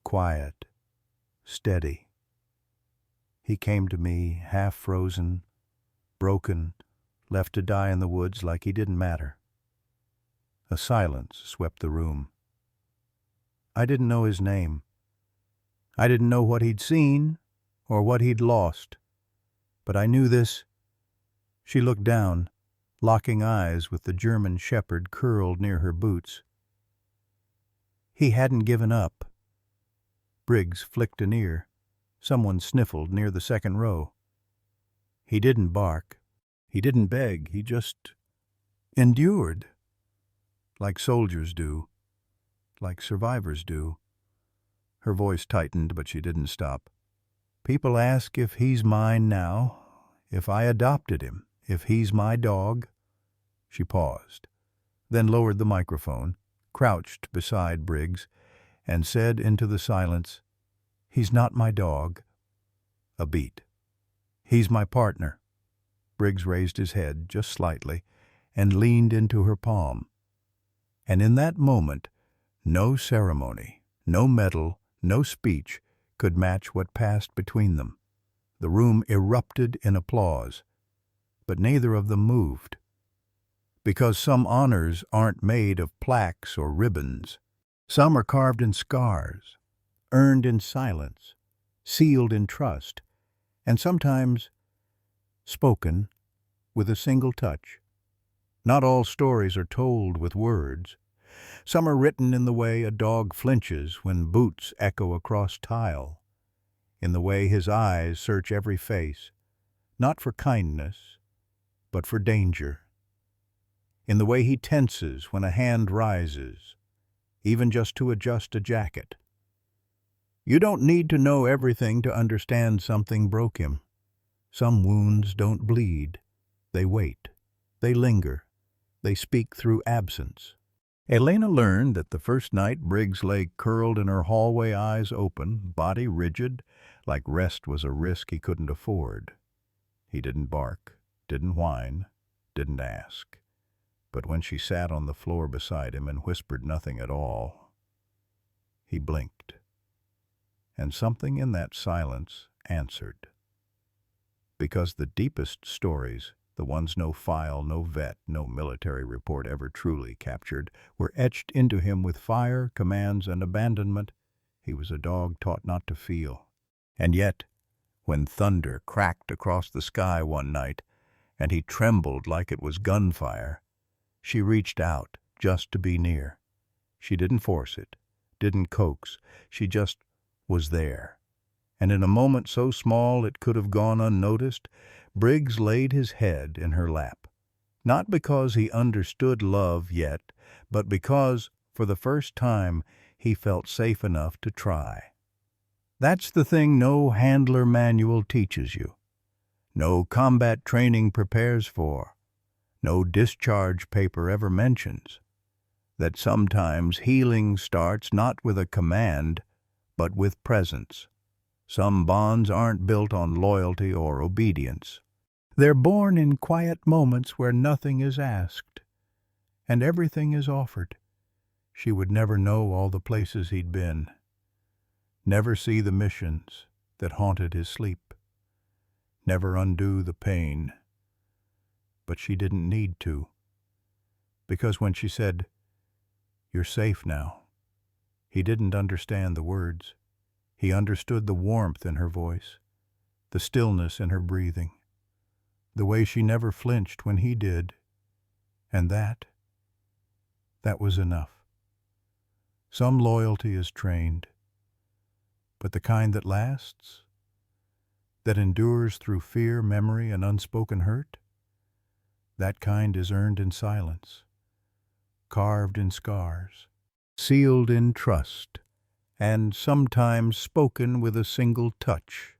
quiet, steady. He came to me, half frozen, broken, left to die in the woods like he didn't matter. A silence swept the room. I didn't know his name. I didn't know what he'd seen or what he'd lost. But I knew this. She looked down, locking eyes with the German shepherd curled near her boots. He hadn't given up. Briggs flicked an ear. Someone sniffled near the second row. He didn't bark. He didn't beg. He just endured. Like soldiers do. Like survivors do. Her voice tightened, but she didn't stop. People ask if he's mine now, if I adopted him, if he's my dog. She paused, then lowered the microphone, crouched beside Briggs, and said into the silence, "He's not my dog." A beat. "He's my partner." Briggs raised his head just slightly and leaned into her palm. And in that moment, no ceremony, no medal, no speech could match what passed between them. The room erupted in applause, but neither of them moved. Because some honors aren't made of plaques or ribbons. Some are carved in scars, earned in silence, sealed in trust, and sometimes spoken with a single touch. Not all stories are told with words. Some are written in the way a dog flinches when boots echo across tile, in the way his eyes search every face, not for kindness, but for danger, in the way he tenses when a hand rises, even just to adjust a jacket. You don't need to know everything to understand something broke him. Some wounds don't bleed. They wait. They linger. They speak through absence. Elena learned that the first night Briggs lay curled in her hallway, eyes open, body rigid, like rest was a risk he couldn't afford. He didn't bark, didn't whine, didn't ask. But when she sat on the floor beside him and whispered nothing at all, he blinked. And something in that silence answered. Because the deepest stories, the ones no file, no vet, no military report ever truly captured, were etched into him with fire, commands, and abandonment. He was a dog taught not to feel. And yet, when thunder cracked across the sky one night, and he trembled like it was gunfire, she reached out just to be near. She didn't force it, didn't coax. She just was there. And in a moment so small it could have gone unnoticed, Briggs laid his head in her lap. Not because he understood love yet, but because, for the first time, he felt safe enough to try. That's the thing no handler manual teaches you. No combat training prepares for. No discharge paper ever mentions. That sometimes healing starts not with a command, but with presence. Some bonds aren't built on loyalty or obedience. They're born in quiet moments where nothing is asked and everything is offered. She would never know all the places he'd been, never see the missions that haunted his sleep, never undo the pain. But she didn't need to, because when she said, "You're safe now," he didn't understand the words. He understood the warmth in her voice, the stillness in her breathing, the way she never flinched when he did. And that was enough. Some loyalty is trained, but the kind that lasts, that endures through fear, memory, and unspoken hurt, that kind is earned in silence, carved in scars, sealed in trust, and sometimes spoken with a single touch.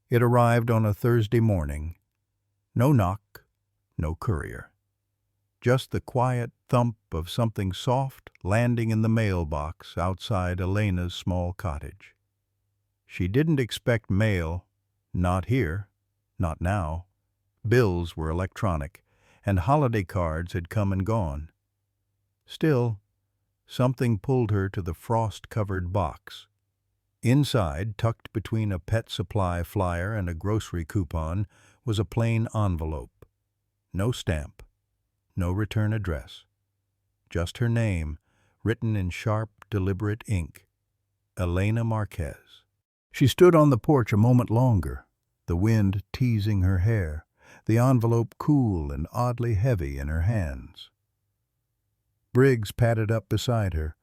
It arrived on a Thursday morning. No knock, no courier. Just the quiet thump of something soft landing in the mailbox outside Elena's small cottage. She didn't expect mail, not here, not now. Bills were electronic, and holiday cards had come and gone. Still, something pulled her to the frost-covered box. Inside, tucked between a pet supply flyer and a grocery coupon, was a plain envelope. No stamp, no return address. Just her name, written in sharp, deliberate ink. Elena Marquez. She stood on the porch a moment longer, the wind teasing her hair, the envelope cool and oddly heavy in her hands. Briggs padded up beside her,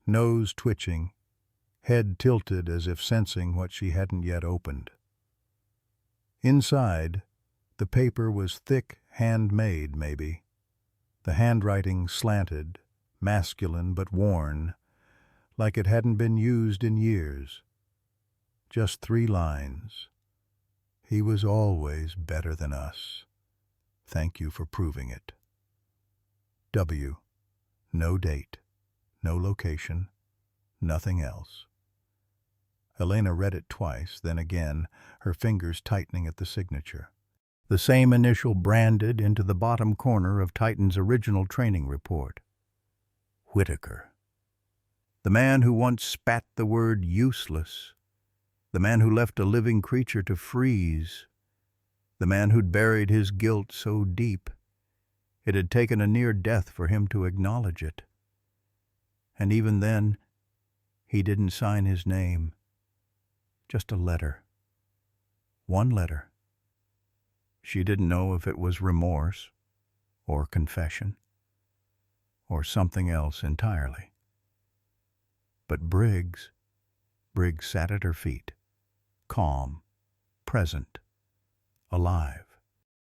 nose twitching, head tilted as if sensing what she hadn't yet opened. Inside, the paper was thick, handmade maybe. The handwriting slanted, masculine but worn, like it hadn't been used in years. Just 3 lines. "He was always better than us. Thank you for proving it. W. No date, no location, nothing else." Elena read it twice, then again, her fingers tightening at the signature. The same initial branded into the bottom corner of Titan's original training report. Whitaker. The man who once spat the word useless. The man who left a living creature to freeze. The man who'd buried his guilt so deep it had taken a near death for him to acknowledge it. And even then, he didn't sign his name. Just a letter. One letter. She didn't know if it was remorse, or confession, or something else entirely. But Briggs sat at her feet, calm, present, alive.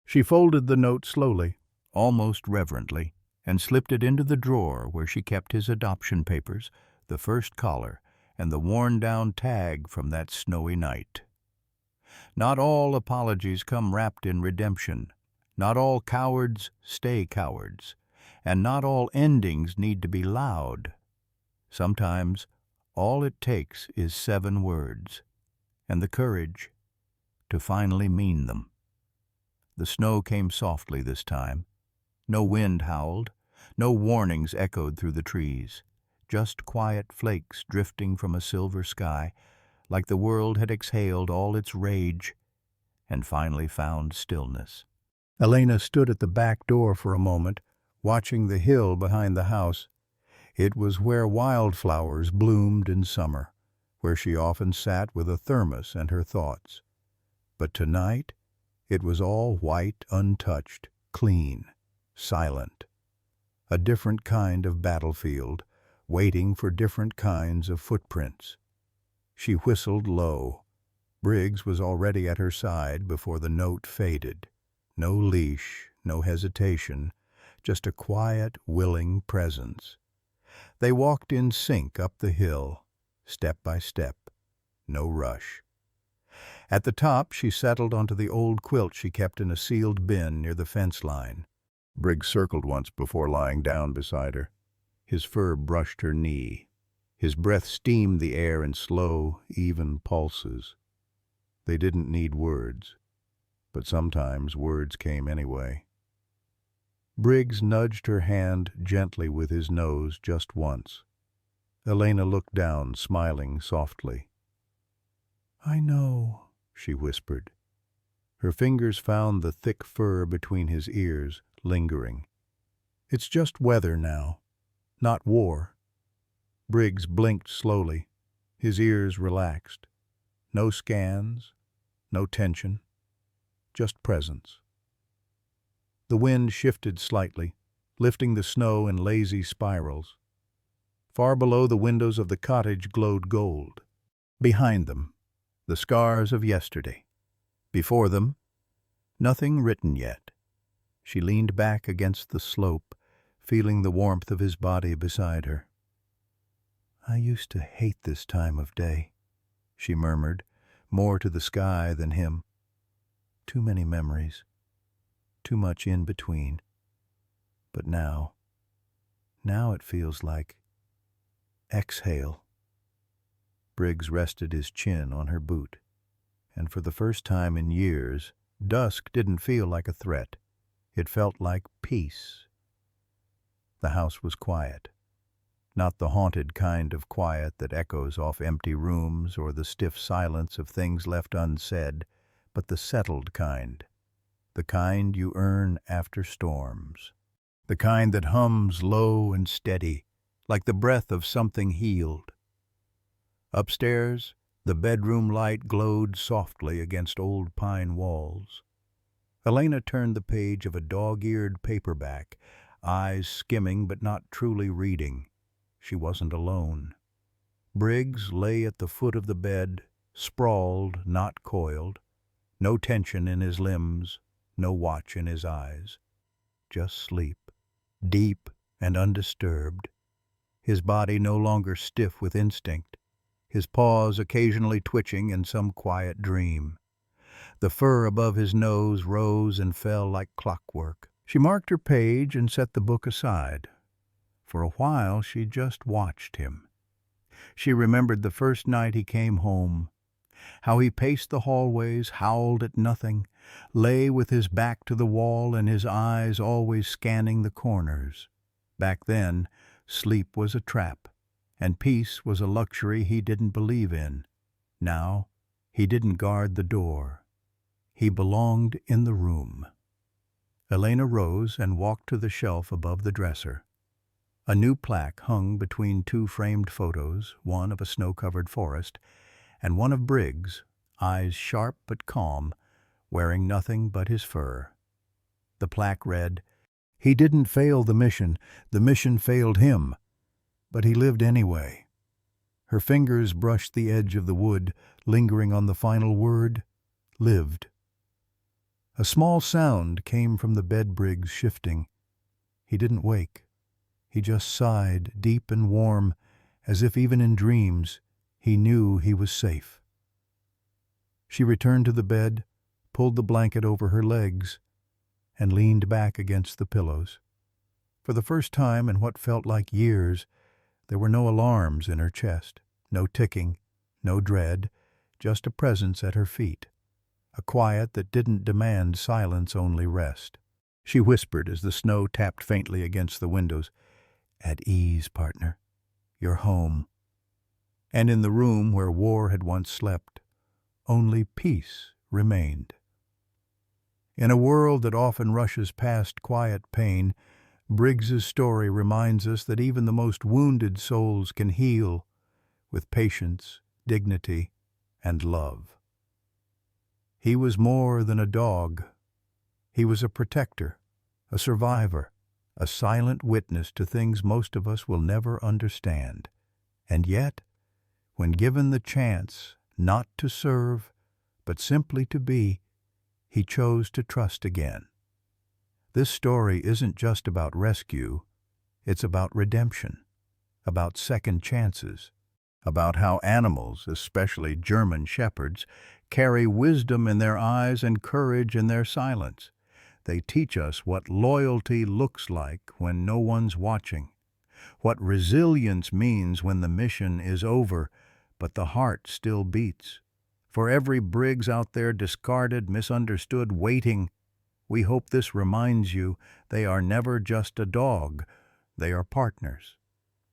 She folded the note slowly, almost reverently, and slipped it into the drawer where she kept his adoption papers, the first collar, and the worn-down tag from that snowy night. Not all apologies come wrapped in redemption. Not all cowards stay cowards. And not all endings need to be loud. Sometimes all it takes is 7 words, and the courage to finally mean them. The snow came softly this time. No wind howled, no warnings echoed through the trees, just quiet flakes drifting from a silver sky, like the world had exhaled all its rage and finally found stillness. Elena stood at the back door for a moment, watching the hill behind the house. It was where wildflowers bloomed in summer, where she often sat with a thermos and her thoughts. But tonight, it was all white, untouched, clean, silent. A different kind of battlefield, waiting for different kinds of footprints. She whistled low. Briggs was already at her side before the note faded. No leash, no hesitation, just a quiet, willing presence. They walked in sync up the hill, step by step, no rush. At the top, she settled onto the old quilt she kept in a sealed bin near the fence line. Briggs circled once before lying down beside her. His fur brushed her knee. His breath steamed the air in slow, even pulses. They didn't need words, but sometimes words came anyway. Briggs nudged her hand gently with his nose just once. Elena looked down, smiling softly. "I know," she whispered. Her fingers found the thick fur between his ears, lingering. "It's just weather now, not war." Briggs blinked slowly. His ears relaxed. No scans, no tension, just presence. The wind shifted slightly, lifting the snow in lazy spirals. Far below, the windows of the cottage glowed gold. Behind them, the scars of yesterday. Before them, nothing written yet. She leaned back against the slope, feeling the warmth of his body beside her. "I used to hate this time of day," she murmured, more to the sky than him. "Too many memories, too much in between. But now it feels like exhale." Briggs rested his chin on her boot, and for the first time in years, dusk didn't feel like a threat. It felt like peace. The house was quiet. Not the haunted kind of quiet that echoes off empty rooms or the stiff silence of things left unsaid, but the settled kind. The kind you earn after storms. The kind that hums low and steady, like the breath of something healed. Upstairs, the bedroom light glowed softly against old pine walls. Elena turned the page of a dog-eared paperback, eyes skimming but not truly reading. She wasn't alone. Briggs lay at the foot of the bed, sprawled, not coiled. No tension in his limbs, no watch in his eyes. Just sleep, deep and undisturbed. His body no longer stiff with instinct, his paws occasionally twitching in some quiet dream. The fur above his nose rose and fell like clockwork. She marked her page and set the book aside. For a while she just watched him. She remembered the first night he came home, how he paced the hallways, howled at nothing, lay with his back to the wall and his eyes always scanning the corners. Back then, sleep was a trap, and peace was a luxury he didn't believe in. Now, he didn't guard the door. He belonged in the room. Elena rose and walked to the shelf above the dresser. A new plaque hung between two framed photos, one of a snow-covered forest, and one of Briggs, eyes sharp but calm, wearing nothing but his fur. The plaque read, "He didn't fail the mission failed him, but he lived anyway." Her fingers brushed the edge of the wood, lingering on the final word, lived. A small sound came from the bed Briggs shifting. He didn't wake. He just sighed, deep and warm, as if even in dreams he knew he was safe. She returned to the bed, pulled the blanket over her legs, and leaned back against the pillows. For the first time in what felt like years, there were no alarms in her chest, no ticking, no dread, just a presence at her feet, a quiet that didn't demand silence, only rest. She whispered as the snow tapped faintly against the windows, "At ease, partner. You're home." And in the room where war had once slept, only peace remained. In a world that often rushes past quiet pain, Briggs's story reminds us that even the most wounded souls can heal with patience, dignity, and love. He was more than a dog. He was a protector, a survivor, a silent witness to things most of us will never understand. And yet, when given the chance not to serve, but simply to be, he chose to trust again. This story isn't just about rescue, it's about redemption, about second chances, about how animals, especially German shepherds, carry wisdom in their eyes and courage in their silence. They teach us what loyalty looks like when no one's watching, What resilience means when the mission is over, but the heart still beats. For every Briggs out there discarded, misunderstood, waiting, we hope this reminds you they are never just a dog. They are partners,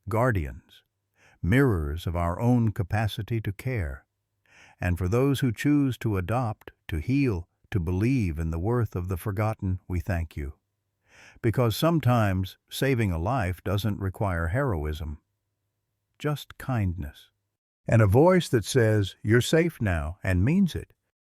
guardians, mirrors of our own capacity to care. And for those who choose to adopt, to heal, to believe in the worth of the forgotten, we thank you. Because sometimes saving a life doesn't require heroism, just kindness. And a voice that says, "You're safe now," and means it.